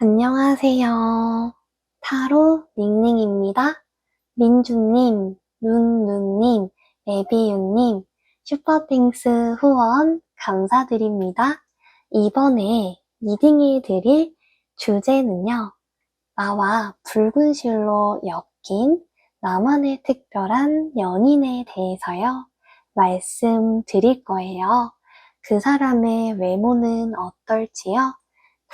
안녕하세요. 타로 닝닝입니다. 민주님, 눈눈님, 에비유님, 슈퍼땡스 후원 감사드립니다. 이번에 리딩해드릴 주제는요. 나와 붉은 실로 엮인 나만의 특별한 연인에 대해서요. 말씀드릴 거예요. 그 사람의 외모는 어떨지요?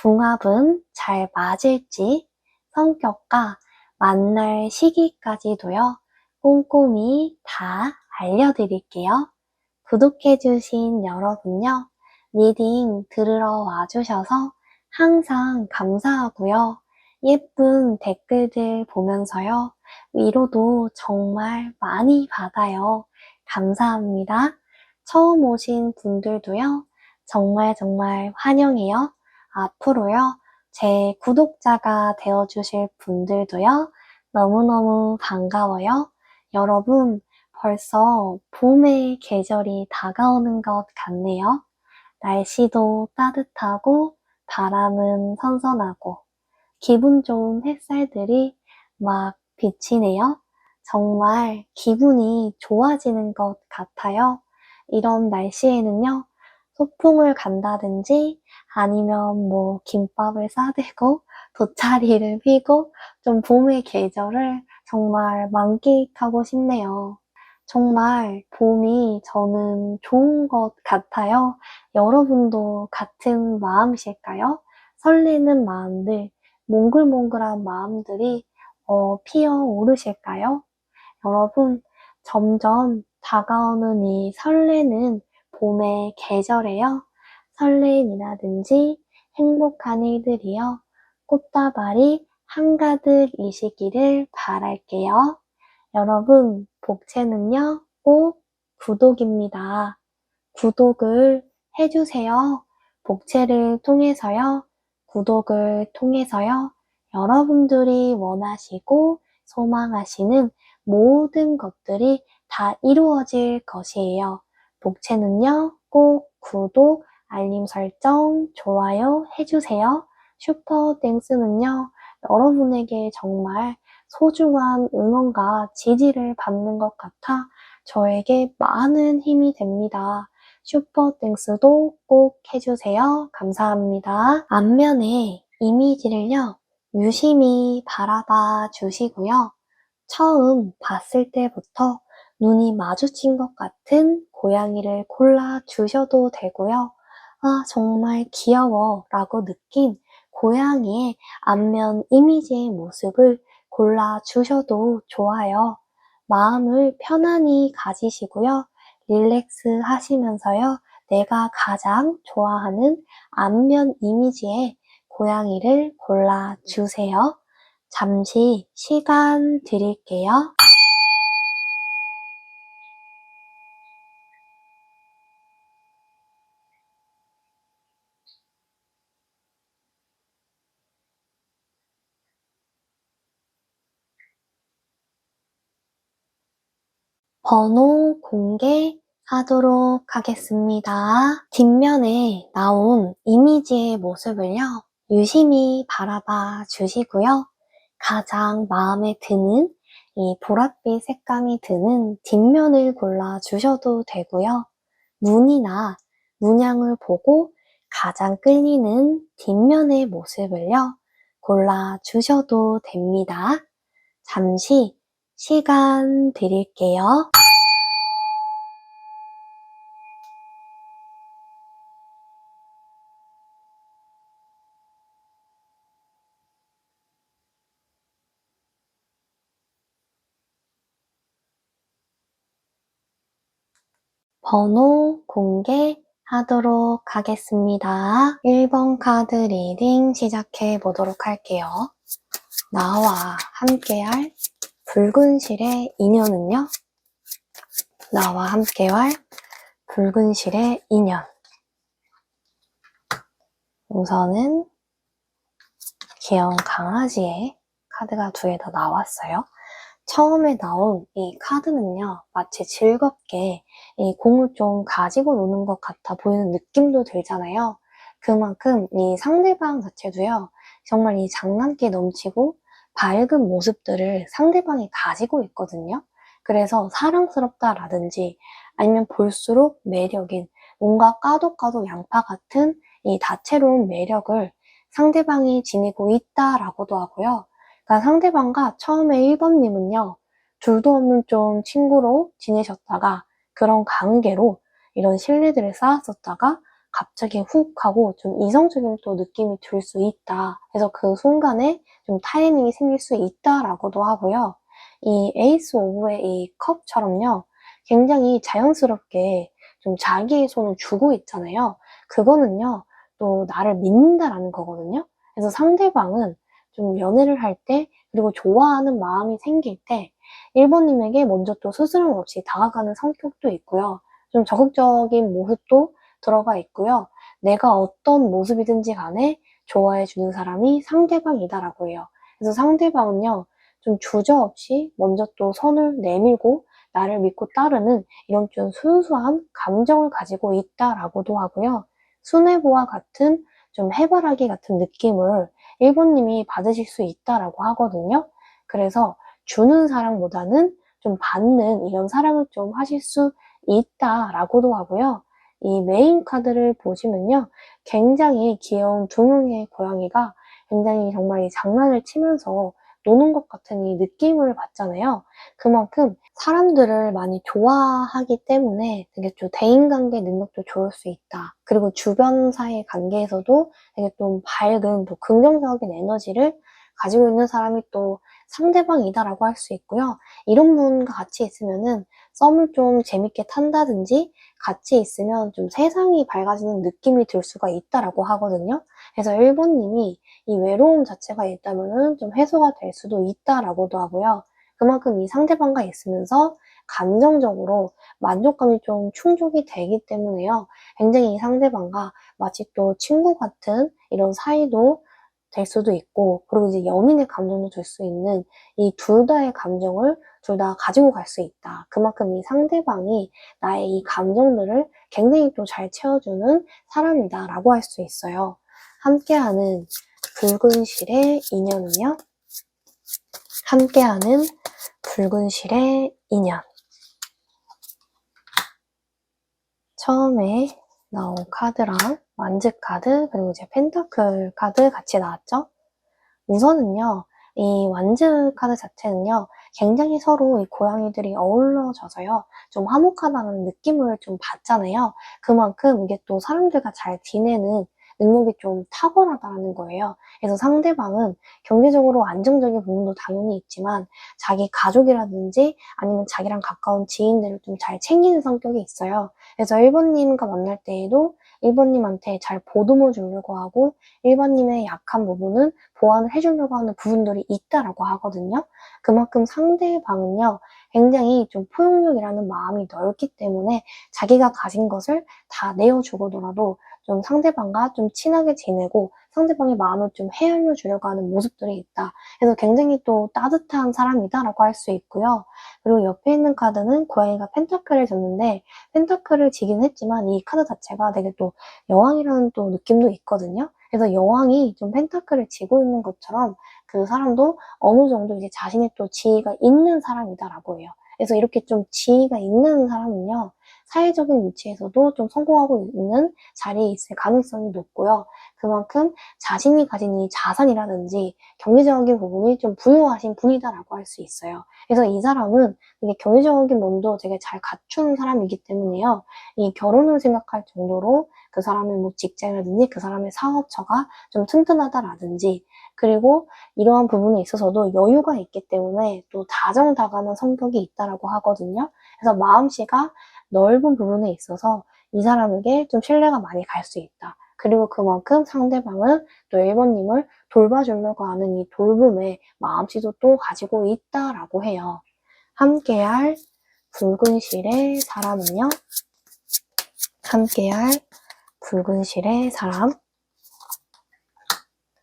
궁합은 잘 맞을지, 성격과 만날 시기까지도요. 꼼꼼히 다 알려드릴게요. 구독해주신 여러분요. 리딩 들으러 와주셔서 항상 감사하고요. 예쁜 댓글들 보면서요. 위로도 정말 많이 받아요. 감사합니다. 처음 오신 분들도요. 정말 환영해요. 앞으로요. 제 구독자가 되어주실 분들도요. 너무너무 반가워요. 여러분, 벌써 봄의 계절이 다가오는 것 같네요. 날씨도 따뜻하고 바람은 선선하고 기분 좋은 햇살들이 막 비치네요. 정말 기분이 좋아지는 것 같아요. 이런 날씨에는요, 소풍을 간다든지 아니면 뭐 김밥을 싸들고 돗자리를 피고 좀 봄의 계절을 정말 만끽하고 싶네요. 정말 봄이 저는 좋은 것 같아요. 여러분도 같은 마음이실까요? 설레는 마음들, 몽글몽글한 마음들이 피어오르실까요? 여러분, 점점 다가오는 이 설레는 봄의 계절에요. 설레임이라든지 행복한 일들이요. 꽃다발이 한가득이시기를 바랄게요. 여러분, 복채는요, 꼭 구독입니다. 구독을 해주세요. 복채를 통해서요, 구독을 통해서요, 여러분들이 원하시고 소망하시는 모든 것들이 다 이루어질 것이에요. 복채는요, 꼭 구독, 알림 설정, 좋아요 해주세요. 슈퍼땡스는요, 여러분에게 정말 소중한 응원과 지지를 받는 것 같아 저에게 많은 힘이 됩니다. 슈퍼땡스도 꼭 해주세요. 감사합니다. 앞면에 이미지를요, 유심히 바라봐 주시고요. 처음 봤을 때부터 눈이 마주친 것 같은 고양이를 골라 주셔도 되고요. 아, 정말 귀여워 라고 느낀 고양이의 앞면 이미지의 모습을 골라 주셔도 좋아요. 마음을 편안히 가지시고요. 릴렉스 하시면서요. 내가 가장 좋아하는 앞면 이미지의 고양이를 골라 주세요. 잠시 시간 드릴게요. 번호 공개하도록 하겠습니다. 뒷면에 나온 이미지의 모습을요, 유심히 바라봐 주시고요. 가장 마음에 드는 이 보랏빛 색감이 드는 뒷면을 골라 주셔도 되고요. 무늬나 문양을 보고 가장 끌리는 뒷면의 모습을요, 골라 주셔도 됩니다. 잠시 시간 드릴게요. 번호 공개하도록 하겠습니다. 1번 카드 리딩 시작해 보도록 할게요. 나와 함께할 붉은 실의 인연은요? 나와 함께할 붉은 실의 인연. 우선은 귀여운 강아지의 카드가 2개 더 나왔어요. 처음에 나온 이 카드는요, 마치 즐겁게 이 공을 좀 가지고 노는 것 같아 보이는 느낌도 들잖아요. 그만큼 이 상대방 자체도요, 정말 이 장난기 넘치고 밝은 모습들을 상대방이 가지고 있거든요. 그래서 사랑스럽다라든지 아니면 볼수록 매력인 뭔가 까도 까도 양파 같은 이 다채로운 매력을 상대방이 지니고 있다라고도 하고요. 그러니까 상대방과 처음에 1번님은요, 둘도 없는 좀 친구로 지내셨다가 그런 관계로 이런 신뢰들을 쌓았었다가 갑자기 훅 하고 좀 이성적인 또 느낌이 들 수 있다. 그래서 그 순간에 좀 타이밍이 생길 수 있다라고도 하고요. 이 에이스 오브의 이 컵처럼요, 굉장히 자연스럽게 좀 자기의 손을 주고 있잖아요. 그거는요, 또 나를 믿는다라는 거거든요. 그래서 상대방은 좀 연애를 할 때, 그리고 좋아하는 마음이 생길 때 1번님에게 먼저 또 스스럼 없이 다가가는 성격도 있고요. 좀 적극적인 모습도 들어가 있고요. 내가 어떤 모습이든지 간에 좋아해 주는 사람이 상대방이다라고 해요. 그래서 상대방은요, 좀 주저없이 먼저 또 선을 내밀고 나를 믿고 따르는 이런 좀 순수한 감정을 가지고 있다라고도 하고요. 수뇌부와 같은 좀 해바라기 같은 느낌을 1번님이 받으실 수 있다라고 하거든요. 그래서 주는 사랑보다는 좀 받는 이런 사랑을 좀 하실 수 있다라고도 하고요. 이 메인 카드를 보시면요, 굉장히 귀여운 두 명의 고양이가 굉장히 정말 이 장난을 치면서 노는 것 같은 이 느낌을 받잖아요. 그만큼 사람들을 많이 좋아하기 때문에 되게 좀 대인관계 능력도 좋을 수 있다. 그리고 주변 사이 관계에서도 되게 좀 밝은 또 긍정적인 에너지를 가지고 있는 사람이 또 상대방이다라고 할 수 있고요. 이런 분과 같이 있으면은 썸을 좀 재밌게 탄다든지 같이 있으면 좀 세상이 밝아지는 느낌이 들 수가 있다라고 하거든요. 그래서 1번님이 이 외로움 자체가 있다면은 좀 해소가 될 수도 있다라고도 하고요. 그만큼 이 상대방과 있으면서 감정적으로 만족감이 좀 충족이 되기 때문에요. 굉장히 이 상대방과 마치 또 친구 같은 이런 사이도 될 수도 있고, 그리고 이제 연인의 감정도 들 수 있는 이 둘 다의 감정을 둘 다 가지고 갈 수 있다. 그만큼 이 상대방이 나의 이 감정들을 굉장히 또 잘 채워주는 사람이다라고 할 수 있어요. 함께하는 붉은 실의 인연은요? 함께하는 붉은 실의 인연. 처음에 나온 카드랑 완즈 카드, 그리고 이제 펜타클 카드 같이 나왔죠? 우선은요, 이 완즈 카드 자체는요, 굉장히 서로 이 고양이들이 어우러져서요, 좀 화목하다는 느낌을 좀 받잖아요. 그만큼 이게 또 사람들과 잘 지내는 능력이 좀 탁월하다는 거예요. 그래서 상대방은 경제적으로 안정적인 부분도 당연히 있지만 자기 가족이라든지 아니면 자기랑 가까운 지인들을 좀 잘 챙기는 성격이 있어요. 그래서 1번님과 만날 때에도 1번님한테 잘 보듬어 주려고 하고 1번님의 약한 부분은 보완을 해주려고 하는 부분들이 있다라고 하거든요. 그만큼 상대방은요, 굉장히 좀 포용력이라는 마음이 넓기 때문에 자기가 가진 것을 다 내어주고더라도 좀 상대방과 좀 친하게 지내고 상대방의 마음을 좀 헤아려 주려고 하는 모습들이 있다. 그래서 굉장히 또 따뜻한 사람이다라고 할 수 있고요. 그리고 옆에 있는 카드는 고양이가 펜타클을 줬는데 펜타클을 지긴 했지만 이 카드 자체가 되게 또 여왕이라는 또 느낌도 있거든요. 그래서 여왕이 좀 펜타클을 쥐고 있는 것처럼 그 사람도 어느 정도 이제 자신의 또 지위가 있는 사람이다라고 해요. 그래서 이렇게 좀 지위가 있는 사람은요, 사회적인 위치에서도 좀 성공하고 있는 자리에 있을 가능성이 높고요. 그만큼 자신이 가진 이 자산이라든지 경제적인 부분이 좀 부유하신 분이다라고 할 수 있어요. 그래서 이 사람은 되게 경제적인 면도 되게 잘 갖춘 사람이기 때문에요. 이 결혼을 생각할 정도로 그 사람의 뭐 직장이라든지 그 사람의 사업처가 좀 튼튼하다라든지, 그리고 이러한 부분에 있어서도 여유가 있기 때문에 또 다정다감한 성격이 있다라고 하거든요. 그래서 마음씨가 넓은 부분에 있어서 이 사람에게 좀 신뢰가 많이 갈 수 있다. 그리고 그만큼 상대방은 또 1번님을 돌봐주려고 하는 이 돌봄의 마음씨도 또 가지고 있다라고 해요. 함께할 붉은 실의 사람은요? 함께할 붉은 실의 사람.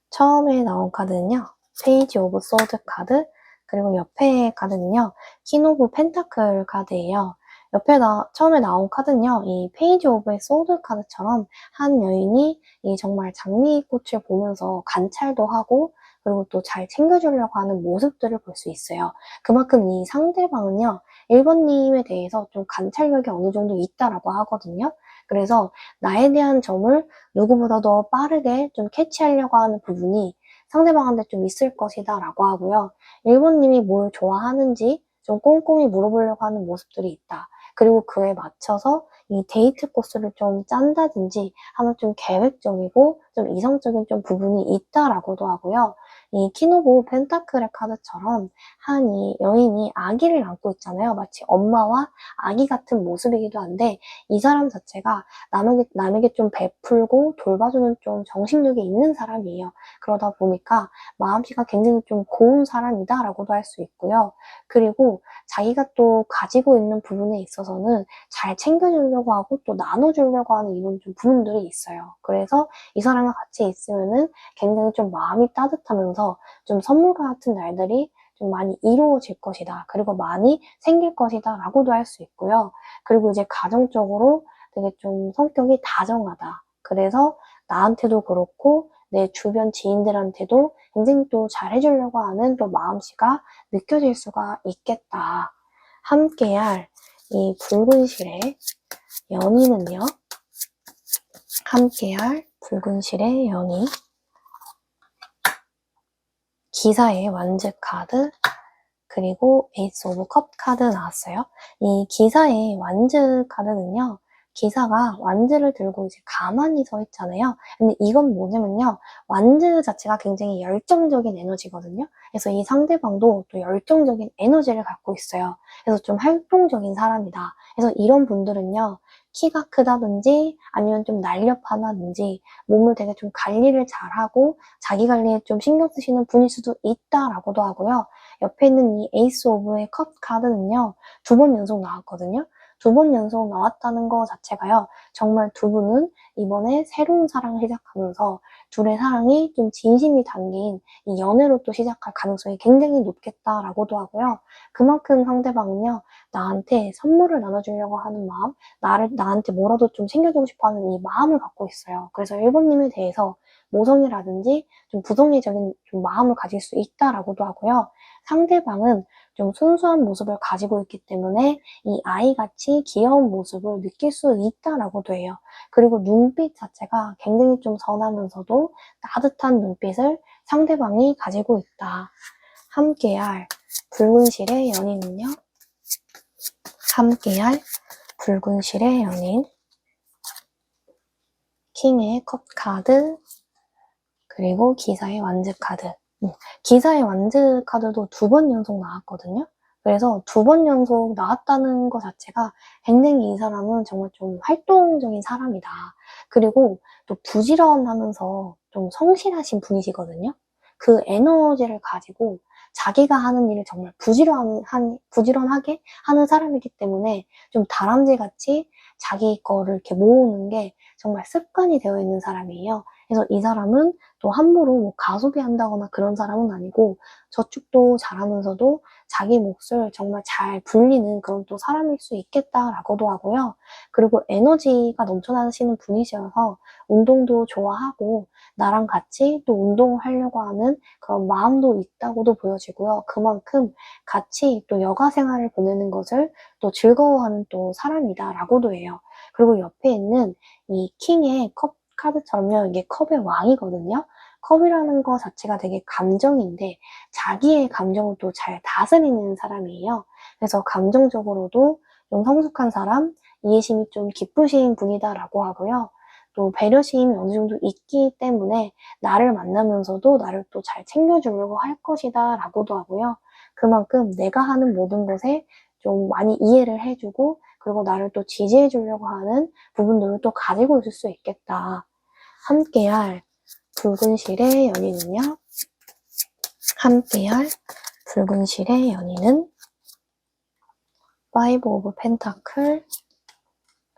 처음에 나온 카드는요, 페이지 오브 소드 카드, 그리고 옆에 카드는요, 퀸 오브 펜타클 카드예요. 옆에 처음에 나온 카드는요, 이 페이지 오브 소드 카드처럼 한 여인이 이 정말 장미꽃을 보면서 관찰도 하고, 그리고 또 잘 챙겨주려고 하는 모습들을 볼 수 있어요. 그만큼 이 상대방은요, 1번님에 대해서 좀 관찰력이 어느 정도 있다라고 하거든요. 그래서 나에 대한 점을 누구보다 더 빠르게 좀 캐치하려고 하는 부분이 상대방한테 좀 있을 것이다 라고 하고요. 1번님이 뭘 좋아하는지 좀 꼼꼼히 물어보려고 하는 모습들이 있다. 그리고 그에 맞춰서 이 데이트 코스를 좀 짠다든지 하는 좀 계획적이고 좀 이성적인 좀 부분이 있다라고도 하고요. 이 키노브 펜타클의 카드처럼 한 이 여인이 아기를 안고 있잖아요. 마치 엄마와 아기 같은 모습이기도 한데 이 사람 자체가 남에게 좀 베풀고 돌봐주는 좀 정신력이 있는 사람이에요. 그러다 보니까 마음씨가 굉장히 좀 고운 사람이다라고도 할 수 있고요. 그리고 자기가 또 가지고 있는 부분에 있어서는 잘 챙겨주려고 하고 또 나눠주려고 하는 이런 좀 부분들이 있어요. 그래서 이 사람과 같이 있으면은 굉장히 좀 마음이 따뜻하면서 좀 선물과 같은 날들이 좀 많이 이루어질 것이다. 그리고 많이 생길 것이다. 라고도 할 수 있고요. 그리고 이제 가정적으로 되게 좀 성격이 다정하다. 그래서 나한테도 그렇고 내 주변 지인들한테도 굉장히 또 잘해주려고 하는 또 마음씨가 느껴질 수가 있겠다. 함께할 이 붉은 실의 연인은요. 함께할 붉은 실의 연인. 기사의 완즈 카드, 그리고 에이스 오브 컵 카드 나왔어요. 이 기사의 완즈 카드는요. 기사가 완즈를 들고 이제 가만히 서 있잖아요. 근데 이건 뭐냐면요. 완즈 자체가 굉장히 열정적인 에너지거든요. 그래서 이 상대방도 또 열정적인 에너지를 갖고 있어요. 그래서 좀 활동적인 사람이다. 그래서 이런 분들은요. 키가 크다든지 아니면 좀 날렵하다든지 몸을 되게 좀 관리를 잘하고 자기 관리에 좀 신경 쓰시는 분일 수도 있다라고도 하고요. 옆에 있는 이 에이스 오브의 컵 카드는요. 2번 연속 나왔거든요. 2번 연속 나왔다는 거 자체가요. 정말 두 분은 이번에 새로운 사랑을 시작하면서 둘의 사랑이 좀 진심이 담긴 이 연애로 또 시작할 가능성이 굉장히 높겠다라고도 하고요. 그만큼 상대방은요. 나한테 선물을 나눠주려고 하는 마음, 나한테 뭐라도 좀 챙겨주고 싶어하는 이 마음을 갖고 있어요. 그래서 1번님에 대해서 모성이라든지 좀 부정적인 좀 마음을 가질 수 있다라고도 하고요. 상대방은 좀 순수한 모습을 가지고 있기 때문에 이 아이같이 귀여운 모습을 느낄 수 있다라고도 해요. 그리고 눈빛 자체가 굉장히 좀 선하면서도 따뜻한 눈빛을 상대방이 가지고 있다. 함께할 붉은 실의 연인은요. 함께할 붉은 실의 연인. 킹의 컵 카드, 그리고 기사의 완즈 카드. 기사의 완즈 카드도 2번 연속 나왔거든요. 그래서 2번 연속 나왔다는 것 자체가 굉장히 이 사람은 정말 좀 활동적인 사람이다. 그리고 또 부지런하면서 좀 성실하신 분이시거든요. 그 에너지를 가지고 자기가 하는 일을 정말 부지런하게 하는 사람이기 때문에 좀 다람쥐같이 자기 거를 이렇게 모으는 게 정말 습관이 되어 있는 사람이에요. 그래서 이 사람은 또 함부로 뭐 가소비한다거나 그런 사람은 아니고 저축도 잘하면서도 자기 몫을 정말 잘 불리는 그런 또 사람일 수 있겠다라고도 하고요. 그리고 에너지가 넘쳐나시는 분이셔서 운동도 좋아하고 나랑 같이 또 운동을 하려고 하는 그런 마음도 있다고도 보여지고요. 그만큼 같이 또 여가 생활을 보내는 것을 또 즐거워하는 또 사람이다라고도 해요. 그리고 옆에 있는 이 킹의 컵 카드처럼요. 이게 컵의 왕이거든요. 컵이라는 거 자체가 되게 감정인데 자기의 감정을 또 잘 다스리는 사람이에요. 그래서 감정적으로도 좀 성숙한 사람, 이해심이 좀 깊으신 분이다라고 하고요. 또 배려심이 어느 정도 있기 때문에 나를 만나면서도 나를 또 잘 챙겨주려고 할 것이다 라고도 하고요. 그만큼 내가 하는 모든 것에 좀 많이 이해를 해주고 그리고 나를 또 지지해 주려고 하는 부분들을 또 가지고 있을 수 있겠다. 함께할 붉은 실의 연인은요. 함께할 붉은 실의 연인은 5 오브 펜타클,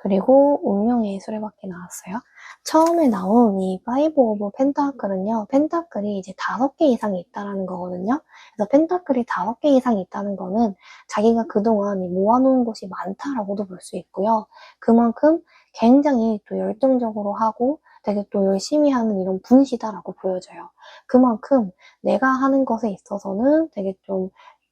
그리고 운명의 수레바퀴 나왔어요. 처음에 나온 이 파이브 오브 펜타클은요, 펜타클이 이제 5개 이상이 있다라는 거거든요. 그래서 펜타클이 5개 이상이 있다는 거는 자기가 그동안 모아놓은 것이 많다라고도 볼 수 있고요. 그만큼 굉장히 또 열정적으로 하고 되게 또 열심히 하는 이런 분이시다라고 보여져요. 그만큼 내가 하는 것에 있어서는 되게 좀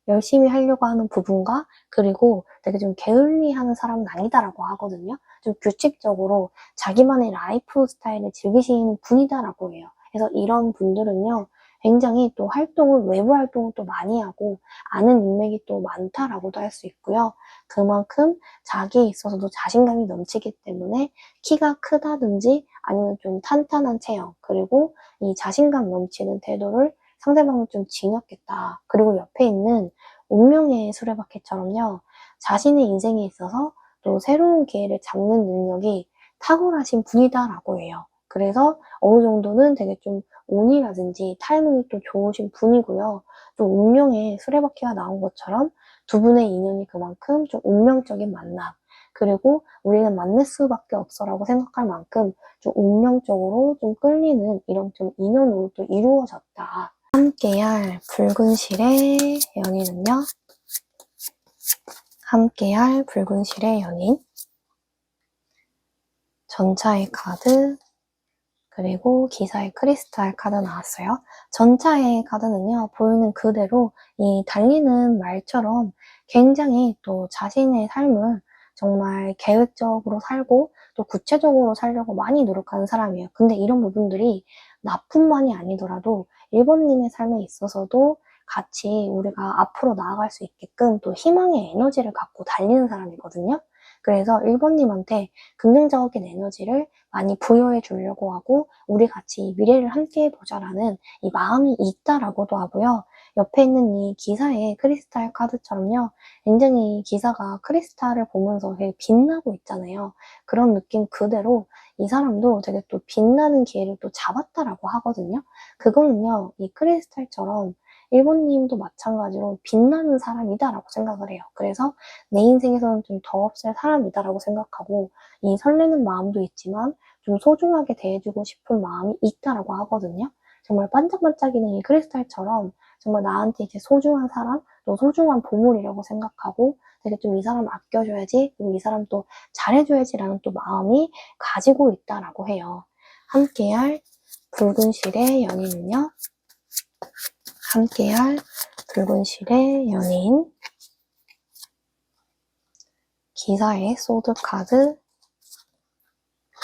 열심히 하려고 하는 부분과 그리고 되게 좀 게을리하는 사람은 아니다라고 하거든요. 좀 규칙적으로 자기만의 라이프 스타일을 즐기시는 분이다라고 해요. 그래서 이런 분들은요, 굉장히 또 활동을, 외부 활동을 또 많이 하고 아는 인맥이 또 많다라고도 할 수 있고요. 그만큼 자기에 있어서도 자신감이 넘치기 때문에 키가 크다든지 아니면 좀 탄탄한 체형, 그리고 이 자신감 넘치는 태도를 상대방을 좀 징역겠다. 그리고 옆에 있는 운명의 수레바퀴처럼요. 자신의 인생에 있어서 또 새로운 기회를 잡는 능력이 탁월하신 분이다라고 해요. 그래서 어느 정도는 되게 좀 운이라든지 타이밍이 또 좋으신 분이고요. 또 운명의 수레바퀴가 나온 것처럼 두 분의 인연이 그만큼 좀 운명적인 만남, 그리고 우리는 만날 수밖에 없어라고 생각할 만큼 좀 운명적으로 좀 끌리는 이런 좀 인연으로 또 이루어졌다. 함께할 붉은 실의 연인은요. 함께할 붉은 실의 연인, 전차의 카드, 그리고 기사의 크리스탈 카드 나왔어요. 전차의 카드는요, 보이는 그대로 이 달리는 말처럼 굉장히 또 자신의 삶을 정말 계획적으로 살고 또 구체적으로 살려고 많이 노력하는 사람이에요. 근데 이런 부분들이 나뿐만이 아니더라도 1번님의 삶에 있어서도 같이 우리가 앞으로 나아갈 수 있게끔 또 희망의 에너지를 갖고 달리는 사람이거든요. 그래서 1번님한테 긍정적인 에너지를 많이 부여해 주려고 하고 우리 같이 미래를 함께 해보자라는 이 마음이 있다라고도 하고요. 옆에 있는 이 기사의 크리스탈 카드처럼요. 굉장히 기사가 크리스탈을 보면서 되게 빛나고 있잖아요. 그런 느낌 그대로 이 사람도 되게 또 빛나는 기회를 또 잡았다라고 하거든요. 그거는요. 이 크리스탈처럼 일본님도 마찬가지로 빛나는 사람이다라고 생각을 해요. 그래서 내 인생에서는 좀 더 없을 사람이다라고 생각하고 이 설레는 마음도 있지만 좀 소중하게 대해주고 싶은 마음이 있다라고 하거든요. 정말 반짝반짝이는 이 크리스탈처럼 정말 나한테 이제 소중한 사람, 또 소중한 보물이라고 생각하고 되게 좀 이 사람 아껴줘야지, 그리고 이 사람 또 잘해줘야지라는 또 마음이 가지고 있다라고 해요. 함께할 붉은 실의 연인은요. 함께할 붉은 실의 연인, 기사의 소드 카드,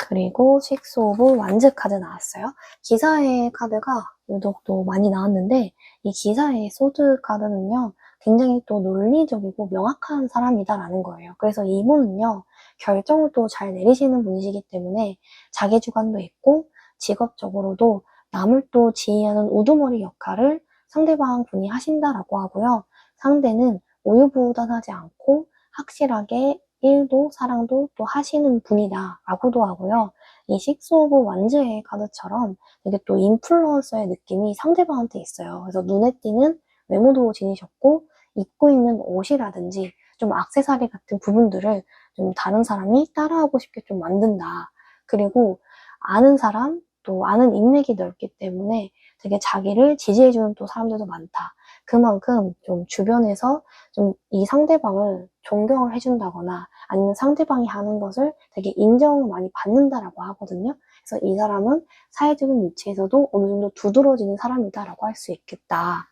그리고 식스 오브 완즈 카드 나왔어요. 기사의 카드가 유독 또 많이 나왔는데 이 기사의 소드 카드는요. 굉장히 또 논리적이고 명확한 사람이다라는 거예요. 그래서 이분은요. 결정을 또 잘 내리시는 분이시기 때문에 자기 주관도 있고 직업적으로도 남을 또 지휘하는 우두머리 역할을 상대방 분이 하신다라고 하고요. 상대는 우유부단하지 않고 확실하게 일도 사랑도 또 하시는 분이다 라고도 하고요. 이 식스 오브 완즈의 카드처럼 되게 또 인플루언서의 느낌이 상대방한테 있어요. 그래서 눈에 띄는 외모도 지니셨고 입고 있는 옷이라든지 좀 액세서리 같은 부분들을 좀 다른 사람이 따라하고 싶게 좀 만든다. 그리고 아는 사람, 또 아는 인맥이 넓기 때문에 되게 자기를 지지해주는 또 사람들도 많다. 그만큼 좀 주변에서 좀 이 상대방을 존경을 해준다거나 아니면 상대방이 하는 것을 되게 인정을 많이 받는다라고 하거든요. 그래서 이 사람은 사회적인 위치에서도 어느 정도 두드러지는 사람이다라고 할 수 있겠다.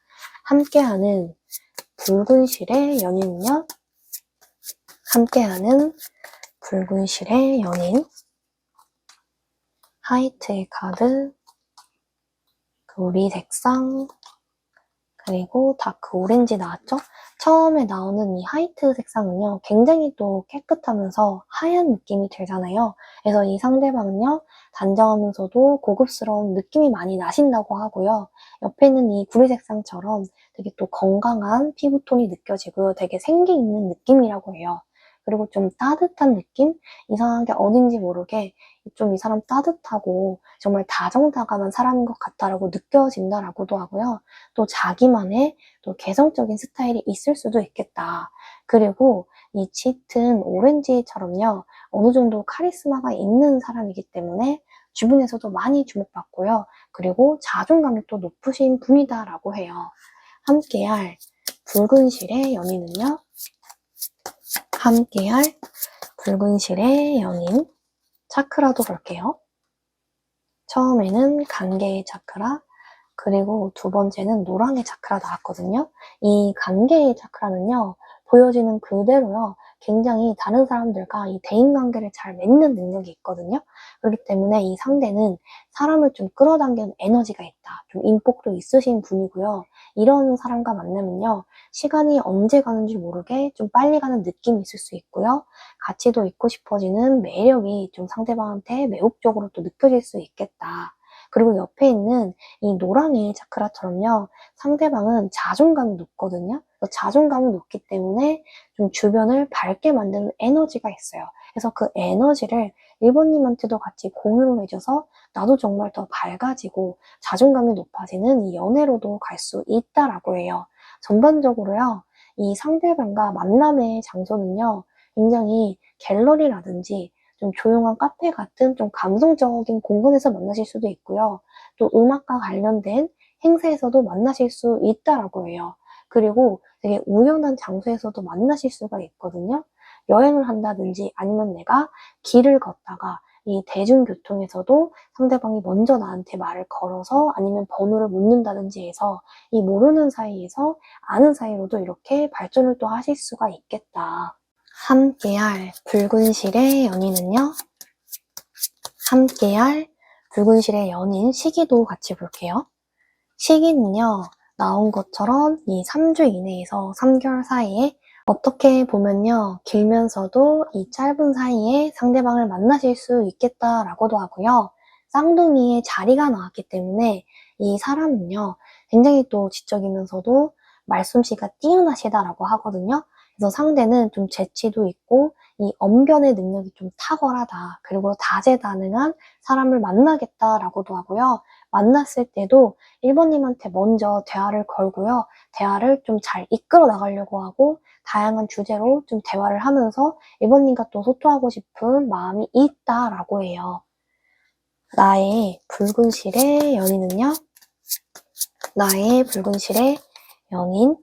함께하는 붉은 실의 연인은요. 함께하는 붉은 실의 연인, 하이트의 카드, 우리 색상, 그리고 다크 오렌지 나왔죠? 처음에 나오는 이 화이트 색상은요, 굉장히 또 깨끗하면서 하얀 느낌이 들잖아요. 그래서 이 상대방은요, 단정하면서도 고급스러운 느낌이 많이 나신다고 하고요. 옆에 있는 이 구리 색상처럼 되게 또 건강한 피부톤이 느껴지고 되게 생기 있는 느낌이라고 해요. 그리고 좀 따뜻한 느낌? 이상하게 어딘지 모르게 좀 이 사람 따뜻하고 정말 다정다감한 사람인 것 같다라고 느껴진다라고도 하고요. 또 자기만의 또 개성적인 스타일이 있을 수도 있겠다. 그리고 이 짙은 오렌지처럼요. 어느 정도 카리스마가 있는 사람이기 때문에 주변에서도 많이 주목받고요. 그리고 자존감이 또 높으신 분이다라고 해요. 함께할 붉은 실의 연인은요. 함께할 붉은 실의 연인 차크라도 볼게요. 처음에는 간개의 차크라, 그리고 두 번째는 노랑의 차크라 나왔거든요. 이 간개의 차크라는요, 보여지는 그대로요, 굉장히 다른 사람들과 이 대인관계를 잘 맺는 능력이 있거든요. 그렇기 때문에 이 상대는 사람을 좀 끌어당기는 에너지가 있다. 좀 인복도 있으신 분이고요. 이런 사람과 만나면요, 시간이 언제 가는지 모르게 좀 빨리 가는 느낌이 있을 수 있고요. 같이 더 있고 싶어지는 매력이 좀 상대방한테 매혹적으로 또 느껴질 수 있겠다. 그리고 옆에 있는 이 노랑이 차크라처럼요. 상대방은 자존감이 높거든요. 자존감이 높기 때문에 좀 주변을 밝게 만드는 에너지가 있어요. 그래서 그 에너지를 1번님한테도 같이 공유를 해줘서 나도 정말 더 밝아지고 자존감이 높아지는 이 연애로도 갈 수 있다라고 해요. 전반적으로요. 이 상대방과 만남의 장소는요. 굉장히 갤러리라든지 좀 조용한 카페 같은 좀 감성적인 공간에서 만나실 수도 있고요. 또 음악과 관련된 행사에서도 만나실 수 있다라고 해요. 그리고 되게 우연한 장소에서도 만나실 수가 있거든요. 여행을 한다든지 아니면 내가 길을 걷다가 이 대중교통에서도 상대방이 먼저 나한테 말을 걸어서 아니면 번호를 묻는다든지 해서 이 모르는 사이에서 아는 사이로도 이렇게 발전을 또 하실 수가 있겠다. 함께할 붉은 실의 연인은요. 함께할 붉은 실의 연인 시기도 같이 볼게요. 시기는요. 나온 것처럼 이 3주 이내에서 3개월 사이에 어떻게 보면요. 길면서도 이 짧은 사이에 상대방을 만나실 수 있겠다라고도 하고요. 쌍둥이의 자리가 나왔기 때문에 이 사람은요. 굉장히 또 지적이면서도 말솜씨가 뛰어나시다라고 하거든요. 그래서 상대는 좀 재치도 있고 이 언변의 능력이 좀 탁월하다. 그리고 다재다능한 사람을 만나겠다라고도 하고요. 만났을 때도 1번님한테 먼저 대화를 걸고요. 대화를 좀 잘 이끌어 나가려고 하고 다양한 주제로 좀 대화를 하면서 1번님과 또 소통하고 싶은 마음이 있다라고 해요. 나의 붉은 실의 연인은요. 나의 붉은 실의 연인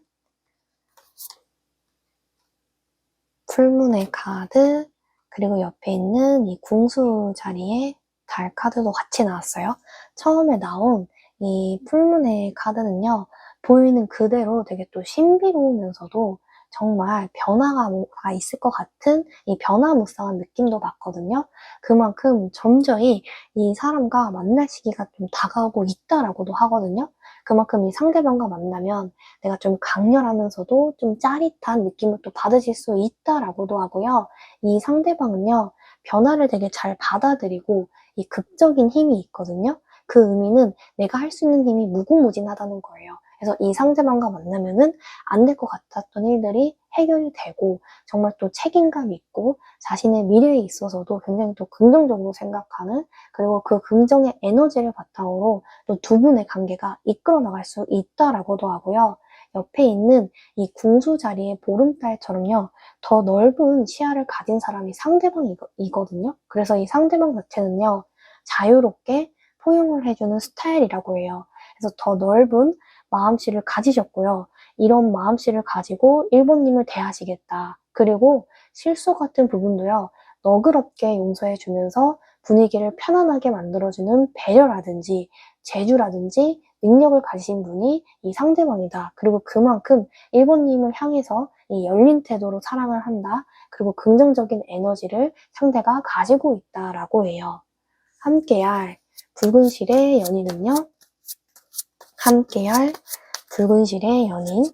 풀문의 카드 그리고 옆에 있는 이 궁수 자리에 달 카드도 같이 나왔어요. 처음에 나온 이 풀문의 카드는요. 보이는 그대로 되게 또 신비로우면서도 정말 변화가 뭔가 있을 것 같은 이 변화무쌍한 느낌도 받거든요. 그만큼 점저히 이 사람과 만날 시기가 좀 다가오고 있다라고도 하거든요. 그만큼 이 상대방과 만나면 내가 좀 강렬하면서도 좀 짜릿한 느낌을 또 받으실 수 있다라고도 하고요. 이 상대방은요, 변화를 되게 잘 받아들이고 이 극적인 힘이 있거든요. 그 의미는 내가 할 수 있는 힘이 무궁무진하다는 거예요. 그래서 이 상대방과 만나면은 안 될 것 같았던 일들이 해결이 되고 정말 또 책임감 있고 자신의 미래에 있어서도 굉장히 또 긍정적으로 생각하는 그리고 그 긍정의 에너지를 바탕으로 또 두 분의 관계가 이끌어 나갈 수 있다라고도 하고요. 옆에 있는 이 궁수 자리의 보름달처럼요. 더 넓은 시야를 가진 사람이 상대방이거든요. 그래서 이 상대방 자체는요. 자유롭게 포용을 해주는 스타일이라고 해요. 그래서 더 넓은 마음씨를 가지셨고요. 이런 마음씨를 가지고 1번님을 대하시겠다. 그리고 실수 같은 부분도요. 너그럽게 용서해주면서 분위기를 편안하게 만들어주는 배려라든지 재주라든지 능력을 가지신 분이 이 상대방이다. 그리고 그만큼 1번님을 향해서 이 열린 태도로 사랑을 한다. 그리고 긍정적인 에너지를 상대가 가지고 있다라고 해요. 함께할 붉은 실의 연인은요. 함께할 붉은 실의 연인.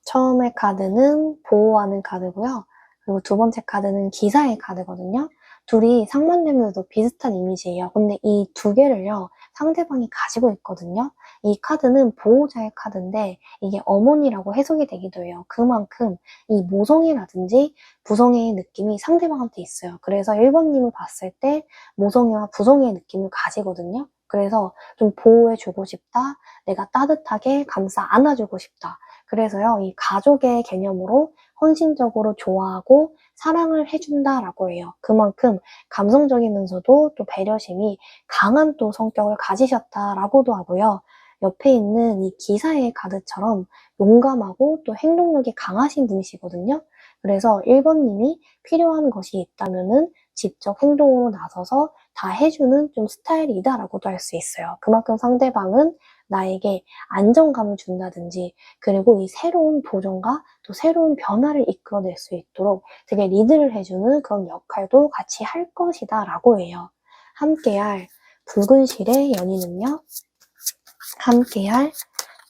처음의 카드는 보호하는 카드고요. 그리고 두 번째 카드는 기사의 카드거든요. 둘이 상반되면서도 비슷한 이미지예요. 근데 이 두 개를요. 상대방이 가지고 있거든요. 이 카드는 보호자의 카드인데 이게 어머니라고 해석이 되기도 해요. 그만큼 이 모성애라든지 부성애의 느낌이 상대방한테 있어요. 그래서 1번님을 봤을 때 모성애와 부성애의 느낌을 가지거든요. 그래서 좀 보호해주고 싶다, 내가 따뜻하게 감싸 안아주고 싶다. 그래서요, 이 가족의 개념으로 헌신적으로 좋아하고 사랑을 해준다라고 해요. 그만큼 감성적이면서도 또 배려심이 강한 또 성격을 가지셨다라고도 하고요. 옆에 있는 이 기사의 카드처럼 용감하고 또 행동력이 강하신 분이시거든요. 그래서 1번님이 필요한 것이 있다면은 직접 행동으로 나서서 다 해주는 좀 스타일이다라고도 할 수 있어요. 그만큼 상대방은 나에게 안정감을 준다든지, 그리고 이 새로운 도전과 또 새로운 변화를 이끌어낼 수 있도록 되게 리드를 해주는 그런 역할도 같이 할 것이다 라고 해요. 함께할 붉은 실의 연인은요. 함께할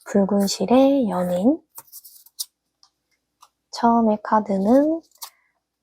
붉은 실의 연인. 처음에 카드는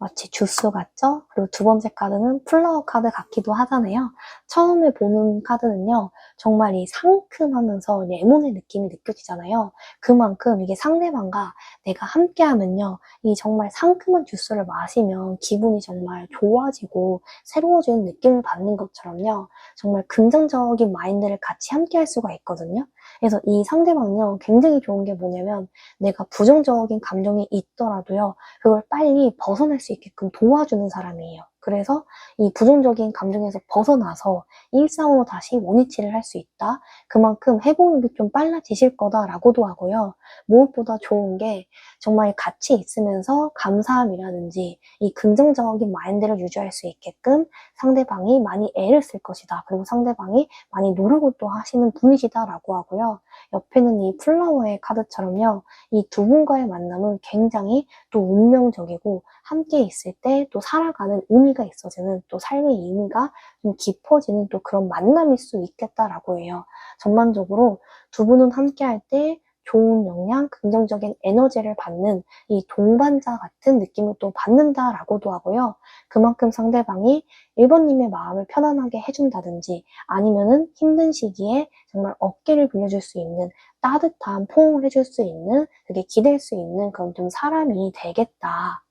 마치 주스 같죠? 그리고 두 번째 카드는 플라워 카드 같기도 하잖아요. 처음에 보는 카드는요, 정말 이 상큼하면서 레몬의 느낌이 느껴지잖아요. 그만큼 이게 상대방과 내가 함께하면요, 이 정말 상큼한 주스를 마시면 기분이 정말 좋아지고 새로워지는 느낌을 받는 것처럼요, 정말 긍정적인 마인드를 같이 함께할 수가 있거든요. 그래서 이 상대방은요, 굉장히 좋은 게 뭐냐면 내가 부정적인 감정이 있더라도요, 그걸 빨리 벗어날 수 있게끔 도와주는 사람이에요. 그래서 이 부정적인 감정에서 벗어나서 일상으로 다시 원위치를 할 수 있다. 그만큼 회복력이 좀 빨라지실 거다라고도 하고요. 무엇보다 좋은 게 정말 같이 있으면서 감사함이라든지 이 긍정적인 마인드를 유지할 수 있게끔 상대방이 많이 애를 쓸 것이다. 그리고 상대방이 많이 노력을 또 하시는 분이시다라고 하고요. 옆에는 이 플라워의 카드처럼요. 이 두 분과의 만남은 굉장히 또 운명적이고 함께 있을 때 또 살아가는 의미가 있어지는 또 삶의 의미가 좀 깊어지는 또 그런 만남일 수 있겠다라고 해요. 전반적으로 두 분은 함께 할 때 좋은 영향, 긍정적인 에너지를 받는 이 동반자 같은 느낌을 또 받는다라고도 하고요. 그만큼 상대방이 1번님의 마음을 편안하게 해준다든지 아니면은 힘든 시기에 정말 어깨를 빌려줄 수 있는 따뜻한 포옹을 해줄 수 있는 되게 기댈 수 있는 그런 좀 사람이 되겠다.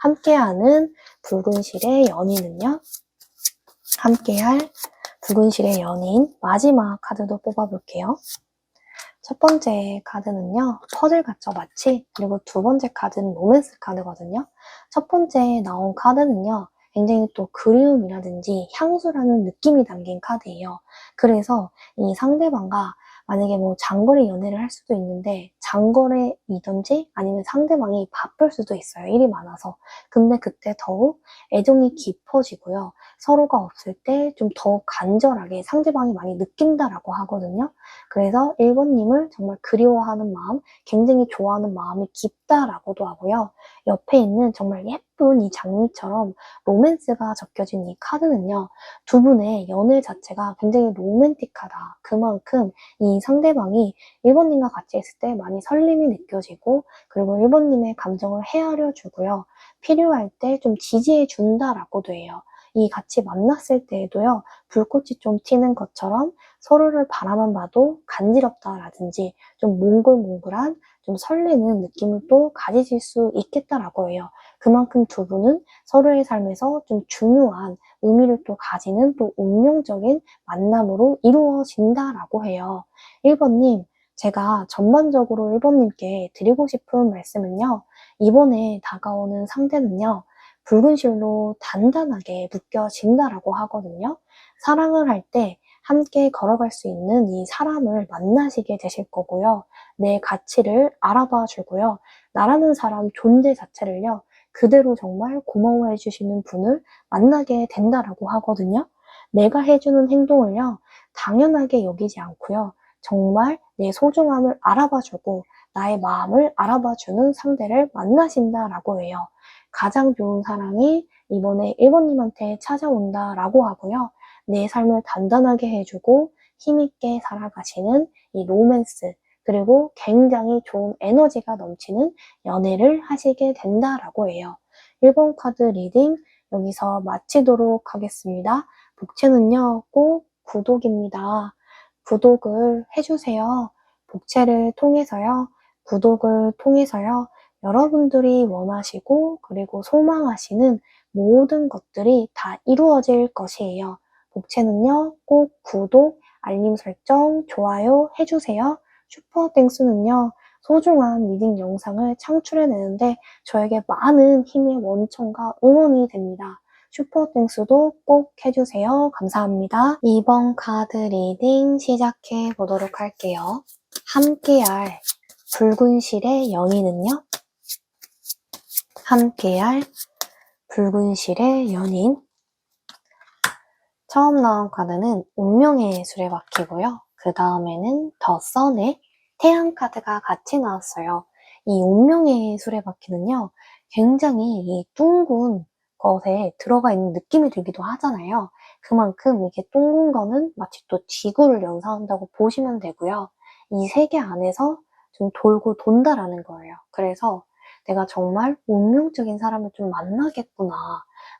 함께하는 붉은 실의 연인은요. 함께할 붉은 실의 연인 마지막 카드도 뽑아볼게요. 첫 번째 카드는요. 퍼즐 같죠, 마치? 그리고 두 번째 카드는 로맨스 카드거든요. 첫 번째 나온 카드는요. 굉장히 또 그리움이라든지 향수라는 느낌이 담긴 카드예요. 그래서 이 상대방과 만약에 뭐 장거리 연애를 할 수도 있는데 장거리이든지 아니면 상대방이 바쁠 수도 있어요. 일이 많아서. 근데 그때 더욱 애정이 깊어지고요. 서로가 없을 때 좀 더 간절하게 상대방이 많이 느낀다라고 하거든요. 그래서 1번님을 정말 그리워하는 마음, 굉장히 좋아하는 마음이 깊다라고도 하고요. 옆에 있는 정말 예쁜 이 장미처럼 로맨스가 적혀진 이 카드는요. 두 분의 연애 자체가 굉장히 로맨틱하다. 그만큼 이 상대방이 1번님과 같이 있을 때 많이 설렘이 느껴지고 그리고 1번님의 감정을 헤아려 주고요. 필요할 때 좀 지지해 준다라고도 해요. 이 같이 만났을 때에도요. 불꽃이 좀 튀는 것처럼 서로를 바라만 봐도 간지럽다라든지 좀 몽글몽글한 좀 설레는 느낌을 또 가지실 수 있겠다라고 해요. 그만큼 두 분은 서로의 삶에서 좀 중요한 의미를 또 가지는 또 운명적인 만남으로 이루어진다라고 해요. 1번님, 제가 전반적으로 1번님께 드리고 싶은 말씀은요. 이번에 다가오는 상대는요. 붉은 실로 단단하게 묶여진다라고 하거든요. 사랑을 할 때 함께 걸어갈 수 있는 이 사람을 만나시게 되실 거고요. 내 가치를 알아봐 주고요. 나라는 사람 존재 자체를요. 그대로 정말 고마워해 주시는 분을 만나게 된다라고 하거든요. 내가 해주는 행동을요. 당연하게 여기지 않고요. 정말 내 소중함을 알아봐 주고 나의 마음을 알아봐 주는 상대를 만나신다라고 해요. 가장 좋은 사랑이 이번에 1번님한테 찾아온다라고 하고요. 내 삶을 단단하게 해주고 힘있게 살아가시는 이 로맨스, 그리고 굉장히 좋은 에너지가 넘치는 연애를 하시게 된다라고 해요. 1번 카드 리딩 여기서 마치도록 하겠습니다. 복채는요, 꼭 구독입니다. 구독을 해주세요. 복채를 통해서요. 구독을 통해서요. 여러분들이 원하시고 그리고 소망하시는 모든 것들이 다 이루어질 것이에요. 복채는요, 꼭 구독, 알림 설정, 좋아요 해주세요. 슈퍼땡스는요, 소중한 리딩 영상을 창출해내는데 저에게 많은 힘의 원천과 응원이 됩니다. 슈퍼땡스도 꼭 해주세요. 감사합니다. 이번 카드 리딩 시작해 보도록 할게요. 함께할 붉은 실의 연인은요? 함께할 붉은 실의 연인. 처음 나온 카드는 운명의 수레바퀴고요. 그 다음에는 더 선의 태양 카드가 같이 나왔어요. 이 운명의 수레바퀴는요, 굉장히 이 둥근 것에 들어가 있는 느낌이 들기도 하잖아요. 그만큼 이게 둥근 거는 마치 또 지구를 연상한다고 보시면 되고요. 이 세계 안에서 좀 돌고 돈다라는 거예요. 그래서 내가 정말 운명적인 사람을 좀 만나겠구나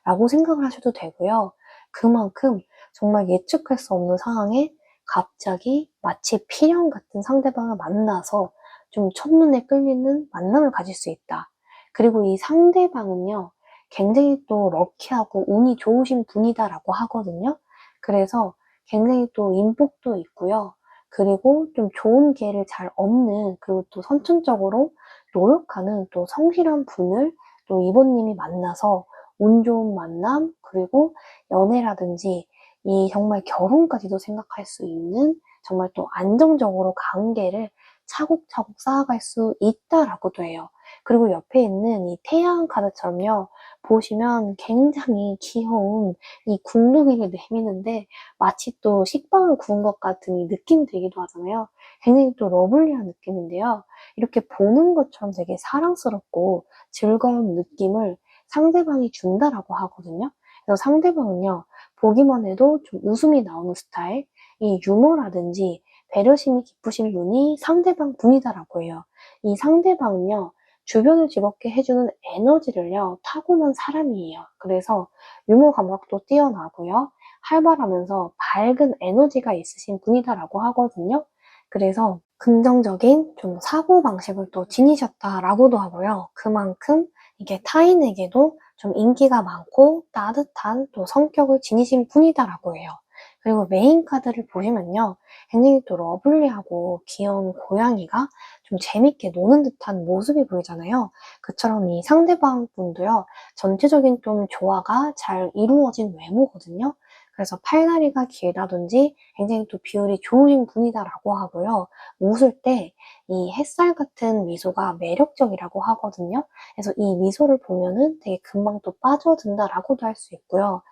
라고 생각을 하셔도 되고요. 그만큼 정말 예측할 수 없는 상황에 갑자기 마치 필연 같은 상대방을 만나서 좀 첫눈에 끌리는 만남을 가질 수 있다. 그리고 이 상대방은요, 굉장히 또 럭키하고 운이 좋으신 분이다라고 하거든요. 그래서 굉장히 또 인복도 있고요. 그리고 좀 좋은 기회를 잘 얻는, 그리고 또 선천적으로 노력하는 또 성실한 분을 또 이번님이 만나서 운 좋은 만남, 그리고 연애라든지 이 정말 결혼까지도 생각할 수 있는 정말 또 안정적으로 관계를 차곡차곡 쌓아갈 수 있다라고도 해요. 그리고 옆에 있는 이 태양 카드처럼요. 보시면 굉장히 귀여운 이 궁둥이를 내미는데 마치 또 식빵을 구운 것 같은 이 느낌이 들기도 하잖아요. 굉장히 또 러블리한 느낌인데요. 이렇게 보는 것처럼 되게 사랑스럽고 즐거운 느낌을 상대방이 준다라고 하거든요. 그래서 상대방은요, 보기만 해도 좀 웃음이 나오는 스타일, 이 유머라든지 배려심이 깊으신 분이 상대방 분이다라고 해요. 이 상대방은요, 주변을 즐겁게 해주는 에너지를요, 타고난 사람이에요. 그래서 유머 감각도 뛰어나고요, 활발하면서 밝은 에너지가 있으신 분이다라고 하거든요. 그래서 긍정적인 좀 사고방식을 또 지니셨다라고도 하고요. 그만큼 이게 타인에게도 좀 인기가 많고 따뜻한 또 성격을 지니신 분이다라고 해요. 그리고 메인 카드를 보시면요. 굉장히 또 러블리하고 귀여운 고양이가 좀 재밌게 노는 듯한 모습이 보이잖아요. 그처럼 이 상대방 분도요. 전체적인 좀 조화가 잘 이루어진 외모거든요. 그래서 팔다리가 길다든지 굉장히 또 비율이 좋으신 분이다라고 하고요. 웃을 때 이 햇살 같은 미소가 매력적이라고 하거든요. 그래서 이 미소를 보면은 되게 금방 또 빠져든다라고도 할 수 있고요.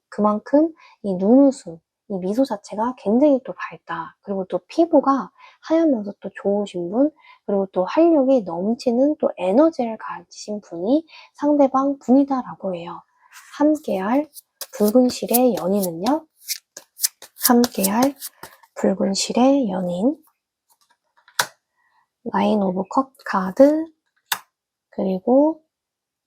그만큼 이 눈웃음, 이 미소 자체가 굉장히 또 밝다. 그리고 또 피부가 하얗면서 또 좋으신 분, 그리고 또 활력이 넘치는 또 에너지를 가지신 분이 상대방 분이다라고 해요. 함께할 붉은 실의 연인은요? 함께할 붉은 실의 연인. 나인 오브 컵 카드, 그리고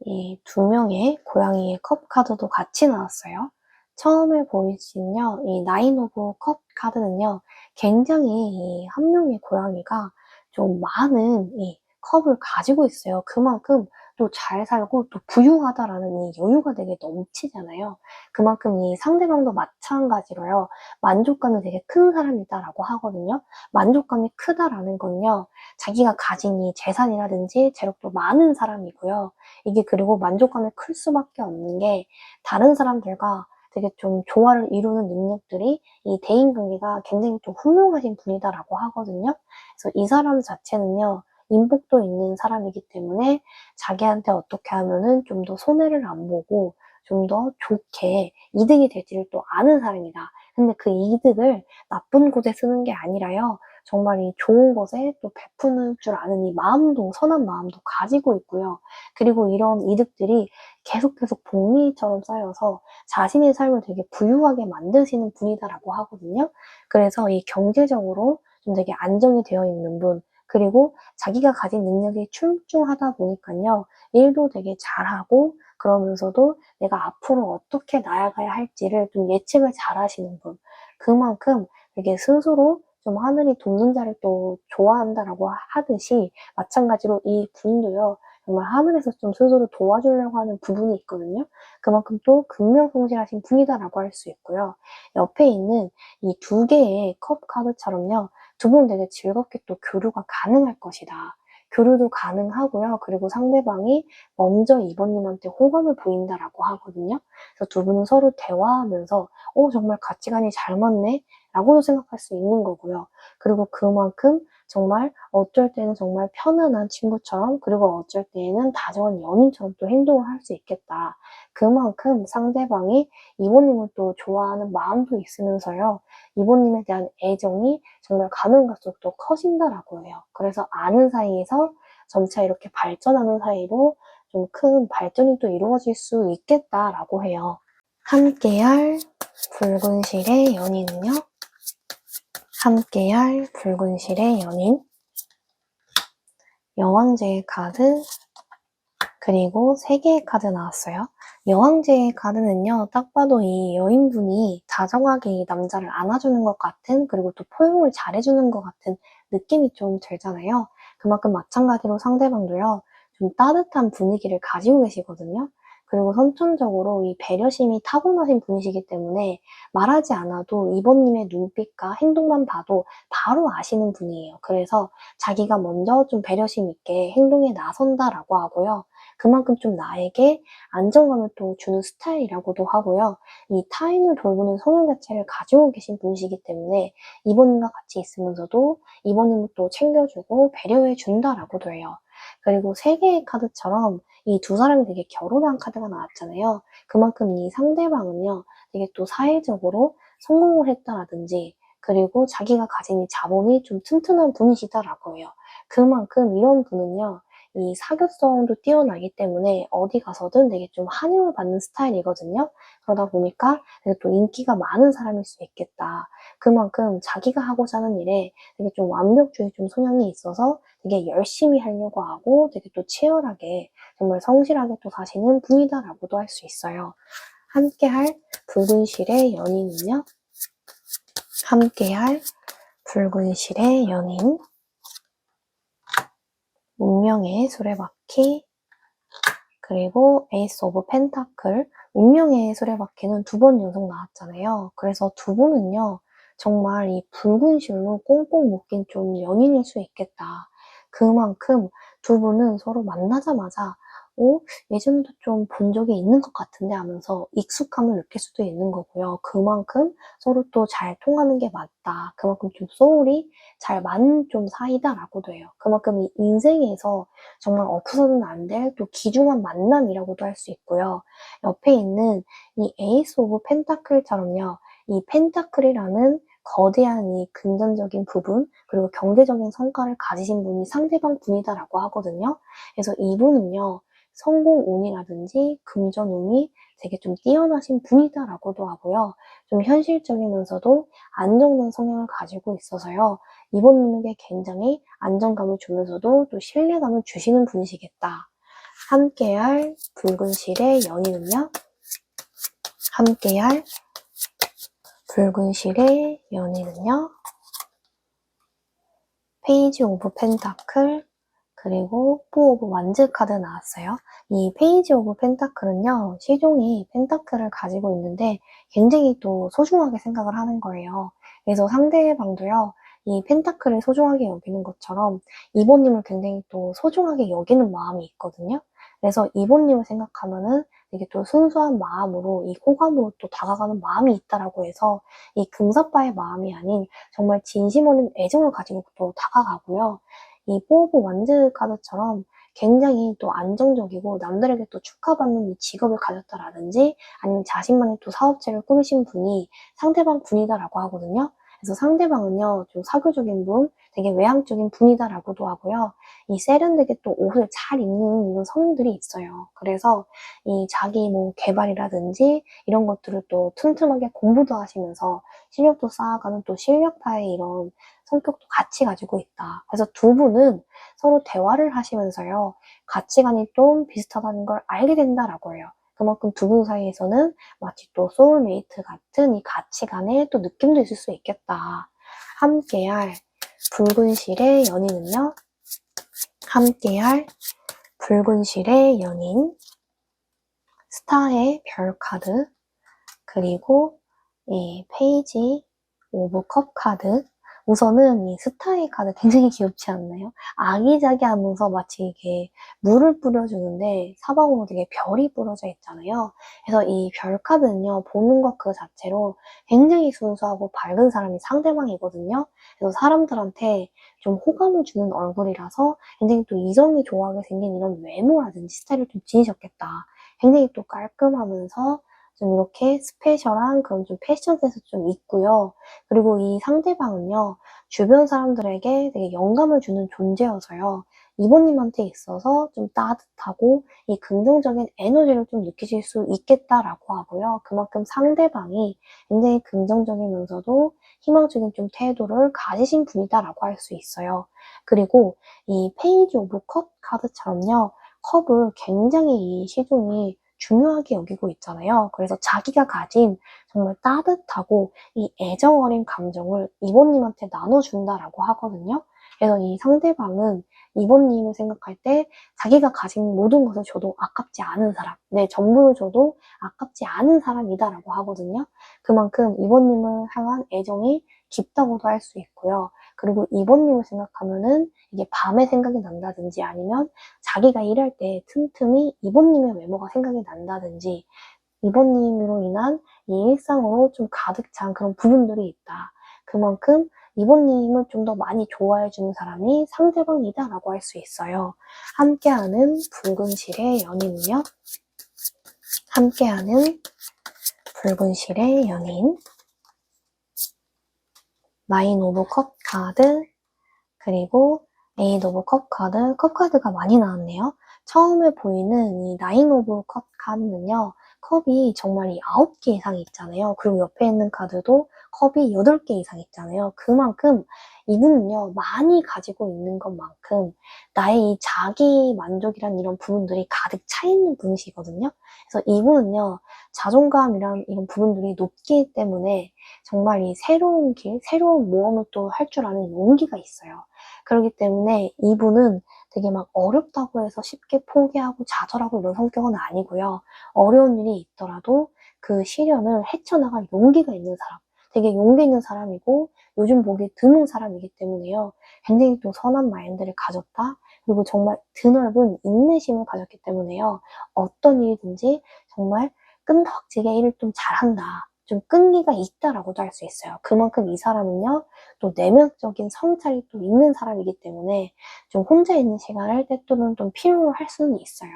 이 두 명의 고양이의 컵 카드도 같이 나왔어요. 처음에 보이시는요, 이 나인 오브 컵 카드는요, 굉장히 이 한 명의 고양이가 좀 많은 이 컵을 가지고 있어요. 그만큼 또 잘 살고 또 부유하다라는 이 여유가 되게 넘치잖아요. 그만큼 이 상대방도 마찬가지로요, 만족감이 되게 큰 사람이다라고 하거든요. 만족감이 크다라는 건요, 자기가 가진 이 재산이라든지 재력도 많은 사람이고요. 이게 그리고 만족감이 클 수밖에 없는 게 다른 사람들과 되게 좀 조화를 이루는 능력들이 이 대인관계가 굉장히 좀 훌륭하신 분이다라고 하거든요. 그래서 이 사람 자체는요, 인복도 있는 사람이기 때문에 자기한테 어떻게 하면은 좀 더 손해를 안 보고 좀 더 좋게 이득이 될지를 또 아는 사람이다. 근데 그 이득을 나쁜 곳에 쓰는 게 아니라요. 정말 이 좋은 것에 또 베푸는 줄 아는 이 마음도, 선한 마음도 가지고 있고요. 그리고 이런 이득들이 계속 복리처럼 쌓여서 자신의 삶을 되게 부유하게 만드시는 분이다라고 하거든요. 그래서 이 경제적으로 좀 되게 안정이 되어 있는 분, 그리고 자기가 가진 능력이 출중하다 보니까요, 일도 되게 잘하고, 그러면서도 내가 앞으로 어떻게 나아가야 할지를 좀 예측을 잘 하시는 분. 그만큼 되게 스스로 좀 하늘이 돕는 자를 또 좋아한다라고 하듯이 마찬가지로 이 분도요. 정말 하늘에서 좀 스스로 도와주려고 하는 부분이 있거든요. 그만큼 또 근면성실하신 분이다라고 할 수 있고요. 옆에 있는 이 두 개의 컵 카드처럼요. 두 분 되게 즐겁게 또 교류가 가능할 것이다. 교류도 가능하고요. 그리고 상대방이 먼저 이번님한테 호감을 보인다라고 하거든요. 그래서 두 분은 서로 대화하면서 정말 가치관이 잘 맞네? 라고도 생각할 수 있는 거고요. 그리고 그만큼 정말 어쩔 때는 정말 편안한 친구처럼 그리고 어쩔 때에는 다정한 연인처럼 또 행동을 할 수 있겠다. 그만큼 상대방이 이모님을 또 좋아하는 마음도 있으면서요. 이모님에 대한 애정이 정말 가면 갈수록 더 커진다라고 해요. 그래서 아는 사이에서 점차 이렇게 발전하는 사이로 좀 큰 발전이 또 이루어질 수 있겠다라고 해요. 함께할 붉은 실의 연인은요. 함께할 붉은 실의 연인, 여왕제의 카드, 그리고 3개의 카드 나왔어요. 여왕제의 카드는요, 딱 봐도 이 여인분이 다정하게 이 남자를 안아주는 것 같은, 그리고 또 포용을 잘해주는 것 같은 느낌이 좀 들잖아요. 그만큼 마찬가지로 상대방도요, 좀 따뜻한 분위기를 가지고 계시거든요. 그리고 선천적으로 이 배려심이 타고나신 분이시기 때문에 말하지 않아도 이번님의 눈빛과 행동만 봐도 바로 아시는 분이에요. 그래서 자기가 먼저 좀 배려심 있게 행동에 나선다라고 하고요. 그만큼 좀 나에게 안정감을 또 주는 스타일이라고도 하고요. 이 타인을 돌보는 성향 자체를 가지고 계신 분이시기 때문에 이번님과 같이 있으면서도 이번님을 또 챙겨주고 배려해 준다라고도 해요. 그리고 3개의 카드처럼 이 두 사람이 되게 결혼한 카드가 나왔잖아요. 그만큼 이 상대방은요, 되게 또 사회적으로 성공을 했다라든지 그리고 자기가 가진 이 자본이 좀 튼튼한 분이시다라고 해요. 그만큼 이런 분은요, 이 사교성도 뛰어나기 때문에 어디 가서든 되게 좀 환영을 받는 스타일이거든요. 그러다 보니까 되게 또 인기가 많은 사람일 수 있겠다. 그만큼 자기가 하고자 하는 일에 되게 좀 완벽주의 좀 성향이 있어서 되게 열심히 하려고 하고 되게 또 치열하게 정말 성실하게 또 사시는 분이다라고도 할 수 있어요. 함께할 붉은 실의 연인은요. 함께할 붉은 실의 연인, 운명의 수레바퀴, 그리고 에이스 오브 펜타클, 운명의 수레바퀴는 2번 연속 나왔잖아요. 그래서 두 분은요, 정말 이 붉은 실로 꽁꽁 묶인 좀 연인일 수 있겠다. 그만큼 두 분은 서로 만나자마자 예전에도 좀 본 적이 있는 것 같은데 하면서 익숙함을 느낄 수도 있는 거고요. 그만큼 서로 또 잘 통하는 게 맞다. 그만큼 좀 소울이 잘 맞는 좀 사이다라고도 해요. 그만큼 이 인생에서 정말 없어서는 안 될 또 귀중한 만남이라고도 할 수 있고요. 옆에 있는 이 에이스 오브 펜타클처럼요. 이 펜타클이라는 거대한 이 금전적인 부분, 그리고 경제적인 성과를 가지신 분이 상대방 분이다라고 하거든요. 그래서 이분은요, 성공운이라든지 금전운이 되게 좀 뛰어나신 분이다라고도 하고요. 좀 현실적이면서도 안정된 성향을 가지고 있어서요. 이번님에게 굉장히 안정감을 주면서도 또 신뢰감을 주시는 분이시겠다. 함께할 붉은 실의 연인은요. 함께할 붉은 실의 연인은요. 페이지 오브 펜타클, 그리고 4 오브 완즈 카드 나왔어요. 이 페이지 오브 펜타클은요, 시종이 펜타클을 가지고 있는데 굉장히 또 소중하게 생각을 하는 거예요. 그래서 상대방도요, 이 펜타클을 소중하게 여기는 것처럼 이모님을 굉장히 또 소중하게 여기는 마음이 있거든요. 그래서 이모님을 생각하면은 되게 또 순수한 마음으로 이 호감으로 또 다가가는 마음이 있다라고 해서 이 금사빠의 마음이 아닌 정말 진심 어린 애정을 가지고 또 다가가고요. 이 뽀오보 완즈 카드처럼 굉장히 또 안정적이고 남들에게 또 축하받는 이 직업을 가졌다라든지 아니면 자신만의 또 사업체를 꾸리신 분이 상대방 분이다라고 하거든요. 그래서 상대방은요, 좀 사교적인 분, 되게 외향적인 분이다라고도 하고요. 이 세련되게 또 옷을 잘 입는 이런 성인들이 있어요. 그래서 이 자기 뭐 개발이라든지 이런 것들을 또 틈틈하게 공부도 하시면서 실력도 쌓아가는 또 실력파의 이런 성격도 같이 가지고 있다. 그래서 두 분은 서로 대화를 하시면서요, 가치관이 좀 비슷하다는 걸 알게 된다라고 해요. 그만큼 두 분 사이에서는 마치 또 소울메이트 같은 이 가치관의 또 느낌도 있을 수 있겠다. 함께할 붉은 실의 연인은요. 함께할 붉은 실의 연인, 스타의 별 카드, 그리고 이 페이지 오브 컵 카드. 우선은 이 스타의 카드 굉장히 귀엽지 않나요? 아기자기하면서 마치 이게 물을 뿌려주는데 사방으로 되게 별이 뿌려져 있잖아요. 그래서 이 별 카드는요, 보는 것 그 자체로 굉장히 순수하고 밝은 사람이 상대방이거든요. 그래서 사람들한테 좀 호감을 주는 얼굴이라서 굉장히 또 이성이 좋아하게 생긴 이런 외모라든지 스타일을 좀 지니셨겠다. 굉장히 또 깔끔하면서 좀 이렇게 스페셜한 그런 좀 패션 센스 좀 있고요. 그리고 이 상대방은요, 주변 사람들에게 되게 영감을 주는 존재여서요. 이모님한테 있어서 좀 따뜻하고 이 긍정적인 에너지를 좀 느끼실 수 있겠다라고 하고요. 그만큼 상대방이 굉장히 긍정적이면서도 희망적인 좀 태도를 가지신 분이다라고 할 수 있어요. 그리고 이 페이지 오브 컵 카드처럼요. 컵을 굉장히 이 시종이 중요하게 여기고 있잖아요. 그래서 자기가 가진 정말 따뜻하고 이 애정 어린 감정을 이모님한테 나눠준다라고 하거든요. 그래서 이 상대방은 이모님을 생각할 때 자기가 가진 모든 것을 줘도 아깝지 않은 사람, 내 전부를 줘도 아깝지 않은 사람이다라고 하거든요. 그만큼 이모님을 향한 애정이 깊다고도 할 수 있고요. 그리고 이모님을 생각하면은 이게 밤에 생각이 난다든지 아니면 자기가 일할 때 틈틈이 이모님의 외모가 생각이 난다든지 이모님으로 인한 이 일상으로 좀 가득 찬 그런 부분들이 있다. 그만큼 이모님을 좀 더 많이 좋아해주는 사람이 상대방이다라고 할 수 있어요. 함께하는 붉은 실의 연인은요. 함께하는 붉은 실의 연인, 나인 오브 컵 카드, 그리고 에잇 오브 컵 카드, 컵 카드가 많이 나왔네요. 처음에 보이는 이 나인 오브 컵 카드는요. 컵이 정말 이 9개 이상 있잖아요. 그리고 옆에 있는 카드도 컵이 8개 이상 있잖아요. 그만큼 이분은요. 많이 가지고 있는 것만큼 나의 이 자기 만족이란 이런 부분들이 가득 차 있는 분이시거든요. 그래서 이분은요. 자존감이란 이런 부분들이 높기 때문에 정말 이 새로운 길, 새로운 모험을 또 할 줄 아는 용기가 있어요. 그렇기 때문에 이분은 되게 막 어렵다고 해서 쉽게 포기하고 좌절하고 이런 성격은 아니고요. 어려운 일이 있더라도 그 시련을 헤쳐나갈 용기가 있는 사람. 되게 용기 있는 사람이고 요즘 보기 드문 사람이기 때문에요. 굉장히 또 선한 마인드를 가졌다. 그리고 정말 드넓은 인내심을 가졌기 때문에요. 어떤 일이든지 정말 끈덕지게 일을 좀 잘한다. 좀 끈기가 있다라고도 할 수 있어요. 그만큼 이 사람은요, 또 내면적인 성찰이 또 있는 사람이기 때문에 좀 혼자 있는 시간을 때또는 좀 필요로 할 수는 있어요.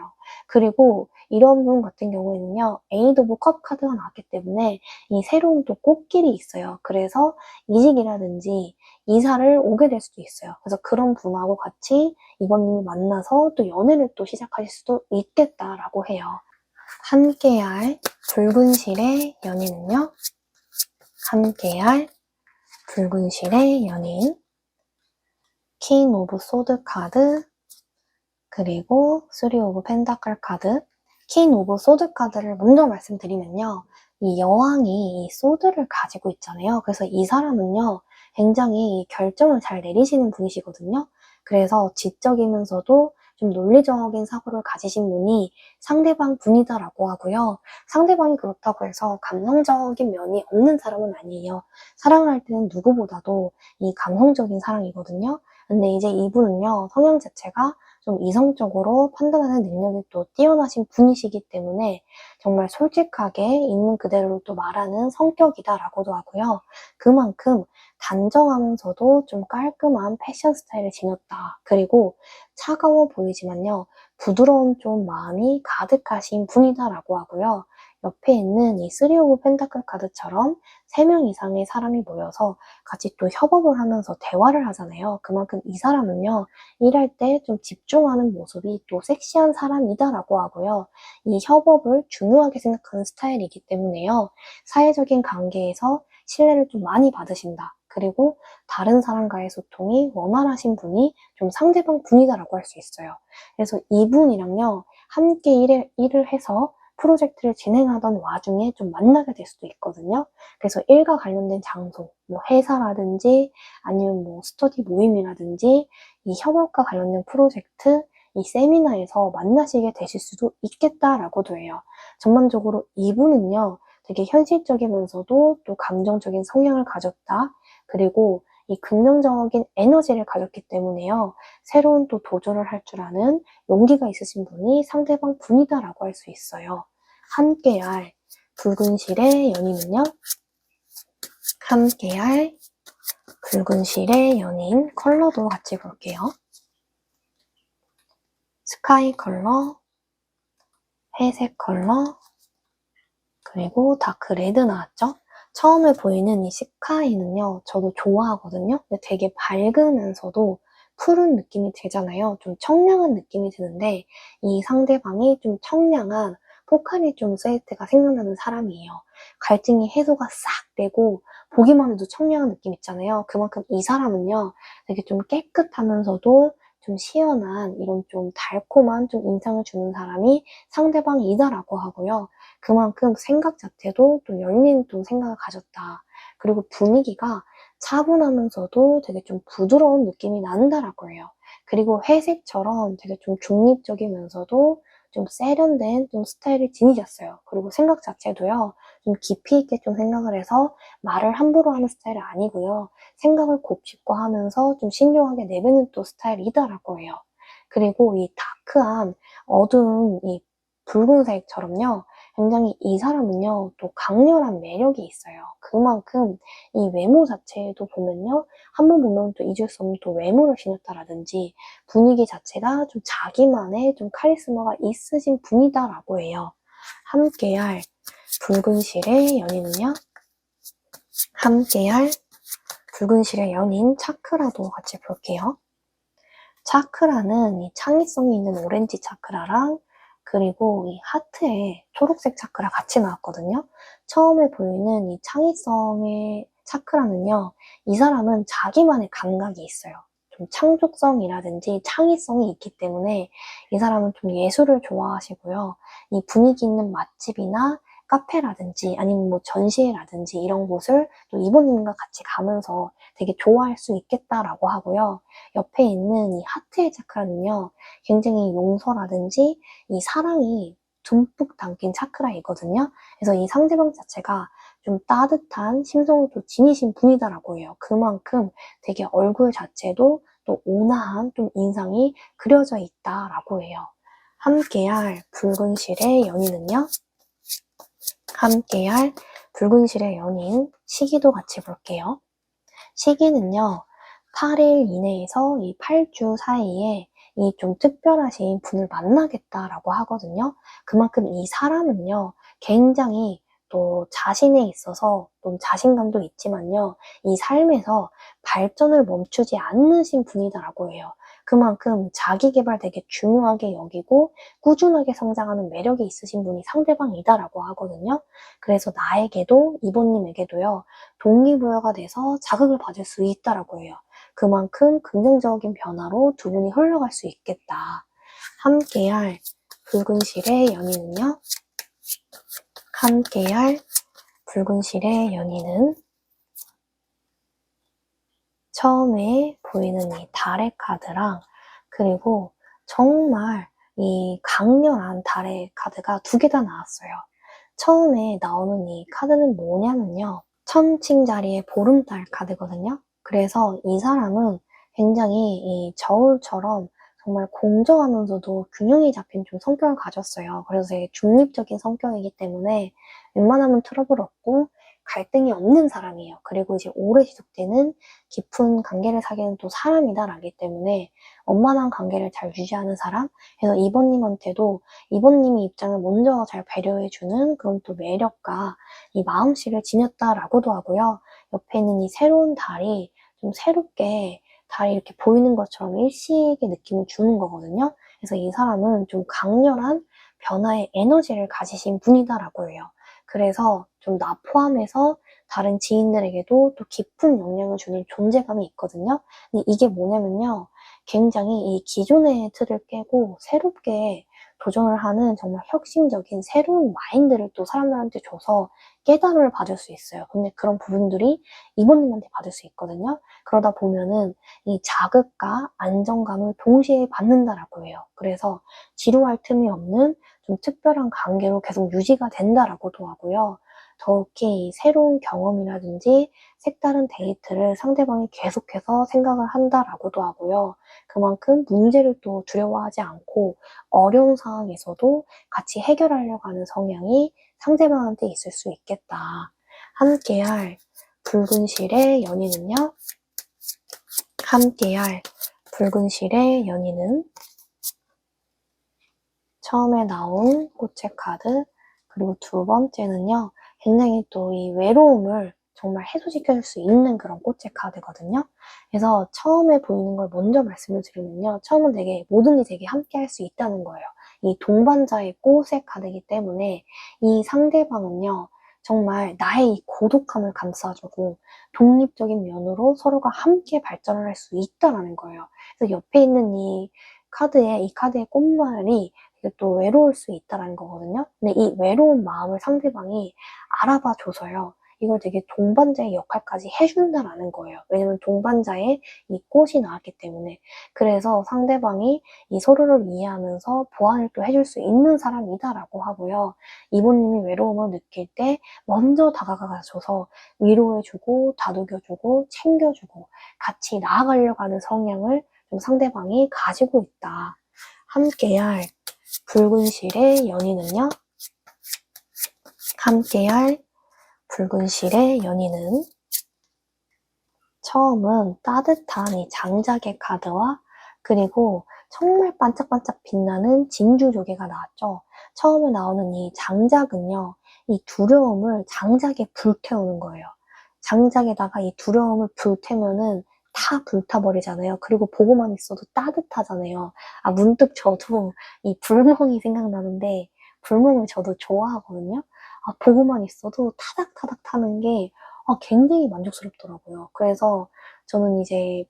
그리고 이런 분 같은 경우에는요, 에이드 오브 컵 카드가 나왔기 때문에 이 새로운 또 꽃길이 있어요. 그래서 이직이라든지 이사를 오게 될 수도 있어요. 그래서 그런 분하고 같이 이번님이 만나서 또 연애를 또 시작하실 수도 있겠다라고 해요. 함께할 붉은 실의 연인은요. 함께할 붉은 실의 연인, 킹 오브 소드 카드, 그리고 3 오브 펜타클 카드. 킹 오브 소드 카드를 먼저 말씀드리면요. 이 여왕이 이 소드를 가지고 있잖아요. 그래서 이 사람은요. 굉장히 결정을 잘 내리시는 분이시거든요. 그래서 지적이면서도 좀 논리적인 사고를 가지신 분이 상대방 분이다라고 하고요. 상대방이 그렇다고 해서 감성적인 면이 없는 사람은 아니에요. 사랑을 할 때는 누구보다도 이 감성적인 사랑이거든요. 근데 이제 이분은요, 성향 자체가 좀 이성적으로 판단하는 능력이 또 뛰어나신 분이시기 때문에 정말 솔직하게 있는 그대로 또 말하는 성격이다라고도 하고요. 그만큼 단정하면서도 좀 깔끔한 패션 스타일을 지녔다. 그리고 차가워 보이지만요, 부드러운 좀 마음이 가득하신 분이다라고 하고요. 옆에 있는 이 3 오브 펜타클 카드처럼 3명 이상의 사람이 모여서 같이 또 협업을 하면서 대화를 하잖아요. 그만큼 이 사람은요, 일할 때 좀 집중하는 모습이 또 섹시한 사람이다라고 하고요. 이 협업을 중요하게 생각하는 스타일이기 때문에요. 사회적인 관계에서 신뢰를 좀 많이 받으신다. 그리고 다른 사람과의 소통이 원활하신 분이 좀 상대방 분이다라고 할 수 있어요. 그래서 이분이랑요, 함께 일을 해서 프로젝트를 진행하던 와중에 좀 만나게 될 수도 있거든요. 그래서 일과 관련된 장소, 뭐 회사라든지 아니면 뭐 스터디 모임이라든지 이 협업과 관련된 프로젝트, 이 세미나에서 만나시게 되실 수도 있겠다라고도 해요. 전반적으로 이분은요, 되게 현실적이면서도 또 감정적인 성향을 가졌다. 그리고 이 긍정적인 에너지를 가졌기 때문에요. 새로운 또 도전을 할 줄 아는 용기가 있으신 분이 상대방 분이다라고 할 수 있어요. 함께할 붉은 실의 연인은요. 함께할 붉은 실의 연인 컬러도 같이 볼게요. 스카이 컬러, 회색 컬러, 그리고 다크 레드 나왔죠? 처음에 보이는 이 스카이는요, 저도 좋아하거든요. 근데 되게 밝으면서도 푸른 느낌이 들잖아요. 좀 청량한 느낌이 드는데, 이 상대방이 좀 청량한 포카리 좀 스웨트가 생각나는 사람이에요. 갈증이 해소가 싹 되고, 보기만 해도 청량한 느낌 있잖아요. 그만큼 이 사람은요, 되게 좀 깨끗하면서도 좀 시원한 이런 좀 달콤한 좀 인상을 주는 사람이 상대방이다라고 하고요. 그만큼 생각 자체도 또 열린 또 생각을 가졌다. 그리고 분위기가 차분하면서도 되게 좀 부드러운 느낌이 난다라고 해요. 그리고 회색처럼 되게 좀 중립적이면서도 좀 세련된 좀 스타일을 지니셨어요. 그리고 생각 자체도요, 좀 깊이 있게 좀 생각을 해서 말을 함부로 하는 스타일은 아니고요. 생각을 곱씹고 하면서 좀 신중하게 내뱉는 또 스타일이다라고 해요. 그리고 이 다크한 어두운 이 붉은색처럼요. 굉장히 이 사람은요, 또 강렬한 매력이 있어요. 그만큼 이 외모 자체도 보면요, 한번 보면 또 잊을 수 없는 또 외모를 지녔다라든지 분위기 자체가 좀 자기만의 좀 카리스마가 있으신 분이다라고 해요. 함께할 붉은 실의 연인은요, 함께할 붉은 실의 연인 차크라도 같이 볼게요. 차크라는 이 창의성이 있는 오렌지 차크라랑 그리고 이 하트에 초록색 차크라 같이 나왔거든요. 처음에 보이는 이 창의성의 차크라는요. 이 사람은 자기만의 감각이 있어요. 좀 창조성이라든지 창의성이 있기 때문에 이 사람은 좀 예술을 좋아하시고요. 이 분위기 있는 맛집이나 카페라든지 아니면 뭐 전시회라든지 이런 곳을 또 이모님과 같이 가면서 되게 좋아할 수 있겠다라고 하고요. 옆에 있는 이 하트의 차크라는요, 굉장히 용서라든지 이 사랑이 듬뿍 담긴 차크라이거든요. 그래서 이 상대방 자체가 좀 따뜻한 심성을 또 지니신 분이다라고 해요. 그만큼 되게 얼굴 자체도 또 온화한 좀 인상이 그려져 있다라고 해요. 함께할 붉은 실의 연인은요, 함께할 붉은 실의 연인 시기도 같이 볼게요. 시기는요, 8일 이내에서 이 8주 사이에 이 좀 특별하신 분을 만나겠다라고 하거든요. 그만큼 이 사람은요, 굉장히 또 자신에 있어서 좀 자신감도 있지만요, 이 삶에서 발전을 멈추지 않으신 분이다라고 해요. 그만큼 자기 개발 되게 중요하게 여기고 꾸준하게 성장하는 매력이 있으신 분이 상대방이다라고 하거든요. 그래서 나에게도 이번님에게도요, 동기부여가 돼서 자극을 받을 수 있다라고 해요. 그만큼 긍정적인 변화로 두 분이 흘러갈 수 있겠다. 함께할 붉은 실의 연인은요. 함께할 붉은 실의 연인은 처음에 보이는 이 달의 카드랑 그리고 정말 이 강렬한 달의 카드가 두 개 다 나왔어요. 처음에 나오는 이 카드는 뭐냐면요. 천칭자리의 보름달 카드거든요. 그래서 이 사람은 굉장히 이 저울처럼 정말 공정하면서도 균형이 잡힌 좀 성격을 가졌어요. 그래서 되게 중립적인 성격이기 때문에 웬만하면 트러블 없고 갈등이 없는 사람이에요. 그리고 이제 오래 지속되는 깊은 관계를 사귀는 또 사람이다라기 때문에 원만한 관계를 잘 유지하는 사람? 그래서 이번님한테도 이번님이 입장을 먼저 잘 배려해주는 그런 또 매력과 이 마음씨를 지녔다라고도 하고요. 옆에 있는 이 새로운 달이 좀 새롭게 달이 이렇게 보이는 것처럼 일시의 느낌을 주는 거거든요. 그래서 이 사람은 좀 강렬한 변화의 에너지를 가지신 분이다라고 해요. 그래서 좀 나 포함해서 다른 지인들에게도 또 깊은 영향을 주는 존재감이 있거든요. 근데 이게 뭐냐면요. 굉장히 이 기존의 틀을 깨고 새롭게 도전을 하는 정말 혁신적인 새로운 마인드를 또 사람들한테 줘서 깨달음을 받을 수 있어요. 근데 그런 부분들이 이모님한테 받을 수 있거든요. 그러다 보면은 이 자극과 안정감을 동시에 받는다라고 해요. 그래서 지루할 틈이 없는 좀 특별한 관계로 계속 유지가 된다라고도 하고요. 더욱이 새로운 경험이라든지 색다른 데이트를 상대방이 계속해서 생각을 한다라고도 하고요. 그만큼 문제를 또 두려워하지 않고 어려운 상황에서도 같이 해결하려고 하는 성향이 상대방한테 있을 수 있겠다. 함께할 붉은 실의 연인은요. 함께할 붉은 실의 연인은 처음에 나온 꽃의 카드, 그리고 두 번째는요. 굉장히 또 이 외로움을 정말 해소시켜줄 수 있는 그런 꽃의 카드거든요. 그래서 처음에 보이는 걸 먼저 말씀을 드리면요. 처음은 되게 뭐든지 되게 함께 할 수 있다는 거예요. 이 동반자의 꽃의 카드이기 때문에 이 상대방은요. 정말 나의 이 고독함을 감싸주고 독립적인 면으로 서로가 함께 발전을 할 수 있다는 거예요. 그래서 옆에 있는 이 카드의 꽃말이 되게 또 외로울 수 있다는 거거든요. 근데 이 외로운 마음을 상대방이 알아봐줘서요. 이걸 되게 동반자의 역할까지 해준다라는 거예요. 왜냐면 동반자의 이 꽃이 나왔기 때문에. 그래서 상대방이 이 서로를 이해하면서 보완을 또 해줄 수 있는 사람이다라고 하고요. 이모님이 외로움을 느낄 때 먼저 다가가줘서 위로해주고 다독여주고 챙겨주고 같이 나아가려고 하는 성향을 좀 상대방이 가지고 있다. 함께할 붉은 실의 연인은요. 함께할 붉은 실의 연인은 처음은 따뜻한 이 장작의 카드와 그리고 정말 반짝반짝 빛나는 진주 조개가 나왔죠. 처음에 나오는 이 장작은요. 이 두려움을 장작에 불태우는 거예요. 장작에다가 이 두려움을 불태면은 다 불타버리잖아요. 그리고 보고만 있어도 따뜻하잖아요. 아, 문득 저도 이 불멍이 생각나는데, 불멍을 저도 좋아하거든요. 아, 보고만 있어도 타닥타닥 타는 게 굉장히 만족스럽더라고요. 그래서 저는 이제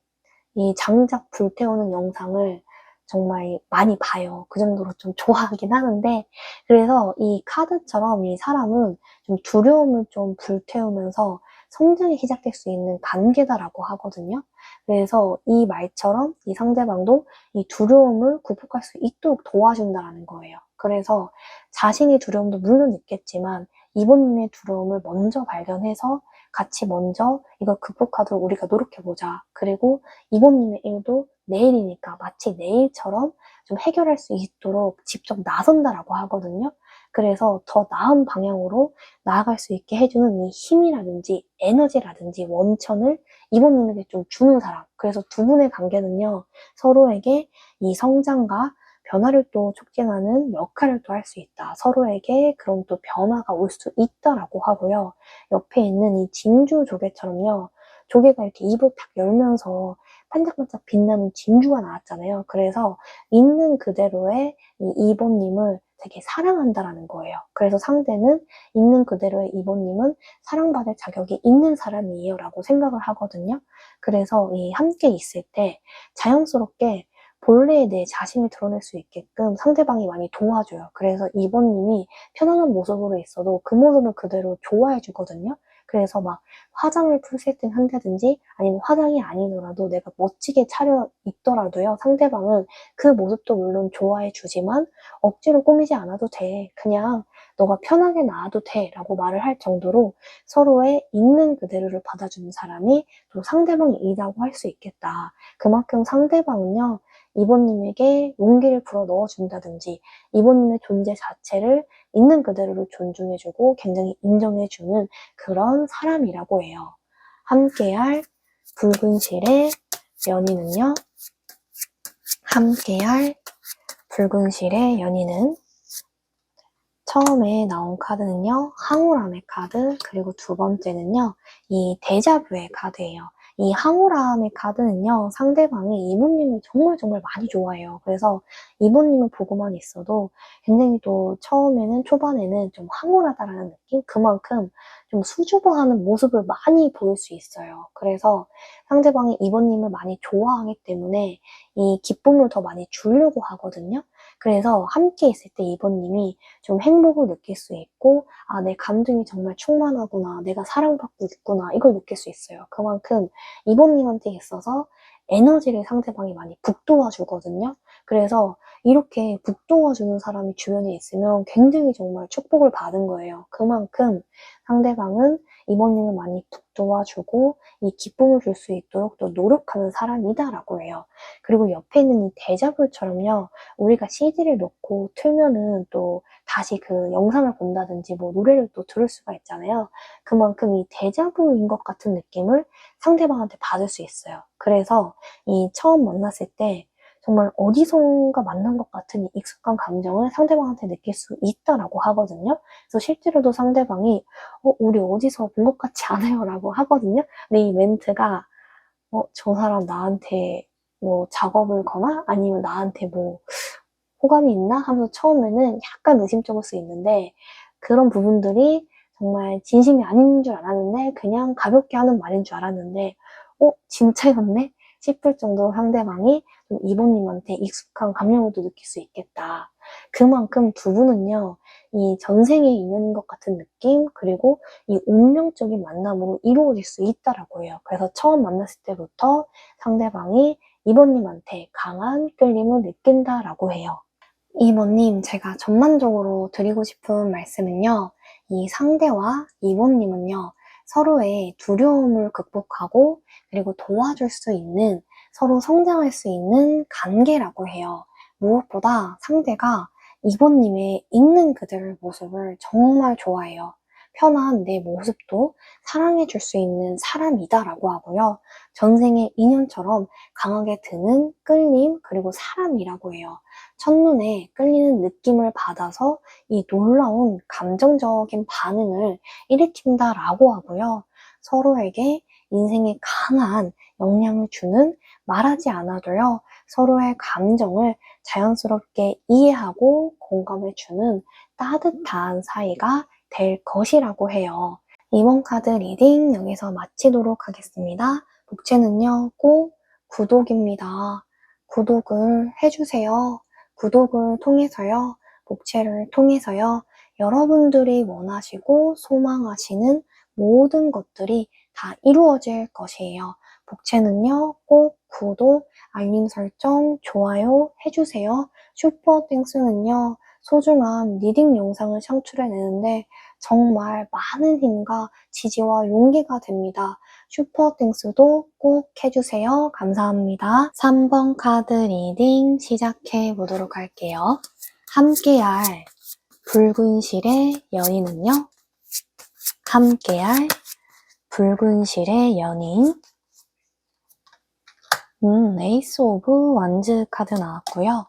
이 장작 불태우는 영상을 정말 많이 봐요. 그 정도로 좀 좋아하긴 하는데, 그래서 이 카드처럼 이 사람은 좀 두려움을 좀 불태우면서 성장이 시작될 수 있는 관계다라고 하거든요. 그래서 이 말처럼 이 상대방도 이 두려움을 극복할 수 있도록 도와준다는 거예요. 그래서 자신의 두려움도 물론 있겠지만 이번님의 두려움을 먼저 발견해서 같이 먼저 이걸 극복하도록 우리가 노력해보자. 그리고 이번님의 일도 내일이니까 마치 내일처럼 좀 해결할 수 있도록 직접 나선다라고 하거든요. 그래서 더 나은 방향으로 나아갈 수 있게 해주는 이 힘이라든지 에너지라든지 원천을 이번님에게 좀 주는 사람. 그래서 두 분의 관계는요, 서로에게 이 성장과 변화를 또 촉진하는 역할을 또 할 수 있다. 서로에게 그런 또 변화가 올 수 있다라고 하고요. 옆에 있는 이 진주 조개처럼요. 조개가 이렇게 입을 탁 열면서 반짝반짝 빛나는 진주가 나왔잖아요. 그래서 있는 그대로의 이 이번님을 되게 사랑한다라는 거예요. 그래서 상대는 있는 그대로의 이번님은 사랑받을 자격이 있는 사람이에요 라고 생각을 하거든요. 그래서 이 함께 있을 때 자연스럽게 본래의 내 자신을 드러낼 수 있게끔 상대방이 많이 도와줘요. 그래서 이번님이 편안한 모습으로 있어도 그 모습을 그대로 좋아해 주거든요. 그래서 막 화장을 풀 세팅 한다든지 아니면 화장이 아니더라도 내가 멋지게 차려 입더라도요. 상대방은 그 모습도 물론 좋아해 주지만 억지로 꾸미지 않아도 돼. 그냥 너가 편하게 나와도 돼. 라고 말을 할 정도로 서로의 있는 그대로를 받아주는 사람이 또 상대방이라고 할 수 있겠다. 그만큼 상대방은요. 이번님에게 용기를 불어 넣어준다든지 이번님의 존재 자체를 있는 그대로를 존중해주고 굉장히 인정해주는 그런 사람이라고 해요. 함께할 붉은 실의 연인은요. 함께할 붉은 실의 연인은 처음에 나온 카드는요. 황홀함의 카드, 그리고 두 번째는요. 이 데자뷰의 카드예요. 이 황홀함의 카드는요. 상대방이 이모님을 정말 많이 좋아해요. 그래서 이모님을 보고만 있어도 굉장히 또 처음에는 초반에는 좀 황홀하다라는 느낌? 그만큼 좀 수줍어하는 모습을 많이 보일 수 있어요. 그래서 상대방이 이모님을 많이 좋아하기 때문에 이 기쁨을 더 많이 주려고 하거든요. 그래서 함께 있을 때 이번님이 좀 행복을 느낄 수 있고, 아, 내 감정이 정말 충만하구나, 내가 사랑받고 있구나, 이걸 느낄 수 있어요. 그만큼 이번님한테 있어서 에너지를 상대방이 많이 북돋아 주거든요. 그래서 이렇게 북돋아 주는 사람이 주변에 있으면 굉장히 정말 축복을 받은 거예요. 그만큼 상대방은 이번님을 많이 북돋아 주고 이 기쁨을 줄 수 있도록 또 노력하는 사람이다라고 해요. 그리고 옆에 있는 이 데자뷰처럼요, 우리가 CD를 넣고 틀면은 또 다시 그 영상을 본다든지 뭐 노래를 또 들을 수가 있잖아요. 그만큼 이 데자뷰인 것 같은 느낌을 상대방한테 받을 수 있어요. 그래서 이 처음 만났을 때 정말 어디선가 만난 것 같은 이 익숙한 감정을 상대방한테 느낄 수 있다라고 하거든요. 그래서 실제로도 상대방이 우리 어디서 본 것 같지 않아요? 라고 하거든요. 근데 이 멘트가 저 사람 나한테 뭐 작업을 거나 아니면 나한테 뭐 호감이 있나 하면서 처음에는 약간 의심쩍을 수 있는데, 그런 부분들이 정말 진심이 아닌 줄 알았는데 그냥 가볍게 하는 말인 줄 알았는데 진짜였네? 싶을 정도로 상대방이 좀 이번님한테 익숙한 감정을 또 느낄 수 있겠다. 그만큼 두 분은요, 이 전생의 인연인 것 같은 느낌, 그리고 이 운명적인 만남으로 이루어질 수 있다라고 해요. 그래서 처음 만났을 때부터 상대방이 이번님한테 강한 끌림을 느낀다라고 해요. 이모님, 제가 전반적으로 드리고 싶은 말씀은요, 이 상대와 이모님은요, 서로의 두려움을 극복하고, 그리고 도와줄 수 있는, 서로 성장할 수 있는 관계라고 해요. 무엇보다 상대가 이모님의 있는 그대로의 모습을 정말 좋아해요. 편한 내 모습도 사랑해줄 수 있는 사람이다라고 하고요. 전생의 인연처럼 강하게 드는 끌림, 그리고 사람이라고 해요. 첫눈에 끌리는 느낌을 받아서 이 놀라운 감정적인 반응을 일으킨다라고 하고요. 서로에게 인생에 강한 영향을 주는, 말하지 않아도요, 서로의 감정을 자연스럽게 이해하고 공감해주는 따뜻한 사이가 될 것이라고 해요. 이번 카드 리딩 여기서 마치도록 하겠습니다. 복채는요, 꼭 구독입니다. 구독을 해주세요. 구독을 통해서요, 복채를 통해서요, 여러분들이 원하시고 소망하시는 모든 것들이 다 이루어질 것이에요. 복채는요, 꼭 구독, 알림 설정, 좋아요 해주세요. 슈퍼땡스는요, 소중한 리딩 영상을 창출해내는데 정말 많은 힘과 지지와 용기가 됩니다. 슈퍼땡스도 꼭 해주세요. 감사합니다. 3번 카드 리딩 시작해 보도록 할게요. 함께할 붉은 실의 연인은요? 함께할 붉은 실의 연인. 에이스 오브 완즈 카드 나왔고요.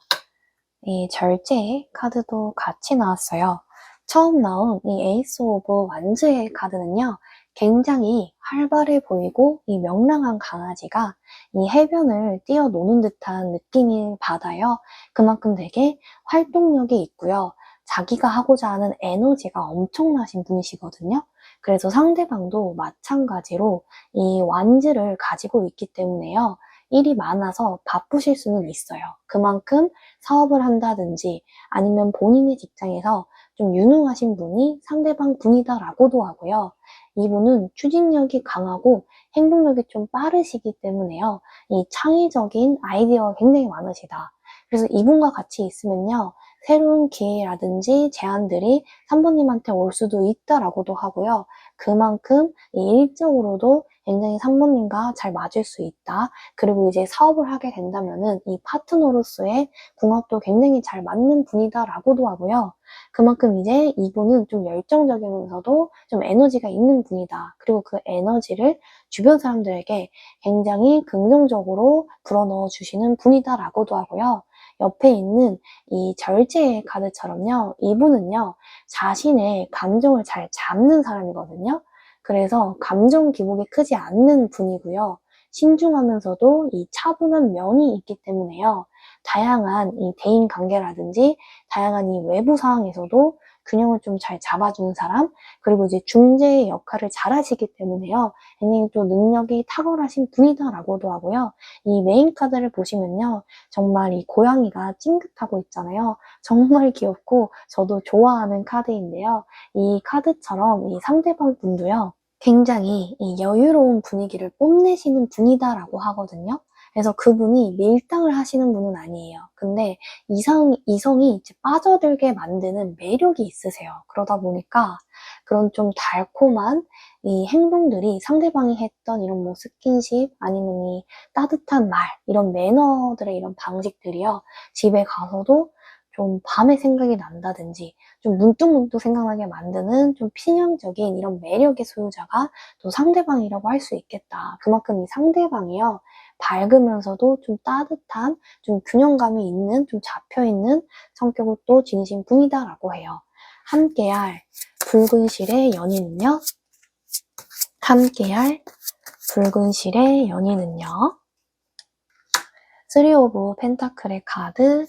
이 절제 카드도 같이 나왔어요. 처음 나온 이 에이스 오브 완즈의 카드는요, 굉장히 활발해 보이고 이 명랑한 강아지가 이 해변을 뛰어노는 듯한 느낌을 받아요. 그만큼 되게 활동력이 있고요. 자기가 하고자 하는 에너지가 엄청나신 분이시거든요. 그래서 상대방도 마찬가지로 이 완즈를 가지고 있기 때문에요, 일이 많아서 바쁘실 수는 있어요. 그만큼 사업을 한다든지 아니면 본인의 직장에서 좀 유능하신 분이 상대방 분이다라고도 하고요. 이분은 추진력이 강하고 행동력이 좀 빠르시기 때문에요. 이 창의적인 아이디어가 굉장히 많으시다. 그래서 이분과 같이 있으면요, 새로운 기회라든지 제안들이 3번님한테 올 수도 있다라고도 하고요. 그만큼 이 일적으로도 굉장히 3번님과 잘 맞을 수 있다. 그리고 이제 사업을 하게 된다면은 이 파트너로서의 궁합도 굉장히 잘 맞는 분이다라고도 하고요. 그만큼 이제 이분은 좀 열정적이면서도 좀 에너지가 있는 분이다. 그리고 그 에너지를 주변 사람들에게 굉장히 긍정적으로 불어넣어 주시는 분이다라고도 하고요. 옆에 있는 이 절제의 카드처럼요, 이분은요, 자신의 감정을 잘 잡는 사람이거든요. 그래서 감정 기복이 크지 않는 분이고요. 신중하면서도 이 차분한 면이 있기 때문에요. 다양한 이 대인 관계라든지 다양한 이 외부 상황에서도 균형을 좀 잘 잡아주는 사람, 그리고 이제 중재의 역할을 잘 하시기 때문에요. 굉장히 또 능력이 탁월하신 분이다라고도 하고요. 이 메인 카드를 보시면요. 정말 이 고양이가 찡긋하고 있잖아요. 정말 귀엽고 저도 좋아하는 카드인데요. 이 카드처럼 이 상대방 분도요. 굉장히 이 여유로운 분위기를 뽐내시는 분이다라고 하거든요. 그래서 그분이 밀당을 하시는 분은 아니에요. 근데 이성이 이제 빠져들게 만드는 매력이 있으세요. 그러다 보니까 그런 좀 달콤한 이 행동들이 상대방이 했던 이런 뭐 스킨십 아니면 이 따뜻한 말, 이런 매너들의 이런 방식들이요. 집에 가서도 좀 밤에 생각이 난다든지 좀 문득문득 생각나게 만드는 좀 피념적인 이런 매력의 소유자가 또 상대방이라고 할 수 있겠다. 그만큼 이 상대방이요. 밝으면서도 좀 따뜻한, 좀 균형감이 있는, 좀 잡혀있는 성격을 또 지니신 분이다라고 해요. 함께할 붉은 실의 연인은요. 함께할 붉은 실의 연인은요. 3 오브 펜타클의 카드,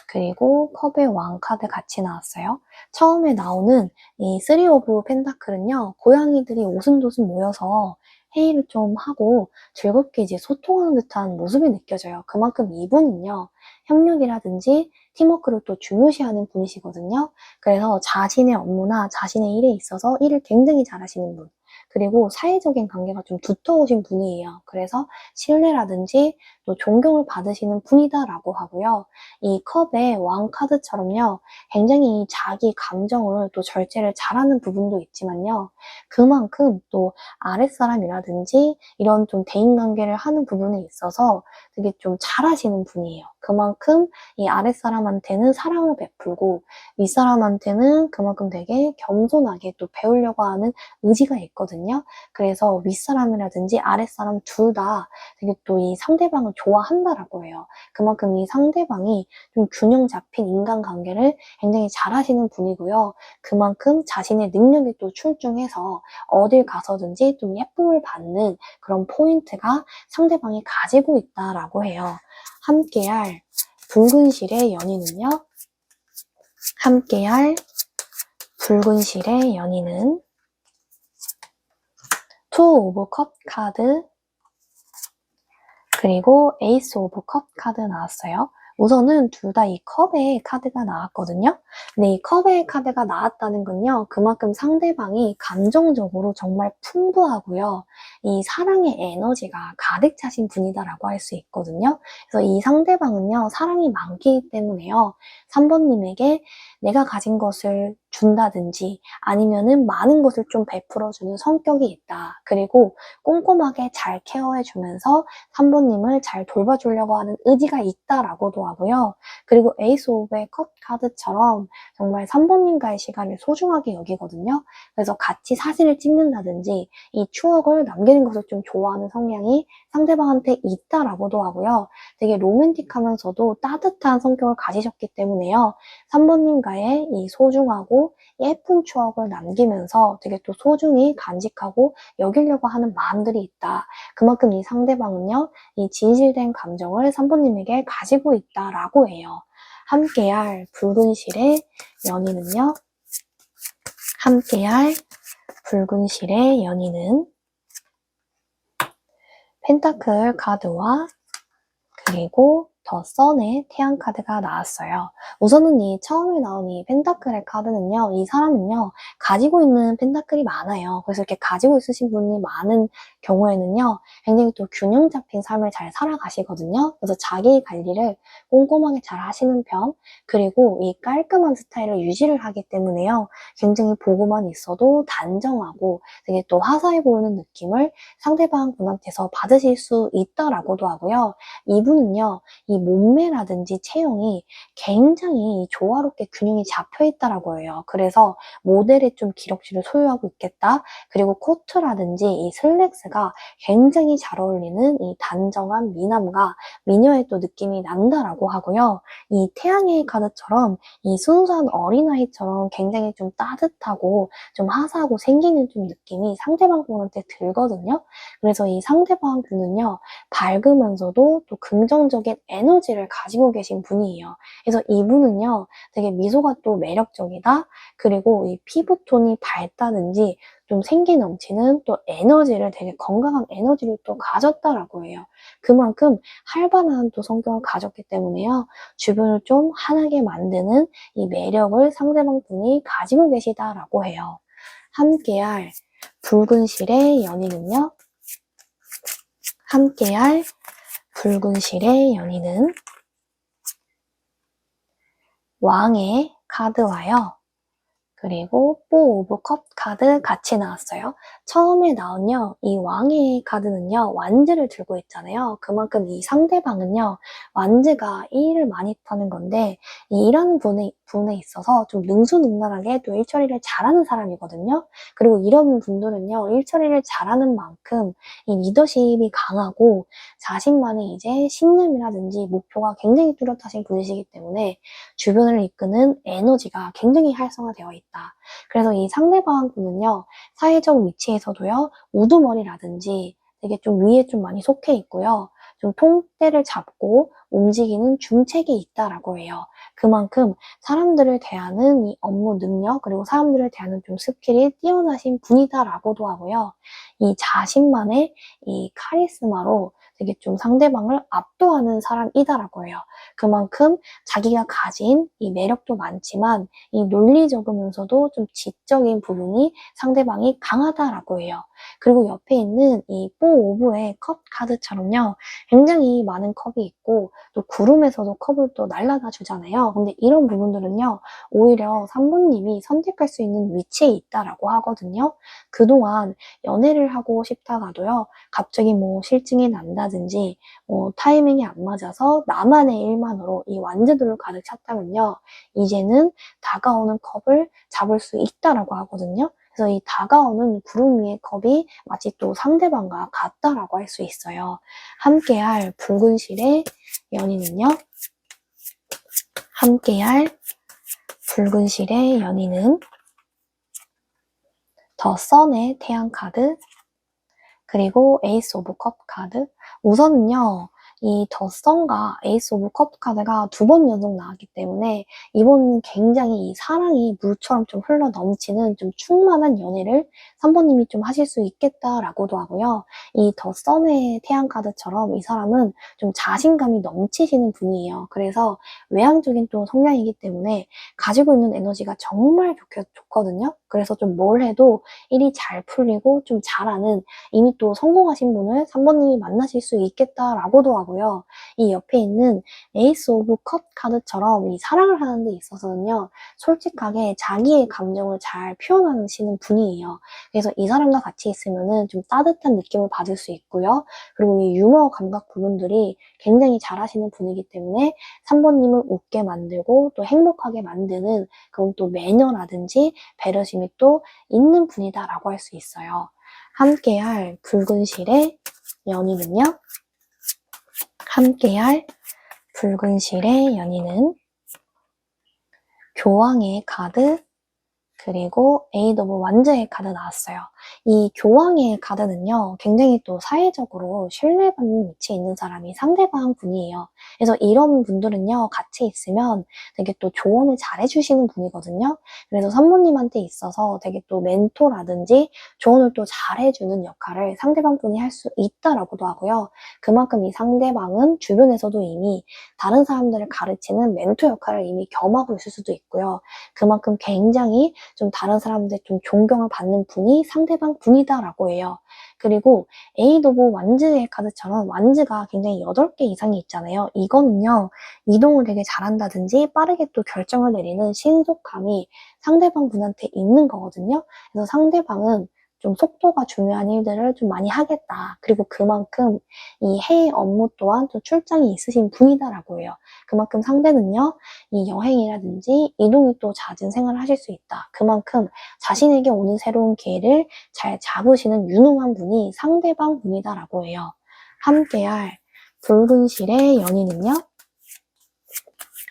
그리고 컵의 왕 카드 같이 나왔어요. 처음에 나오는 이 3 오브 펜타클은요. 고양이들이 오순도순 모여서 회의를 좀 하고 즐겁게 이제 소통하는 듯한 모습이 느껴져요. 그만큼 이분은요. 협력이라든지 팀워크를 또 중요시하는 분이시거든요. 그래서 자신의 업무나 자신의 일에 있어서 일을 굉장히 잘하시는 분. 그리고 사회적인 관계가 좀 두터우신 분이에요. 그래서 신뢰라든지 또 존경을 받으시는 분이다라고 하고요. 이 컵의 왕 카드처럼요. 굉장히 자기 감정을 또 절제를 잘하는 부분도 있지만요. 그만큼 또 아랫사람이라든지 이런 좀 대인관계를 하는 부분에 있어서 되게 좀 잘하시는 분이에요. 그만큼 이 아랫사람한테는 사랑을 베풀고 윗사람한테는 그만큼 되게 겸손하게 또 배우려고 하는 의지가 있거든요. 그래서 윗사람이라든지 아랫사람 둘 다 되게 또 이 상대방을 좋아한다라고 해요. 그만큼 이 상대방이 좀 균형 잡힌 인간관계를 굉장히 잘하시는 분이고요. 그만큼 자신의 능력이 또 출중해서 어딜 가서든지 좀 예쁨을 받는 그런 포인트가 상대방이 가지고 있다라고 해요. 함께할 붉은 실의 연인은요. 함께할 붉은 실의 연인은 2 오브 컵 카드, 그리고 에이스 오브 컵 카드 나왔어요. 우선은 둘 다 이 컵의 카드가 나왔거든요. 근데 이 컵의 카드가 나왔다는 건요. 그만큼 상대방이 감정적으로 정말 풍부하고요. 이 사랑의 에너지가 가득 차신 분이다라고 할 수 있거든요. 그래서 이 상대방은요. 사랑이 많기 때문에요. 3번님에게 내가 가진 것을 준다든지 아니면은 많은 것을 좀 베풀어주는 성격이 있다. 그리고 꼼꼼하게 잘 케어해주면서 3번님을 잘 돌봐주려고 하는 의지가 있다라고도 하고요. 그리고 에이스 오브의 컵 카드처럼 정말 3번님과의 시간을 소중하게 여기거든요. 그래서 같이 사진을 찍는다든지 이 추억을 남기는 것을 좀 좋아하는 성향이 상대방한테 있다라고도 하고요. 되게 로맨틱하면서도 따뜻한 성격을 가지셨기 때문에요. 3번님과의 이 소중하고 예쁜 추억을 남기면서 되게 또 소중히 간직하고 여기려고 하는 마음들이 있다. 그만큼 이 상대방은요, 이 진실된 감정을 3번님에게 가지고 있다라고 해요. 함께할 붉은 실의 연인은요, 함께할 붉은 실의 연인은 펜타클 카드와 그리고 더 선의 태양 카드가 나왔어요. 우선은 이 처음에 나온 이 펜타클의 카드는요. 이 사람은요. 가지고 있는 펜타클이 많아요. 그래서 이렇게 가지고 있으신 분이 많은 경우에는요. 굉장히 또 균형 잡힌 삶을 잘 살아가시거든요. 그래서 자기 관리를 꼼꼼하게 잘 하시는 편, 그리고 이 깔끔한 스타일을 유지를 하기 때문에요. 굉장히 보고만 있어도 단정하고 되게 또 화사해 보이는 느낌을 상대방 분한테서 받으실 수 있다라고도 하고요. 이분은요. 이 몸매라든지 체형이 굉장히 조화롭게 균형이 잡혀 있다라고 해요. 그래서 모델의 좀 기럭지를 소유하고 있겠다. 그리고 코트라든지 이 슬랙스가 굉장히 잘 어울리는 이 단정한 미남과 미녀의 또 느낌이 난다라고 하고요. 이 태양의 카드처럼 이 순수한 어린아이처럼 굉장히 좀 따뜻하고 좀 화사하고 생기는 좀 느낌이 상대방 분한테 들거든요. 그래서 이 상대방 분은요. 밝으면서도 또 긍정적인 에너지 에너지를 가지고 계신 분이에요. 그래서 이분은요, 되게 미소가 또 매력적이다. 그리고 이 피부톤이 밝다든지 좀 생기 넘치는 또 에너지를 되게 건강한 에너지를 또 가졌다라고 해요. 그만큼 활발한 또 성격을 가졌기 때문에요. 주변을 좀 환하게 만드는 이 매력을 상대방 분이 가지고 계시다라고 해요. 함께할 붉은 실의 연인은요. 함께할 붉은 실의 연인은 왕의 카드와요. 그리고 4 오브 컵 카드 같이 나왔어요. 처음에 나온요, 이 왕의 카드는요, 완즈를 들고 있잖아요. 그만큼 이 상대방은요, 완즈가 일을 많이 타는 건데, 이 일하는 분에 있어서 좀 능수능란하게 또 일 처리를 잘하는 사람이거든요. 그리고 이런 분들은요, 일 처리를 잘하는 만큼 이 리더십이 강하고 자신만의 이제 신념이라든지 목표가 굉장히 뚜렷하신 분이시기 때문에 주변을 이끄는 에너지가 굉장히 활성화되어 있다. 그래서 이 상대방 분은요, 사회적 위치에서도요, 우두머리라든지 되게 좀 위에 좀 많이 속해 있고요. 좀 통때를 잡고 움직이는 중책이 있다라고 해요. 그만큼 사람들을 대하는 이 업무 능력, 그리고 사람들을 대하는 좀 스킬이 뛰어나신 분이다라고도 하고요. 이 자신만의 이 카리스마로 되게 좀 상대방을 압도하는 사람이다라고 해요. 그만큼 자기가 가진 이 매력도 많지만 이 논리적이면서도 좀 지적인 부분이 상대방이 강하다라고 해요. 그리고 옆에 있는 이 4 오브의 컵 카드처럼요. 굉장히 많은 컵이 있고 또 구름에서도 컵을 또 날라다 주잖아요. 근데 이런 부분들은요. 오히려 산모님이 선택할 수 있는 위치에 있다라고 하거든요. 그동안 연애를 하고 싶다가도요. 갑자기 뭐 실증이 난다든지 타이밍이 안 맞아서 나만의 일만으로 이 완제도를 가득 찼다면요. 이제는 다가오는 컵을 잡을 수 있다라고 하거든요. 그래서 이 다가오는 구름 위의 컵이 마치 또 상대방과 같다라고 할 수 있어요. 함께할 붉은 실의 연인은요. 함께할 붉은 실의 연인은 더 선의 태양 카드, 그리고 에이스 오브 컵 카드. 우선은요, 이 더 선과 에이스 오브 컵 카드가 2번 연속 나왔기 때문에 이번은 굉장히 이 사랑이 물처럼 좀 흘러 넘치는 좀 충만한 연애를 3번님이 좀 하실 수 있겠다라고도 하고요. 이 더 선의 태양 카드처럼 이 사람은 좀 자신감이 넘치시는 분이에요. 그래서 외향적인 또 성향이기 때문에 가지고 있는 에너지가 정말 좋거든요. 그래서 좀 뭘 해도 일이 잘 풀리고 좀 잘하는, 이미 또 성공하신 분을 3번님이 만나실 수 있겠다라고도 하고요. 이 옆에 있는 에이스 오브 컵 카드처럼 이 사랑을 하는 데 있어서는요. 솔직하게 자기의 감정을 잘 표현하시는 분이에요. 그래서 이 사람과 같이 있으면은 좀 따뜻한 느낌을 받을 수 있고요. 그리고 이 유머 감각 부분들이 굉장히 잘하시는 분이기 때문에 3번님을 웃게 만들고 또 행복하게 만드는 그런 또 매너라든지 배려심이 또 있는 분이다라고 할 수 있어요. 함께할 붉은 실의 연인은요. 함께할 붉은 실의 연인은 교황의 카드, 그리고 에이드 오브 완즈의 카드 나왔어요. 이 교황의 카드는요. 굉장히 또 사회적으로 신뢰받는 위치에 있는 사람이 상대방 분이에요. 그래서 이런 분들은요. 같이 있으면 되게 또 조언을 잘해주시는 분이거든요. 그래서 산모님한테 있어서 되게 또 멘토라든지 조언을 또 잘해주는 역할을 상대방 분이 할 수 있다라고도 하고요. 그만큼 이 상대방은 주변에서도 이미 다른 사람들을 가르치는 멘토 역할을 이미 겸하고 있을 수도 있고요. 그만큼 굉장히 좀 다른 사람들 좀 존경을 받는 분이 상대방 분이다라고 해요. 그리고 에이드 오브 완즈의 카드처럼 완즈가 굉장히 8개 이상이 있잖아요. 이거는요. 이동을 되게 잘한다든지 빠르게 또 결정을 내리는 신속함이 상대방 분한테 있는 거거든요. 그래서 상대방은 좀 속도가 중요한 일들을 좀 많이 하겠다. 그리고 그만큼 이 해외 업무 또한 또 출장이 있으신 분이다라고 해요. 그만큼 상대는요. 이 여행이라든지 이동이 또 잦은 생활을 하실 수 있다. 그만큼 자신에게 오는 새로운 기회를 잘 잡으시는 유능한 분이 상대방 분이다라고 해요. 함께할 붉은 실의 연인은요.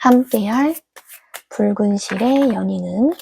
함께할 붉은 실의 연인은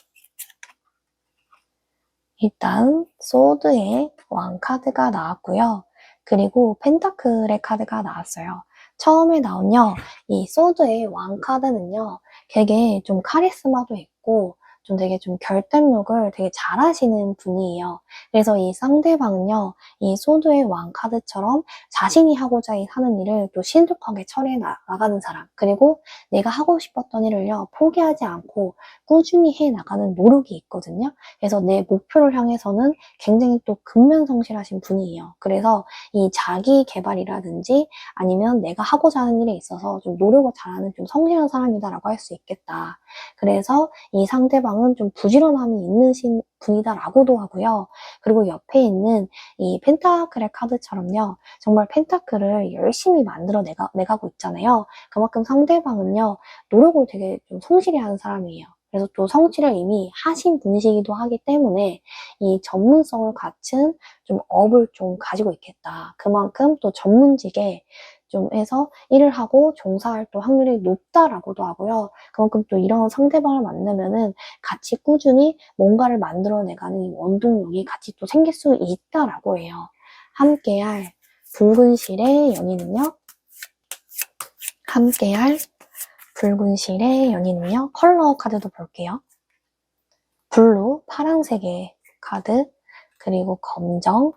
일단 소드의 왕 카드가 나왔고요. 그리고 펜타클의 카드가 나왔어요. 처음에 나온요, 이 소드의 왕 카드는요, 되게 좀 카리스마도 있고, 좀 되게 좀 결단력을 되게 잘하시는 분이에요. 그래서 이 상대방은요, 이 소드의 왕 카드처럼 자신이 하고자 하는 일을 또 신속하게 처리해 나가는 사람, 그리고 내가 하고 싶었던 일을요, 포기하지 않고 꾸준히 해 나가는 노력이 있거든요. 그래서 내 목표를 향해서는 굉장히 또 근면성실하신 분이에요. 그래서 이 자기 개발이라든지 아니면 내가 하고자 하는 일에 있어서 좀 노력을 잘하는 좀 성실한 사람이다라고 할 수 있겠다. 그래서 이 상대방은 좀 부지런함이 있는 분이다라고도 하고요. 그리고 옆에 있는 이 펜타클의 카드처럼요. 정말 펜타클을 열심히 만들어 내가고 있잖아요. 그만큼 상대방은요. 노력을 되게 좀 성실히 하는 사람이에요. 그래서 또 성취를 이미 하신 분이시기도 하기 때문에 이 전문성을 갖춘 좀 업을 좀 가지고 있겠다. 그만큼 또 전문직에 좀 해서 일을 하고 종사할 또 확률이 높다라고도 하고요. 그만큼 또 이런 상대방을 만나면은 같이 꾸준히 뭔가를 만들어내가는 이 원동력이 같이 또 생길 수 있다라고 해요. 함께할 붉은 실의 연인은요. 함께할 붉은 실의 연인은요. 컬러 카드도 볼게요. 블루, 파란색의 카드, 그리고 검정,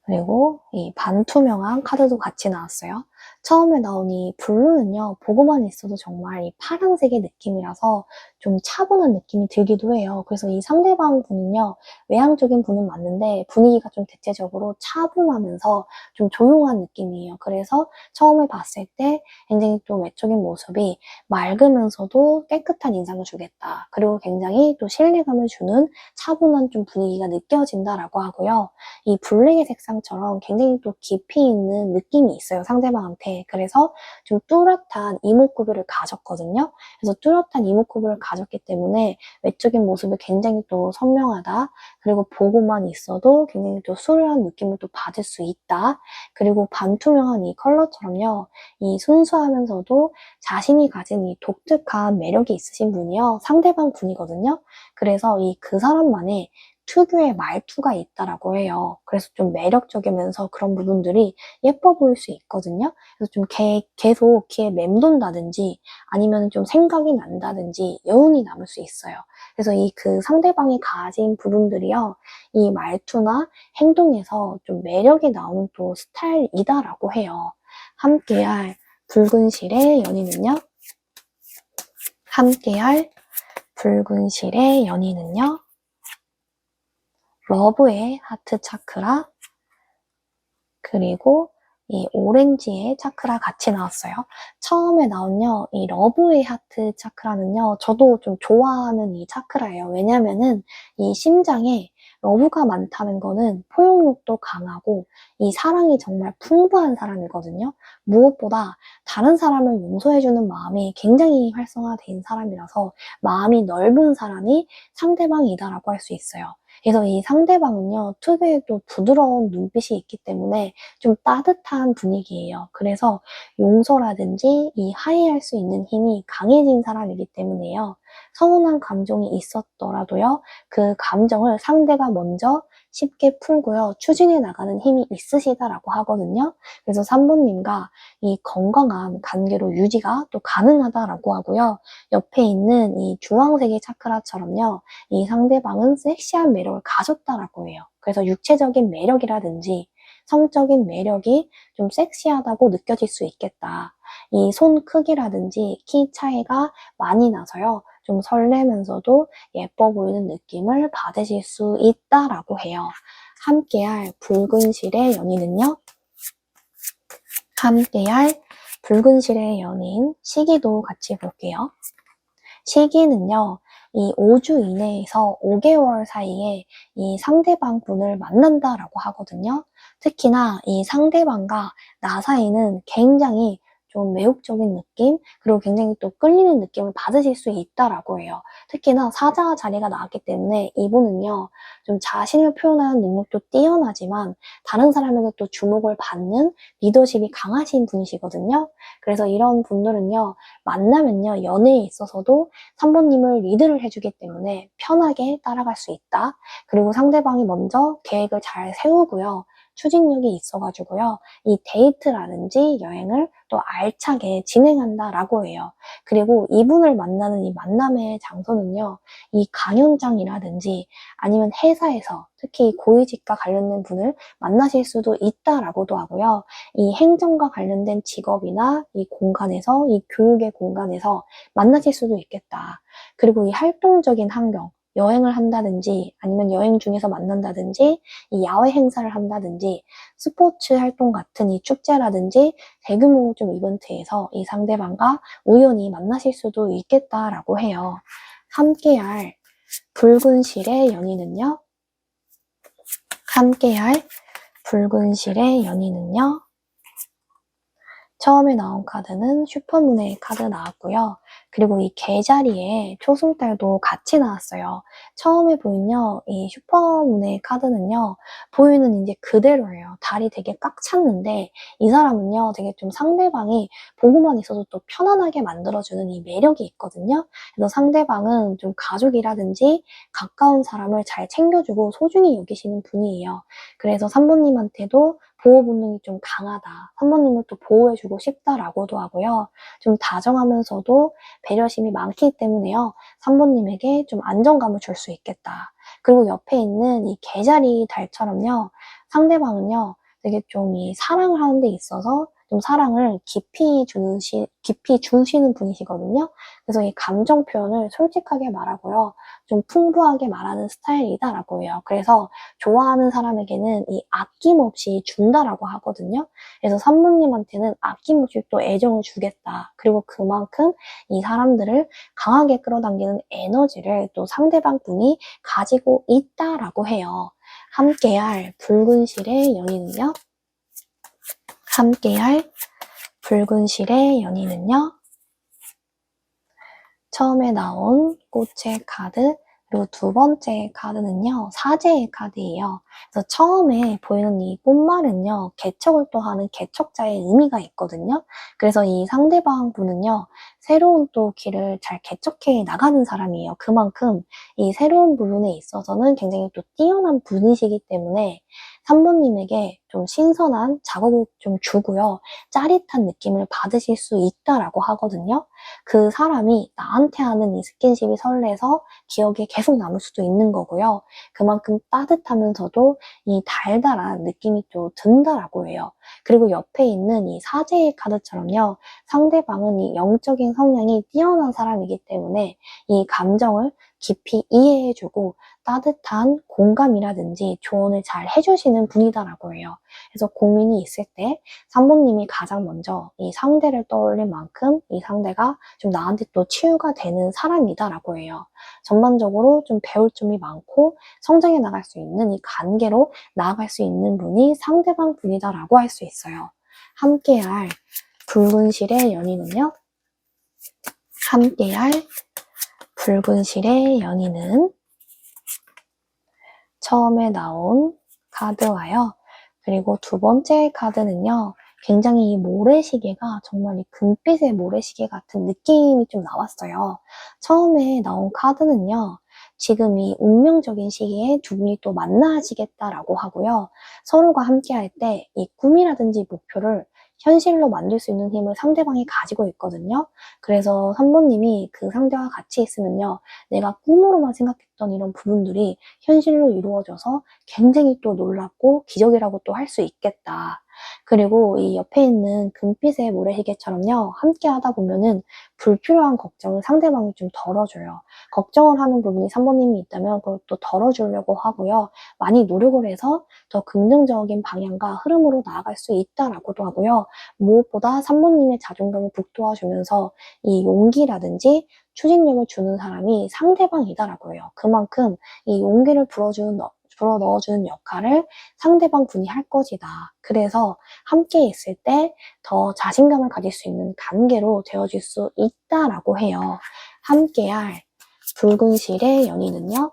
그리고 이 반투명한 카드도 같이 나왔어요. 처음에 나온 이 블루는요, 보고만 있어도 정말 이 파란색의 느낌이라서 좀 차분한 느낌이 들기도 해요. 그래서 이 상대방 분은요, 외향적인 분은 맞는데 분위기가 좀 대체적으로 차분하면서 좀 조용한 느낌이에요. 그래서 처음에 봤을 때 굉장히 또 외적인 모습이 맑으면서도 깨끗한 인상을 주겠다. 그리고 굉장히 또 신뢰감을 주는 차분한 좀 분위기가 느껴진다라고 하고요. 이 블랙의 색상처럼 굉장히 또 깊이 있는 느낌이 있어요, 상대방한테. 그래서 좀 뚜렷한 이목구비를 가졌거든요. 그래서 뚜렷한 이목구비를 가졌기 때문에 외적인 모습이 굉장히 또 선명하다. 그리고 보고만 있어도 굉장히 또 수려한 느낌을 또 받을 수 있다. 그리고 반투명한 이 컬러처럼요. 이 순수하면서도 자신이 가진 이 독특한 매력이 있으신 분이요. 상대방 분이거든요. 그래서 이 그 사람만의 특유의 말투가 있다라고 해요. 그래서 좀 매력적이면서 그런 부분들이 예뻐 보일 수 있거든요. 그래서 좀 계속 귀에 맴돈다든지 아니면 좀 생각이 난다든지 여운이 남을 수 있어요. 그래서 이 그 상대방이 가진 부분들이요. 이 말투나 행동에서 좀 매력이 나오는 또 스타일이다라고 해요. 함께할 붉은 실의 연인은요. 함께할 붉은 실의 연인은요. 러브의 하트 차크라, 그리고 이 오렌지의 차크라 같이 나왔어요. 처음에 나온요, 이 러브의 하트 차크라는요, 저도 좀 좋아하는 이 차크라예요. 왜냐면은 이 심장에 러브가 많다는 거는 포용력도 강하고 이 사랑이 정말 풍부한 사람이거든요. 무엇보다 다른 사람을 용서해주는 마음이 굉장히 활성화된 사람이라서 마음이 넓은 사람이 상대방이다라고 할 수 있어요. 그래서 이 상대방은요, 특유의 또 부드러운 눈빛이 있기 때문에 좀 따뜻한 분위기예요. 그래서 용서라든지 이 화해할 수 있는 힘이 강해진 사람이기 때문에요. 서운한 감정이 있었더라도요, 그 감정을 상대가 먼저 쉽게 풀고요, 추진해 나가는 힘이 있으시다라고 하거든요. 그래서 3번님과 이 건강한 관계로 유지가 또 가능하다라고 하고요. 옆에 있는 이 주황색의 차크라처럼요, 이 상대방은 섹시한 매력을 가졌다라고 해요. 그래서 육체적인 매력이라든지 성적인 매력이 좀 섹시하다고 느껴질 수 있겠다. 이 손 크기라든지 키 차이가 많이 나서요. 좀 설레면서도 예뻐 보이는 느낌을 받으실 수 있다라고 해요. 함께할 붉은 실의 연인은요. 함께할 붉은 실의 연인 시기도 같이 볼게요. 시기는요, 이 5주 이내에서 5개월 사이에 이 상대방 분을 만난다라고 하거든요. 특히나 이 상대방과 나 사이는 굉장히 좀 매혹적인 느낌, 그리고 굉장히 또 끌리는 느낌을 받으실 수 있다라고 해요. 특히나 사자 자리가 나왔기 때문에 이분은요, 좀 자신을 표현하는 능력도 뛰어나지만 다른 사람에게 또 주목을 받는 리더십이 강하신 분이시거든요. 그래서 이런 분들은요, 만나면요, 연애에 있어서도 3번님을 리드를 해주기 때문에 편하게 따라갈 수 있다. 그리고 상대방이 먼저 계획을 잘 세우고요. 추진력이 있어가지고요. 이 데이트라든지 여행을 또 알차게 진행한다라고 해요. 그리고 이분을 만나는 이 만남의 장소는요. 이 강연장이라든지 아니면 회사에서 특히 고위직과 관련된 분을 만나실 수도 있다라고도 하고요. 이 행정과 관련된 직업이나 이 공간에서, 이 교육의 공간에서 만나실 수도 있겠다. 그리고 이 활동적인 환경, 여행을 한다든지 아니면 여행 중에서 만난다든지 이 야외 행사를 한다든지 스포츠 활동 같은 이 축제라든지 대규모 좀 이벤트에서 이 상대방과 우연히 만나실 수도 있겠다라고 해요. 함께할 붉은 실의 연인은요? 함께할 붉은 실의 연인은요? 처음에 나온 카드는 슈퍼문의 카드 나왔고요. 그리고 이 개자리에 초승달도 같이 나왔어요. 처음에 보이는요, 이 슈퍼문의 카드는요, 보이는 이제 그대로예요. 달이 되게 꽉 찼는데, 이 사람은요, 되게 좀 상대방이 보고만 있어도 또 편안하게 만들어주는 이 매력이 있거든요. 그래서 상대방은 좀 가족이라든지 가까운 사람을 잘 챙겨주고 소중히 여기시는 분이에요. 그래서 산모님한테도 보호 본능이 좀 강하다. 산모님을 또 보호해주고 싶다라고도 하고요. 좀 다정하면서도 배려심이 많기 때문에요. 산모님에게 좀 안정감을 줄 수 있겠다. 그리고 옆에 있는 이 개자리 달처럼요. 상대방은요. 되게 좀 이 사랑을 하는 데 있어서 좀 사랑을 깊이 주시는 분이시거든요. 그래서 이 감정 표현을 솔직하게 말하고요. 좀 풍부하게 말하는 스타일이다라고 해요. 그래서 좋아하는 사람에게는 이 아낌없이 준다라고 하거든요. 그래서 산모님한테는 아낌없이 또 애정을 주겠다. 그리고 그만큼 이 사람들을 강하게 끌어당기는 에너지를 또 상대방 분이 가지고 있다라고 해요. 함께할 붉은 실의 연인은요? 함께할 붉은 실의 연인은요? 처음에 나온 꽃의 카드, 그리고 두 번째 카드는요, 사제의 카드예요. 그래서 처음에 보이는 이 꽃말은요, 개척을 또 하는 개척자의 의미가 있거든요. 그래서 이 상대방 분은요, 새로운 또 길을 잘 개척해 나가는 사람이에요. 그만큼 이 새로운 부분에 있어서는 굉장히 또 뛰어난 분이시기 때문에 산모님에게 좀 신선한 자극을 좀 주고요, 짜릿한 느낌을 받으실 수 있다라고 하거든요. 그 사람이 나한테 하는 이 스킨십이 설레서 기억에 계속 남을 수도 있는 거고요. 그만큼 따뜻하면서도 이 달달한 느낌이 또 든다라고 해요. 그리고 옆에 있는 이 사제의 카드처럼요. 상대방은 이 영적인 성향이 뛰어난 사람이기 때문에 이 감정을 깊이 이해해주고 따뜻한 공감이라든지 조언을 잘 해주시는 분이다라고 해요. 그래서 고민이 있을 때 산모님이 가장 먼저 이 상대를 떠올릴 만큼 이 상대가 좀 나한테 또 치유가 되는 사람이다라고 해요. 전반적으로 좀 배울 점이 많고 성장해 나갈 수 있는 이 관계로 나아갈 수 있는 분이 상대방 분이다라고 할 수 있어요. 함께할 붉은 실의 연인은요? 함께할 붉은 실의 연인은 처음에 나온 카드와요. 그리고 두 번째 카드는요. 굉장히 이 모래시계가 정말 이 금빛의 모래시계 같은 느낌이 좀 나왔어요. 처음에 나온 카드는요. 지금 이 운명적인 시기에 두 분이 또 만나시겠다라고 하고요. 서로가 함께할 때 이 꿈이라든지 목표를 현실로 만들 수 있는 힘을 상대방이 가지고 있거든요. 그래서 산모님이 그 상대와 같이 있으면요. 내가 꿈으로만 생각했던 이런 부분들이 현실로 이루어져서 굉장히 또 놀랍고 기적이라고 또 할 수 있겠다. 그리고 이 옆에 있는 금빛의 모래시계처럼요. 함께 하다 보면은 불필요한 걱정을 상대방이 좀 덜어줘요. 걱정을 하는 부분이 산모님이 있다면 그걸 또 덜어주려고 하고요. 많이 노력을 해서 더 긍정적인 방향과 흐름으로 나아갈 수 있다라고도 하고요. 무엇보다 산모님의 자존감을 북돋아주면서 이 용기라든지 추진력을 주는 사람이 상대방이다라고 해요. 그만큼 이 용기를 불어 넣어주는 역할을 상대방 분이 할 것이다. 그래서 함께 있을 때 더 자신감을 가질 수 있는 관계로 되어질 수 있다라고 해요. 함께할 붉은 실의 연인은요?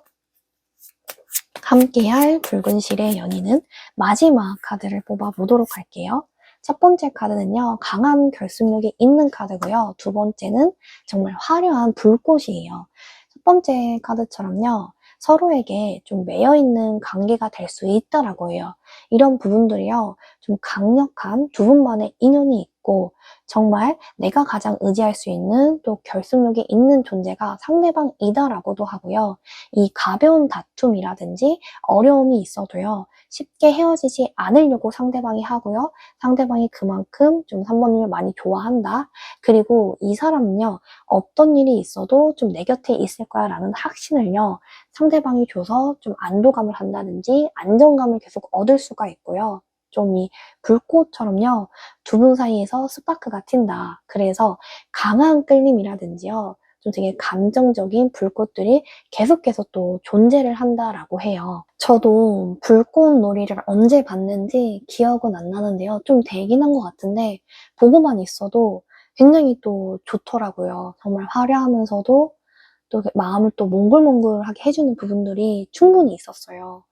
함께할 붉은 실의 연인은 마지막 카드를 뽑아보도록 할게요. 첫 번째 카드는요, 강한 결속력이 있는 카드고요. 두 번째는 정말 화려한 불꽃이에요. 첫 번째 카드처럼요, 서로에게 좀 매여있는 관계가 될 수 있다라고 해요. 이런 부분들이요, 좀 강력한 두 분만의 인연이 있고, 정말 내가 가장 의지할 수 있는 또 결속력이 있는 존재가 상대방이다라고도 하고요. 이 가벼운 다툼이라든지 어려움이 있어도요, 쉽게 헤어지지 않으려고 상대방이 하고요. 상대방이 그만큼 좀 3번님을 많이 좋아한다. 그리고 이 사람은요, 어떤 일이 있어도 좀 내 곁에 있을 거야 라는 확신을요, 상대방이 줘서 좀 안도감을 한다든지 안정감을 계속 얻을 수가 있고요. 좀 이 불꽃처럼요, 두 분 사이에서 스파크가 튄다. 그래서 강한 끌림이라든지요, 좀 되게 감정적인 불꽃들이 계속해서 또 존재를 한다라고 해요. 저도 불꽃놀이를 언제 봤는지 기억은 안 나는데요. 좀 되긴 한 것 같은데, 보고만 있어도 굉장히 또 좋더라고요. 정말 화려하면서도 또 마음을 또 몽글몽글하게 해주는 부분들이 충분히 있었어요.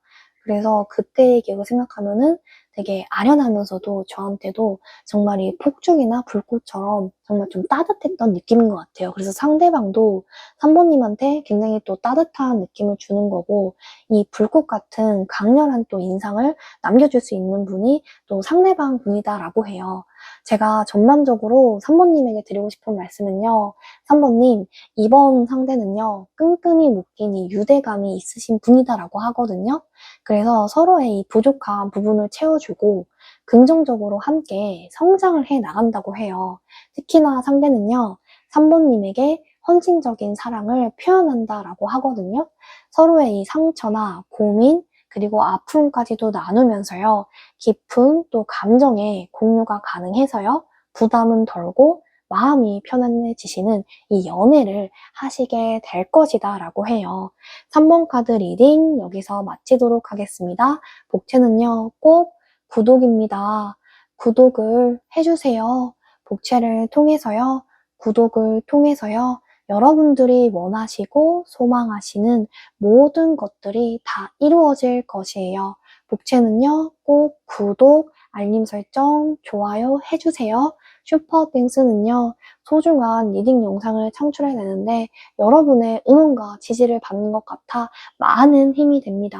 그래서 그때의 기억을 생각하면은 되게 아련하면서도 저한테도 정말 이 폭죽이나 불꽃처럼 정말 좀 따뜻했던 느낌인 것 같아요. 그래서 상대방도 3번님한테 굉장히 또 따뜻한 느낌을 주는 거고, 이 불꽃 같은 강렬한 또 인상을 남겨줄 수 있는 분이 또 상대방 분이다라고 해요. 제가 전반적으로 3번님에게 드리고 싶은 말씀은요, 3번님, 이번 상대는요, 끈끈이 묶인 이 유대감이 있으신 분이다라고 하거든요. 그래서 서로의 이 부족한 부분을 채워주고 긍정적으로 함께 성장을 해 나간다고 해요. 특히나 상대는요, 3번님에게 헌신적인 사랑을 표현한다라고 하거든요. 서로의 이 상처나 고민, 그리고 아픔까지도 나누면서요, 깊은 또 감정의 공유가 가능해서요, 부담은 덜고 마음이 편안해지시는 이 연애를 하시게 될 것이다 라고 해요. 3번 카드 리딩 여기서 마치도록 하겠습니다. 복채는요, 꼭 구독입니다. 구독을 해주세요. 복채를 통해서요, 구독을 통해서요, 여러분들이 원하시고 소망하시는 모든 것들이 다 이루어질 것이에요. 복채는요, 꼭 구독, 알림 설정, 좋아요 해주세요. 슈퍼땡스는요, 소중한 리딩 영상을 창출해내는데 여러분의 응원과 지지를 받는 것 같아 많은 힘이 됩니다.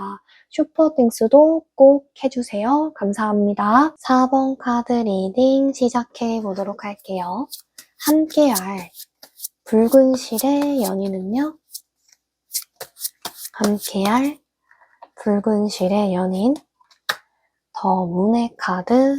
슈퍼땡스도 꼭 해주세요. 감사합니다. 4번 카드 리딩 시작해 보도록 할게요. 함께할 붉은 실의 연인은요, 함께할 붉은 실의 연인, 더 문의 카드,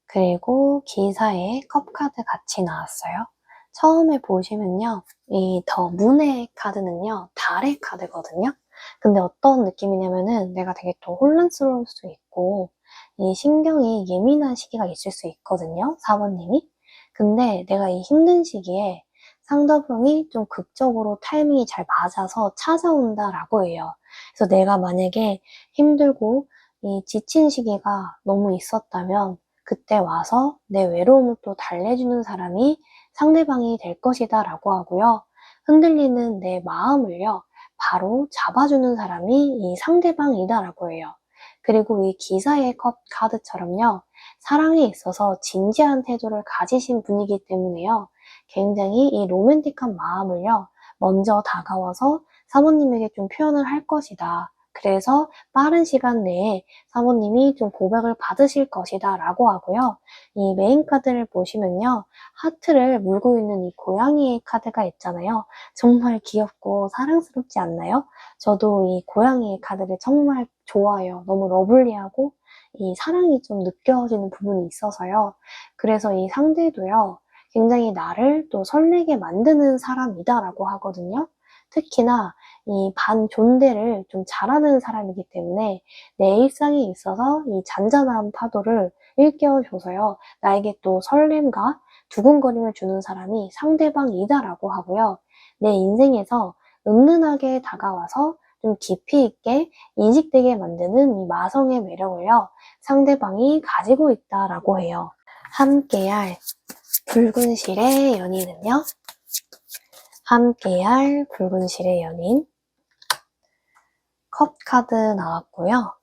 그리고 기사에 컵 카드 같이 나왔어요. 처음에 보시면요, 이 더 문의 카드는요, 달의 카드거든요. 근데 어떤 느낌이냐면은 내가 되게 또 혼란스러울 수 있고 이 신경이 예민한 시기가 있을 수 있거든요, 4번님이. 근데 내가 이 힘든 시기에 상대방이 좀 극적으로 타이밍이 잘 맞아서 찾아온다라고 해요. 그래서 내가 만약에 힘들고 이 지친 시기가 너무 있었다면 그때 와서 내 외로움을 또 달래주는 사람이 상대방이 될 것이다 라고 하고요. 흔들리는 내 마음을요, 바로 잡아주는 사람이 이 상대방이다 라고 해요. 그리고 이 기사의 컵 카드처럼요, 사랑에 있어서 진지한 태도를 가지신 분이기 때문에요, 굉장히 이 로맨틱한 마음을요, 먼저 다가와서 사모님에게 좀 표현을 할 것이다. 그래서 빠른 시간 내에 사모님이 좀 고백을 받으실 것이다 라고 하고요. 이 메인 카드를 보시면요, 하트를 물고 있는 이 고양이의 카드가 있잖아요. 정말 귀엽고 사랑스럽지 않나요? 저도 이 고양이의 카드를 정말 좋아해요. 너무 러블리하고 이 사랑이 좀 느껴지는 부분이 있어서요. 그래서 이 상대도요, 굉장히 나를 또 설레게 만드는 사람이다 라고 하거든요. 특히나 이 반존대를 좀 잘하는 사람이기 때문에 내 일상에 있어서 이 잔잔한 파도를 일깨워줘서요, 나에게 또 설렘과 두근거림을 주는 사람이 상대방이다라고 하고요. 내 인생에서 은은하게 다가와서 좀 깊이 있게 인식되게 만드는 이 마성의 매력을요, 상대방이 가지고 있다라고 해요. 함께할 붉은 실의 연인은요, 함께할 붉은 실의 연인, 컵 카드 나왔고요.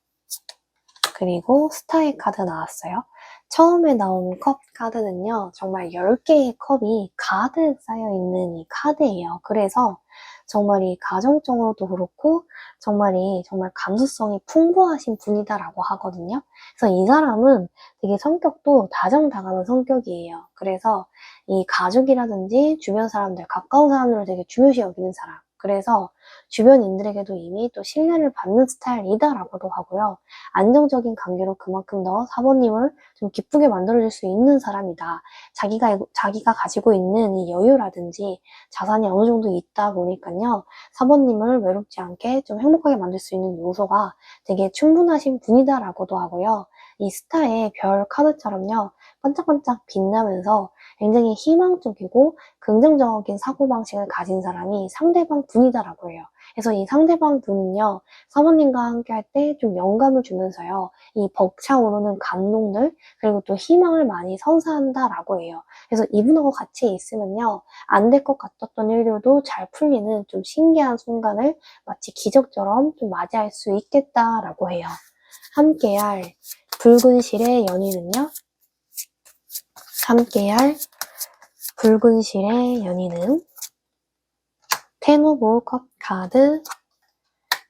그리고 스타의 카드 나왔어요. 처음에 나온 컵 카드는요, 정말 10개의 컵이 가득 쌓여있는 이 카드예요. 그래서 정말 이 가정적으로도 그렇고 정말 감수성이 풍부하신 분이다라고 하거든요. 그래서 이 사람은 되게 성격도 다정다감한 성격이에요. 그래서 이 가족이라든지 주변 사람들, 가까운 사람들을 되게 중요시 여기는 사람. 그래서 주변인들에게도 이미 또 신뢰를 받는 스타일이다라고도 하고요. 안정적인 관계로 그만큼 더 사모님을 좀 기쁘게 만들어줄 수 있는 사람이다. 자기가 가지고 있는 이 여유라든지 자산이 어느 정도 있다 보니까요. 사모님을 외롭지 않게 좀 행복하게 만들 수 있는 요소가 되게 충분하신 분이다라고도 하고요. 이 스타의 별 카드처럼요. 반짝반짝 빛나면서 굉장히 희망적이고 긍정적인 사고방식을 가진 사람이 상대방 분이다라고 해요. 그래서 이 상대방 분은요, 사모님과 함께 할 때 좀 영감을 주면서요, 이 벅차오르는 감동들, 그리고 또 희망을 많이 선사한다라고 해요. 그래서 이분하고 같이 있으면요, 안 될 것 같았던 일들도 잘 풀리는 좀 신기한 순간을 마치 기적처럼 좀 맞이할 수 있겠다라고 해요. 함께할 붉은 실의 연인은요, 함께할 붉은 실의 연인은 텐 오브 컵 카드,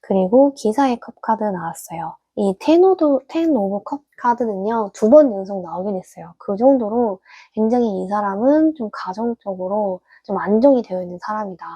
그리고 기사의 컵 카드 나왔어요. 이 텐 오브 컵 카드는요, 2번 연속 나오긴 했어요. 그 정도로 굉장히 이 사람은 좀 가정적으로 좀 안정이 되어 있는 사람이다.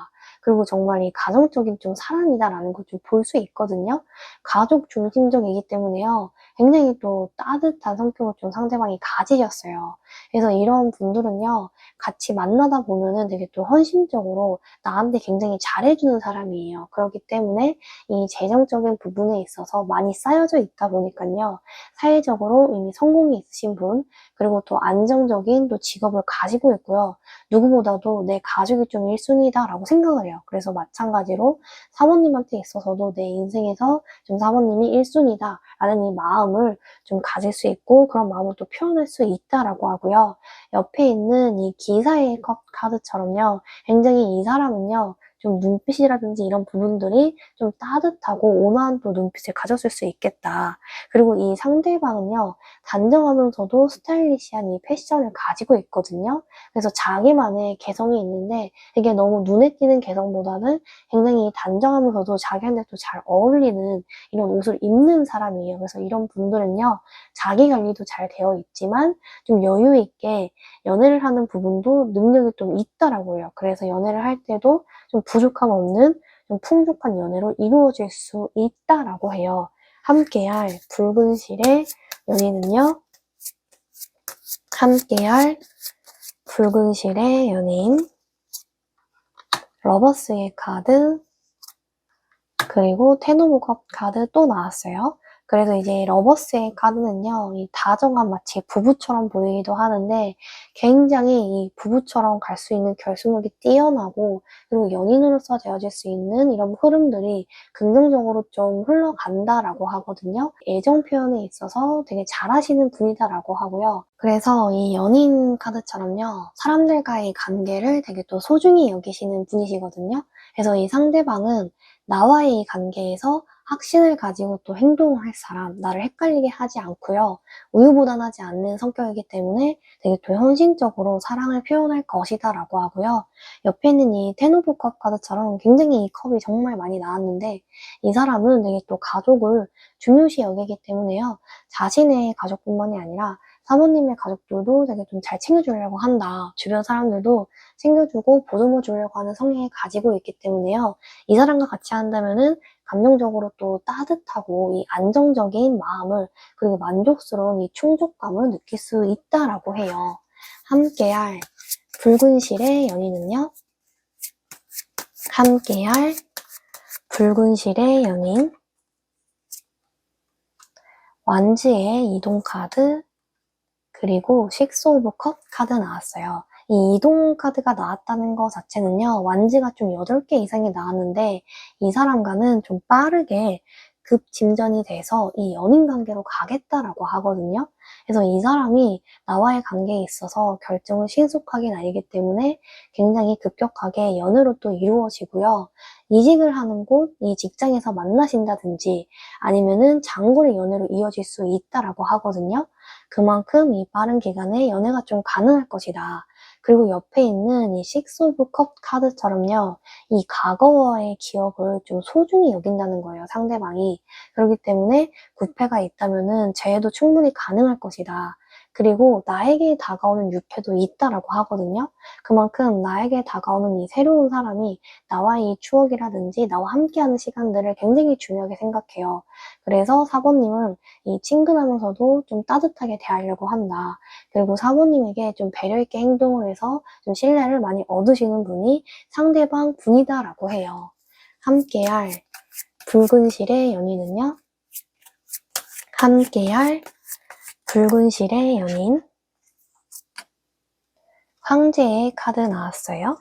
그리고 정말 이 가정적인 좀 사람이다라는 걸 좀 볼 수 있거든요. 가족 중심적이기 때문에요. 굉장히 또 따뜻한 성격을 좀 상대방이 가지셨어요. 그래서 이런 분들은요, 같이 만나다 보면은 되게 또 헌신적으로 나한테 굉장히 잘해주는 사람이에요. 그렇기 때문에 이 재정적인 부분에 있어서 많이 쌓여져 있다 보니까요. 사회적으로 이미 성공이 있으신 분, 그리고 또 안정적인 또 직업을 가지고 있고요. 누구보다도 내 가족이 좀 1순위다라고 생각을 해요. 그래서 마찬가지로 사모님한테 있어서도 내 인생에서 좀 사모님이 1순위다라는 이 마음을 좀 가질 수 있고 그런 마음을 또 표현할 수 있다라고 하고요. 옆에 있는 이 기사의 컵 카드처럼요. 굉장히 이 사람은요. 좀 눈빛이라든지 이런 부분들이 좀 따뜻하고 온화한 또 눈빛을 가졌을 수 있겠다. 그리고 이 상대방은요, 단정하면서도 스타일리시한 이 패션을 가지고 있거든요. 그래서 자기만의 개성이 있는데 이게 너무 눈에 띄는 개성보다는 굉장히 단정하면서도 자기한테 또 잘 어울리는 이런 옷을 입는 사람이에요. 그래서 이런 분들은요, 자기 관리도 잘 되어 있지만 좀 여유 있게 연애를 하는 부분도 능력이 좀 있다라고 해요. 그래서 연애를 할 때도 좀 부족함 없는 좀 풍족한 연애로 이루어질 수 있다라고 해요. 함께할 붉은 실의 연인은요. 함께할 붉은 실의 연인, 러버스의 카드, 그리고 텐 오브 컵 카드 또 나왔어요. 그래서 이제 러버스의 카드는요, 이 다정한 마치 부부처럼 보이기도 하는데 굉장히 이 부부처럼 갈 수 있는 결속력이 뛰어나고 그리고 연인으로서 되어질 수 있는 이런 흐름들이 긍정적으로 좀 흘러간다라고 하거든요. 애정 표현에 있어서 되게 잘하시는 분이다라고 하고요. 그래서 이 연인 카드처럼요, 사람들과의 관계를 되게 또 소중히 여기시는 분이시거든요. 그래서 이 상대방은 나와의 관계에서 확신을 가지고 또 행동을 할 사람, 나를 헷갈리게 하지 않고요. 우유부단하지 않는 성격이기 때문에 되게 또 현실적으로 사랑을 표현할 것이다 라고 하고요. 옆에 있는 이 텐 오브 컵 카드처럼 굉장히 이 컵이 정말 많이 나왔는데 이 사람은 되게 또 가족을 중요시 여기기 때문에요. 자신의 가족뿐만이 아니라 사모님의 가족들도 되게 좀 잘 챙겨주려고 한다. 주변 사람들도 챙겨주고 보듬어 주려고 하는 성향을 가지고 있기 때문에요. 이 사람과 같이 한다면은 감정적으로 또 따뜻하고 이 안정적인 마음을 그리고 만족스러운 이 충족감을 느낄 수 있다라고 해요. 함께할 붉은 실의 연인은요. 함께할 붉은 실의 연인, 완지의 이동 카드, 그리고 식스 오브 컵 카드 나왔어요. 이 이동 카드가 나왔다는 것 자체는요, 완지가 좀 8개 이상이 나왔는데, 이 사람과는 좀 빠르게 급진전이 돼서 이 연인 관계로 가겠다라고 하거든요. 그래서 이 사람이 나와의 관계에 있어서 결정을 신속하게 내리기 때문에 굉장히 급격하게 연애로 또 이루어지고요. 이직을 하는 곳, 이 직장에서 만나신다든지 아니면은 장거리 연애로 이어질 수 있다라고 하거든요. 그만큼 이 빠른 기간에 연애가 좀 가능할 것이다. 그리고 옆에 있는 이 식스 오브 컵 카드처럼요. 이 과거의 기억을 좀 소중히 여긴다는 거예요, 상대방이. 그렇기 때문에 부패가 있다면은 재해도 충분히 가능할 것이다. 그리고 나에게 다가오는 유패도 있다라고 하거든요. 그만큼 나에게 다가오는 이 새로운 사람이 나와의 이 추억이라든지 나와 함께하는 시간들을 굉장히 중요하게 생각해요. 그래서 사모님은 이 친근하면서도 좀 따뜻하게 대하려고 한다. 그리고 사모님에게 좀 배려 있게 행동을 해서 좀 신뢰를 많이 얻으시는 분이 상대방 분이다라고 해요. 함께할 붉은 실의 연인은요. 함께할 붉은 실의 연인. 황제의 카드 나왔어요.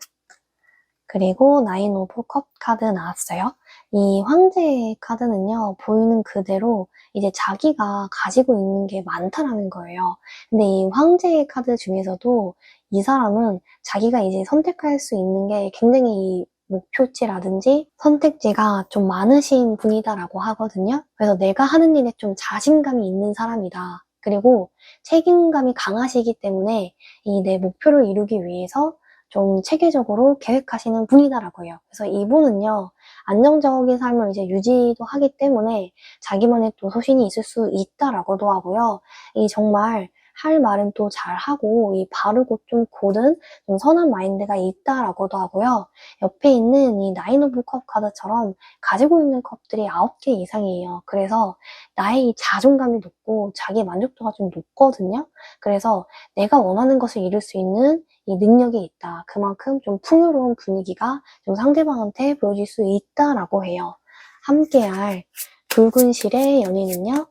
그리고 나인 오브 컵 카드 나왔어요. 이 황제의 카드는요, 보이는 그대로 이제 자기가 가지고 있는 게 많다라는 거예요. 근데 이 황제의 카드 중에서도 이 사람은 자기가 이제 선택할 수 있는 게 굉장히 목표치라든지 선택지가 좀 많으신 분이다라고 하거든요. 그래서 내가 하는 일에 좀 자신감이 있는 사람이다. 그리고 책임감이 강하시기 때문에 이 내 목표를 이루기 위해서 좀 체계적으로 계획하시는 분이다라고 해요. 그래서 이분은요, 안정적인 삶을 이제 유지도 하기 때문에 자기만의 또 소신이 있을 수 있다라고도 하고요. 이 정말 할 말은 또 잘하고, 이 바르고 좀 고른 좀 선한 마인드가 있다라고도 하고요. 옆에 있는 이 나인 오브 컵 카드처럼 가지고 있는 컵들이 9개 이상이에요. 그래서 나의 이 자존감이 높고 자기 만족도가 좀 높거든요. 그래서 내가 원하는 것을 이룰 수 있는 이 능력이 있다. 그만큼 좀 풍요로운 분위기가 좀 상대방한테 보여질 수 있다라고 해요. 함께할 붉은 실의 연인은요.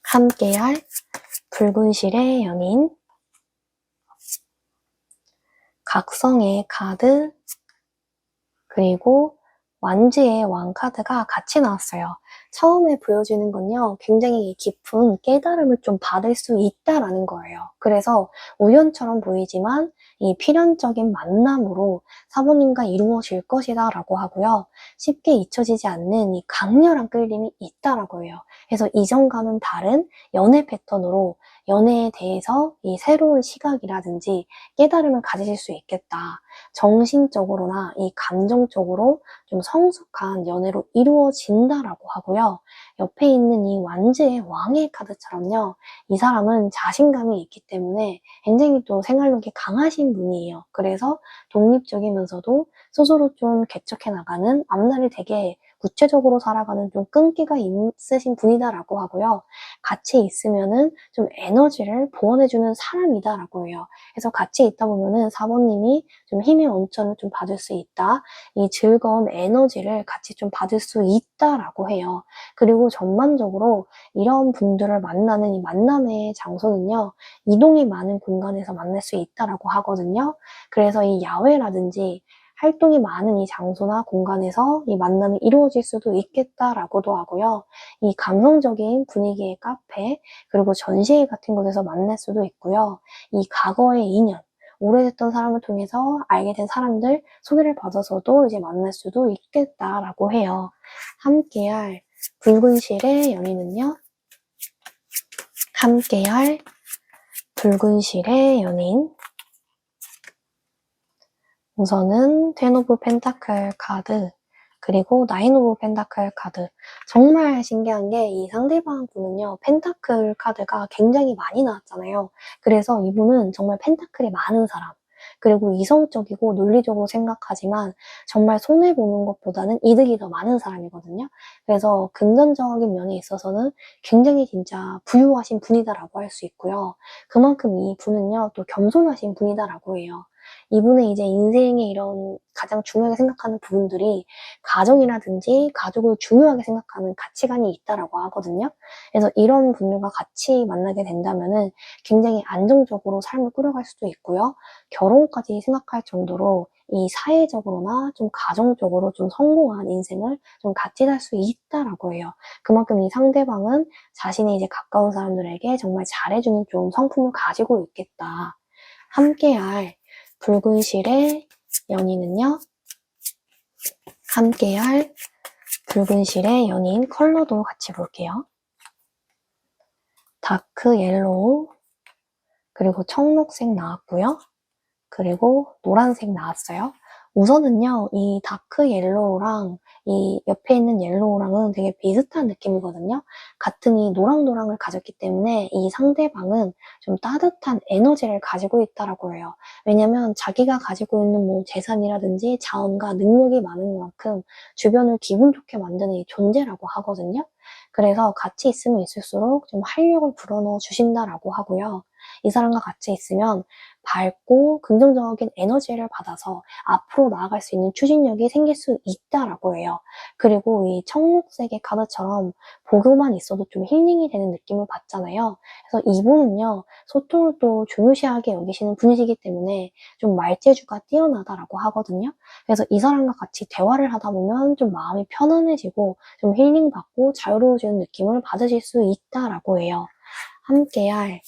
함께할 붉은 실의 연인. 각성의 카드, 그리고 완지의 왕 카드가 같이 나왔어요. 처음에 보여지는 건요, 굉장히 깊은 깨달음을 좀 받을 수 있다라는 거예요. 그래서 우연처럼 보이지만 이 필연적인 만남으로 사모님과 이루어질 것이다 라고 하고요. 쉽게 잊혀지지 않는 이 강렬한 끌림이 있다라고 해요. 그래서 이전과는 다른 연애 패턴으로 연애에 대해서 이 새로운 시각이라든지 깨달음을 가지실 수 있겠다. 정신적으로나 이 감정적으로 좀 성숙한 연애로 이루어진다라고 하고요. 옆에 있는 이 완즈의 왕의 카드처럼요. 이 사람은 자신감이 있기 때문에 굉장히 또 생활력이 강하신 분이에요. 그래서 독립적이면서도 스스로 좀 개척해 나가는 앞날이 되게 구체적으로 살아가는 좀 끈기가 있으신 분이다라고 하고요. 같이 있으면은 좀 에너지를 보완해주는 사람이다라고 해요. 그래서 같이 있다 보면은 사모님이 좀 힘의 원천을 좀 받을 수 있다. 이 즐거운 에너지를 같이 좀 받을 수 있다라고 해요. 그리고 전반적으로 이런 분들을 만나는 이 만남의 장소는요, 이동이 많은 공간에서 만날 수 있다라고 하거든요. 그래서 이 야외라든지 활동이 많은 이 장소나 공간에서 이 만남이 이루어질 수도 있겠다라고도 하고요. 이 감성적인 분위기의 카페, 그리고 전시회 같은 곳에서 만날 수도 있고요. 이 과거의 인연, 오래됐던 사람을 통해서 알게 된 사람들 소개를 받아서도 이제 만날 수도 있겠다라고 해요. 함께할 붉은 실의 연인은요. 함께할 붉은 실의 연인. 우선은 텐 오브 펜타클 카드, 그리고 나인 오브 펜타클 카드. 정말 신기한 게 이 상대방 분은요, 펜타클 카드가 굉장히 많이 나왔잖아요. 그래서 이분은 정말 펜타클이 많은 사람, 그리고 이성적이고 논리적으로 생각하지만 정말 손해보는 것보다는 이득이 더 많은 사람이거든요. 그래서 금전적인 면에 있어서는 굉장히 진짜 부유하신 분이다라고 할 수 있고요. 그만큼 이 분은요, 또 겸손하신 분이다라고 해요. 이분의 이제 인생의 이런 가장 중요하게 생각하는 부분들이 가정이라든지 가족을 중요하게 생각하는 가치관이 있다라고 하거든요. 그래서 이런 분들과 같이 만나게 된다면은 굉장히 안정적으로 삶을 꾸려갈 수도 있고요. 결혼까지 생각할 정도로 이 사회적으로나 좀 가정적으로 좀 성공한 인생을 좀 같이 살 수 있다라고 해요. 그만큼 이 상대방은 자신이 이제 가까운 사람들에게 정말 잘해주는 좀 성품을 가지고 있겠다. 함께할 붉은 실의 연인은요. 함께할 붉은 실의 연인 컬러도 같이 볼게요. 다크 옐로우, 그리고 청록색 나왔고요. 그리고 노란색 나왔어요. 우선은요, 이 다크 옐로우랑 이 옆에 있는 옐로우랑은 되게 비슷한 느낌이거든요. 같은 이 노랑노랑을 가졌기 때문에 이 상대방은 좀 따뜻한 에너지를 가지고 있다라고 해요. 왜냐면 자기가 가지고 있는 뭐 재산이라든지 자원과 능력이 많은 만큼 주변을 기분 좋게 만드는 이 존재라고 하거든요. 그래서 같이 있으면 있을수록 좀 활력을 불어넣어 주신다라고 하고요. 이 사람과 같이 있으면 밝고 긍정적인 에너지를 받아서 앞으로 나아갈 수 있는 추진력이 생길 수 있다라고 해요. 그리고 이 청록색의 카드처럼 보고만 있어도 좀 힐링이 되는 느낌을 받잖아요. 그래서 이분은요, 소통을 또 중요시하게 여기시는 분이시기 때문에 좀 말재주가 뛰어나다라고 하거든요. 그래서 이 사람과 같이 대화를 하다 보면 좀 마음이 편안해지고 좀 힐링받고 자유로워지는 느낌을 받으실 수 있다라고 해요. 함께할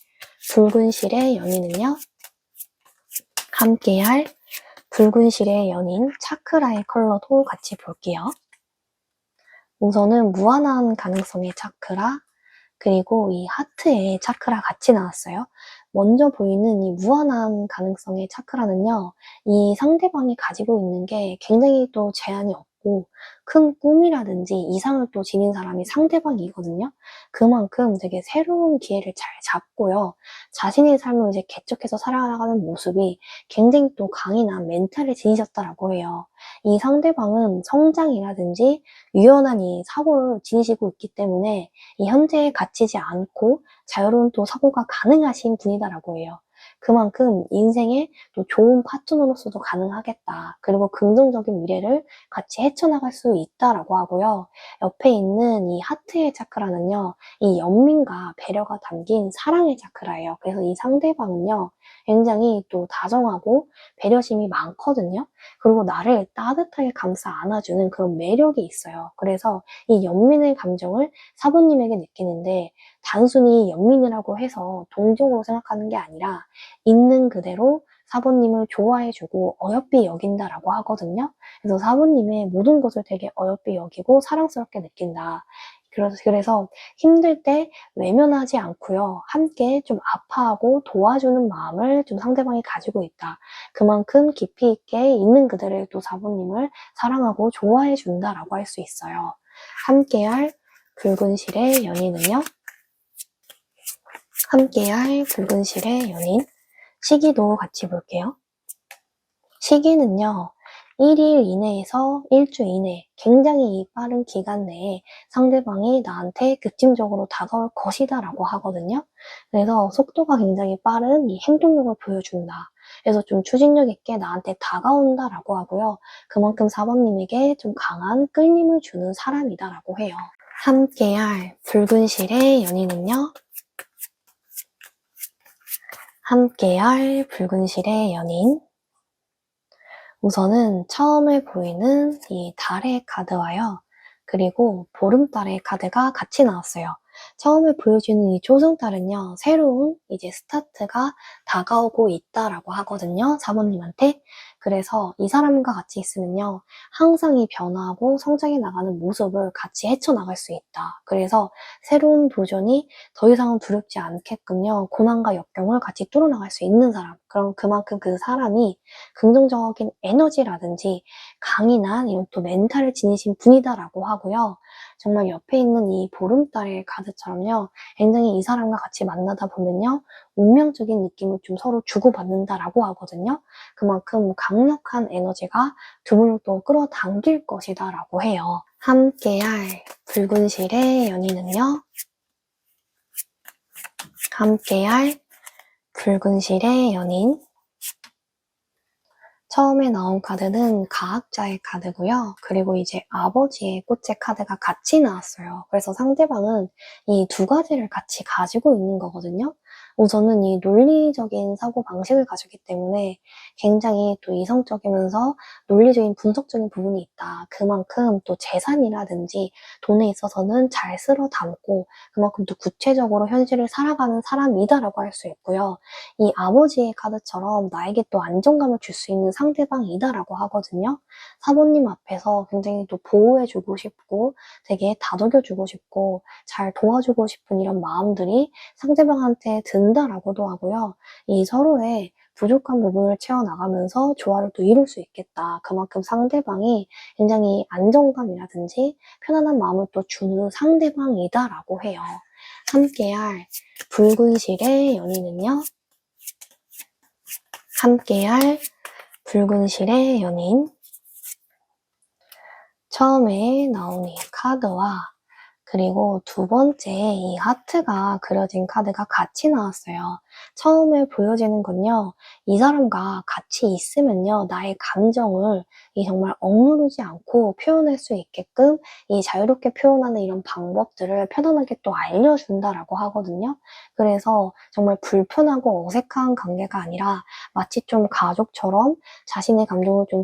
붉은 실의 연인은요, 함께할 붉은 실의 연인 차크라의 컬러도 같이 볼게요. 우선은 무한한 가능성의 차크라, 그리고 이 하트의 차크라 같이 나왔어요. 먼저 보이는 이 무한한 가능성의 차크라는요, 이 상대방이 가지고 있는 게 굉장히 또 제한이 없고 큰 꿈이라든지 이상을 또 지닌 사람이 상대방이거든요. 그만큼 되게 새로운 기회를 잘 잡고요. 자신의 삶을 이제 개척해서 살아가는 모습이 굉장히 또 강인한 멘탈을 지니셨다라고 해요. 이 상대방은 성장이라든지 유연한 이 사고를 지니시고 있기 때문에 이 현재에 갇히지 않고 자유로운 또 사고가 가능하신 분이다라고 해요. 그만큼 인생에 또 좋은 파트너로서도 가능하겠다. 그리고 긍정적인 미래를 같이 헤쳐나갈 수 있다라고 하고요. 옆에 있는 이 하트의 차크라는요, 이 연민과 배려가 담긴 사랑의 차크라예요. 그래서 이 상대방은요, 굉장히 또 다정하고 배려심이 많거든요. 그리고 나를 따뜻하게 감싸 안아주는 그런 매력이 있어요. 그래서 이 연민의 감정을 사부님에게 느끼는데 단순히 연민이라고 해서 동정으로 생각하는 게 아니라 있는 그대로 사부님을 좋아해주고 어여삐 여긴다라고 하거든요. 그래서 사부님의 모든 것을 되게 어여삐 여기고 사랑스럽게 느낀다. 그래서 힘들 때 외면하지 않고요. 함께 좀 아파하고 도와주는 마음을 좀 상대방이 가지고 있다. 그만큼 깊이 있게 있는 그대로 또 사부님을 사랑하고 좋아해 준다라고 할 수 있어요. 함께할 붉은 실의 연인은요. 함께할 붉은 실의 연인 시기도 같이 볼게요. 시기는요. 1일 이내에서 1주 이내 굉장히 빠른 기간 내에 상대방이 나한테 급진적으로 다가올 것이다 라고 하거든요. 그래서 속도가 굉장히 빠른 이 행동력을 보여준다. 그래서 좀 추진력 있게 나한테 다가온다 라고 하고요. 그만큼 사범님에게 좀 강한 끌림을 주는 사람이다 라고 해요. 함께할 붉은 실의 연인은요. 함께할 붉은 실의 연인 우선은 처음에 보이는 이 달의 카드와요. 그리고 보름달의 카드가 같이 나왔어요. 처음에 보여주는 이 초승달은요, 새로운 이제 스타트가 다가오고 있다라고 하거든요, 사모님한테. 그래서 이 사람과 같이 있으면요, 항상 이 변화하고 성장해 나가는 모습을 같이 헤쳐나갈 수 있다. 그래서 새로운 도전이 더 이상은 두렵지 않게끔요, 고난과 역경을 같이 뚫어나갈 수 있는 사람. 그럼 그만큼 그 사람이 긍정적인 에너지라든지 강인한 이런 또 멘탈을 지니신 분이다라고 하고요. 정말 옆에 있는 이 보름달의 카드처럼요. 굉장히 이 사람과 같이 만나다 보면요. 운명적인 느낌을 좀 서로 주고받는다라고 하거든요. 그만큼 강력한 에너지가 두 분을 또 끌어당길 것이다라고 해요. 함께할 붉은 실의 연인은요. 함께할 붉은 실의 연인 처음에 나온 카드는 가학자의 카드고요. 그리고 이제 아버지의 꽃의 카드가 같이 나왔어요. 그래서 상대방은 이 두 가지를 같이 가지고 있는 거거든요. 우선은 이 논리적인 사고방식을 가지기 때문에 굉장히 또 이성적이면서 논리적인 분석적인 부분이 있다. 그만큼 또 재산이라든지 돈에 있어서는 잘 쓸어 담고 그만큼 또 구체적으로 현실을 살아가는 사람이다라고 할 수 있고요. 이 아버지의 카드처럼 나에게 또 안정감을 줄 수 있는 상대방이다라고 하거든요. 사모님 앞에서 굉장히 또 보호해주고 싶고 되게 다독여주고 싶고 잘 도와주고 싶은 이런 마음들이 상대방한테 든다라고도 하고요. 이 서로의 부족한 부분을 채워나가면서 조화를 또 이룰 수 있겠다. 그만큼 상대방이 굉장히 안정감이라든지 편안한 마음을 또 주는 상대방이다라고 해요. 함께할 붉은 실의 연인은요. 함께할 붉은 실의 연인. 처음에 나온 이 카드와 그리고 두 번째 이 하트가 그려진 카드가 같이 나왔어요. 처음에 보여지는 건요. 이 사람과 같이 있으면요. 나의 감정을 이 정말 억누르지 않고 표현할 수 있게끔 이 자유롭게 표현하는 이런 방법들을 편안하게 또 알려준다라고 하거든요. 그래서 정말 불편하고 어색한 관계가 아니라 마치 좀 가족처럼 자신의 감정을 좀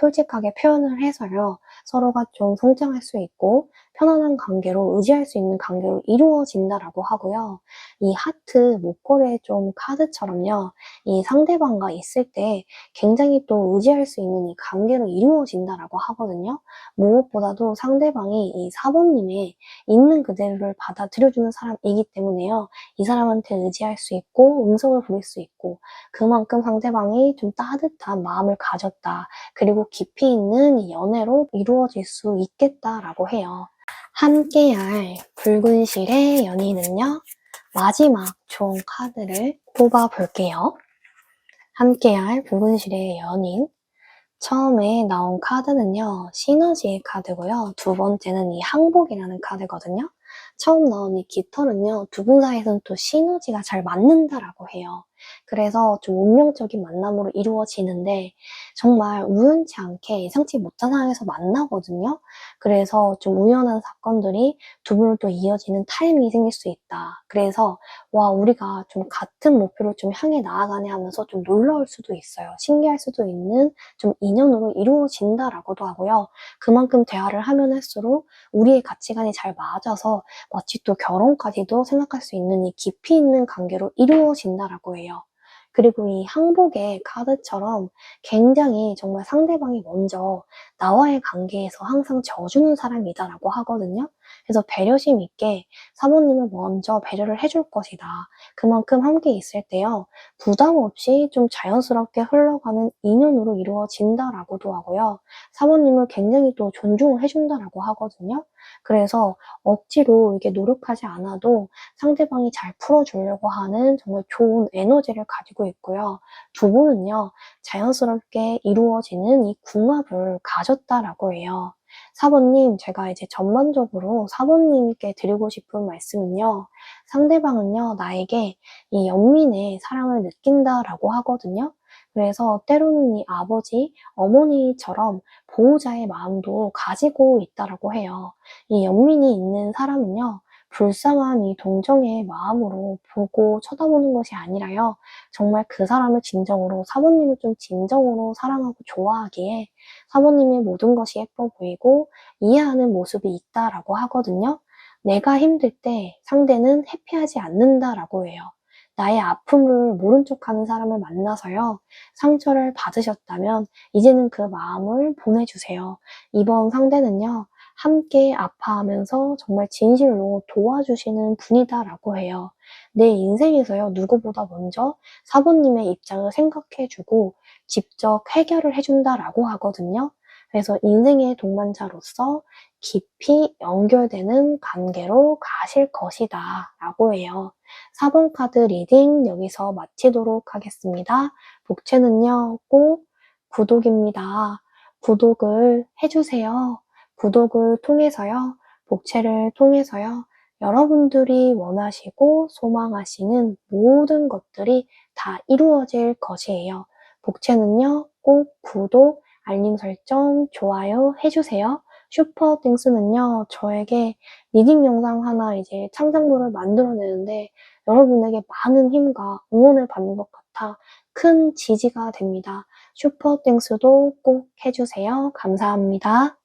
솔직하게 표현을 해서요. 서로가 좀 성장할 수 있고 편안한 관계로 의지할 수 있는 관계로 이루어진다라고 하고요. 이 하트 목걸이의 좀 카드처럼요. 이 상대방과 있을 때 굉장히 또 의지할 수 있는 이 관계로 이루어진다라고 하거든요. 무엇보다도 상대방이 이 사모님의 있는 그대로를 받아들여주는 사람이기 때문에요. 이 사람한테 의지할 수 있고 음성을 부릴 수 있고 그만큼 상대방이 좀 따뜻한 마음을 가졌다. 그리고 깊이 있는 이 연애로 이루어질 수 있겠다라고 해요. 함께할 붉은 실의 연인은요. 마지막 총 카드를 뽑아볼게요. 함께할 붉은 실의 연인. 처음에 나온 카드는요. 시너지의 카드고요. 두 번째는 이 항복이라는 카드거든요. 처음 나온 이 깃털은요. 두 분 사이에서는 또 시너지가 잘 맞는다라고 해요. 그래서 좀 운명적인 만남으로 이루어지는데 정말 우연치 않게 예상치 못한 상황에서 만나거든요. 그래서 좀 우연한 사건들이 두 분을 또 이어지는 타이밍이 생길 수 있다. 그래서 와 우리가 좀 같은 목표를 좀 향해 나아가네 하면서 좀 놀라울 수도 있어요. 신기할 수도 있는 좀 인연으로 이루어진다라고도 하고요. 그만큼 대화를 하면 할수록 우리의 가치관이 잘 맞아서 마치 또 결혼까지도 생각할 수 있는 이 깊이 있는 관계로 이루어진다라고 해요. 그리고 이 항복의 카드처럼 굉장히 정말 상대방이 먼저 나와의 관계에서 항상 져주는 사람이다라고 하거든요. 그래서 배려심 있게 사모님을 먼저 배려를 해줄 것이다. 그만큼 함께 있을 때요. 부담 없이 좀 자연스럽게 흘러가는 인연으로 이루어진다라고도 하고요. 사모님을 굉장히 또 존중을 해준다라고 하거든요. 그래서 억지로 이게 노력하지 않아도 상대방이 잘 풀어주려고 하는 정말 좋은 에너지를 가지고 있고요. 두 분은요, 자연스럽게 이루어지는 이 궁합을 가졌다라고 해요. 사모님, 제가 이제 전반적으로 사모님께 드리고 싶은 말씀은요, 상대방은요, 나에게 이 연민의 사랑을 느낀다라고 하거든요. 그래서 때로는 이 아버지, 어머니처럼 보호자의 마음도 가지고 있다라고 해요. 이 연민이 있는 사람은요, 불쌍한 이 동정의 마음으로 보고 쳐다보는 것이 아니라요, 정말 그 사람을 진정으로, 사모님을 좀 진정으로 사랑하고 좋아하기에 사모님의 모든 것이 예뻐 보이고 이해하는 모습이 있다라고 하거든요. 내가 힘들 때 상대는 해피하지 않는다라고 해요. 나의 아픔을 모른 척하는 사람을 만나서요. 상처를 받으셨다면 이제는 그 마음을 보내주세요. 이번 상대는요. 함께 아파하면서 정말 진실로 도와주시는 분이다라고 해요. 내 인생에서요. 누구보다 먼저 사부님의 입장을 생각해주고 직접 해결을 해준다라고 하거든요. 그래서 인생의 동반자로서 깊이 연결되는 관계로 가실 것이다 라고 해요. 4번 카드 리딩 여기서 마치도록 하겠습니다. 복채는요, 꼭 구독입니다. 구독을 해주세요. 구독을 통해서요, 복채를 통해서요, 여러분들이 원하시고 소망하시는 모든 것들이 다 이루어질 것이에요. 복채는요, 꼭 구독, 알림 설정, 좋아요 해주세요. 슈퍼땡스는요, 저에게 리딩 영상 하나 이제 창작물을 만들어내는데 여러분에게 많은 힘과 응원을 받는 것 같아 큰 지지가 됩니다. 슈퍼땡스도 꼭 해주세요. 감사합니다.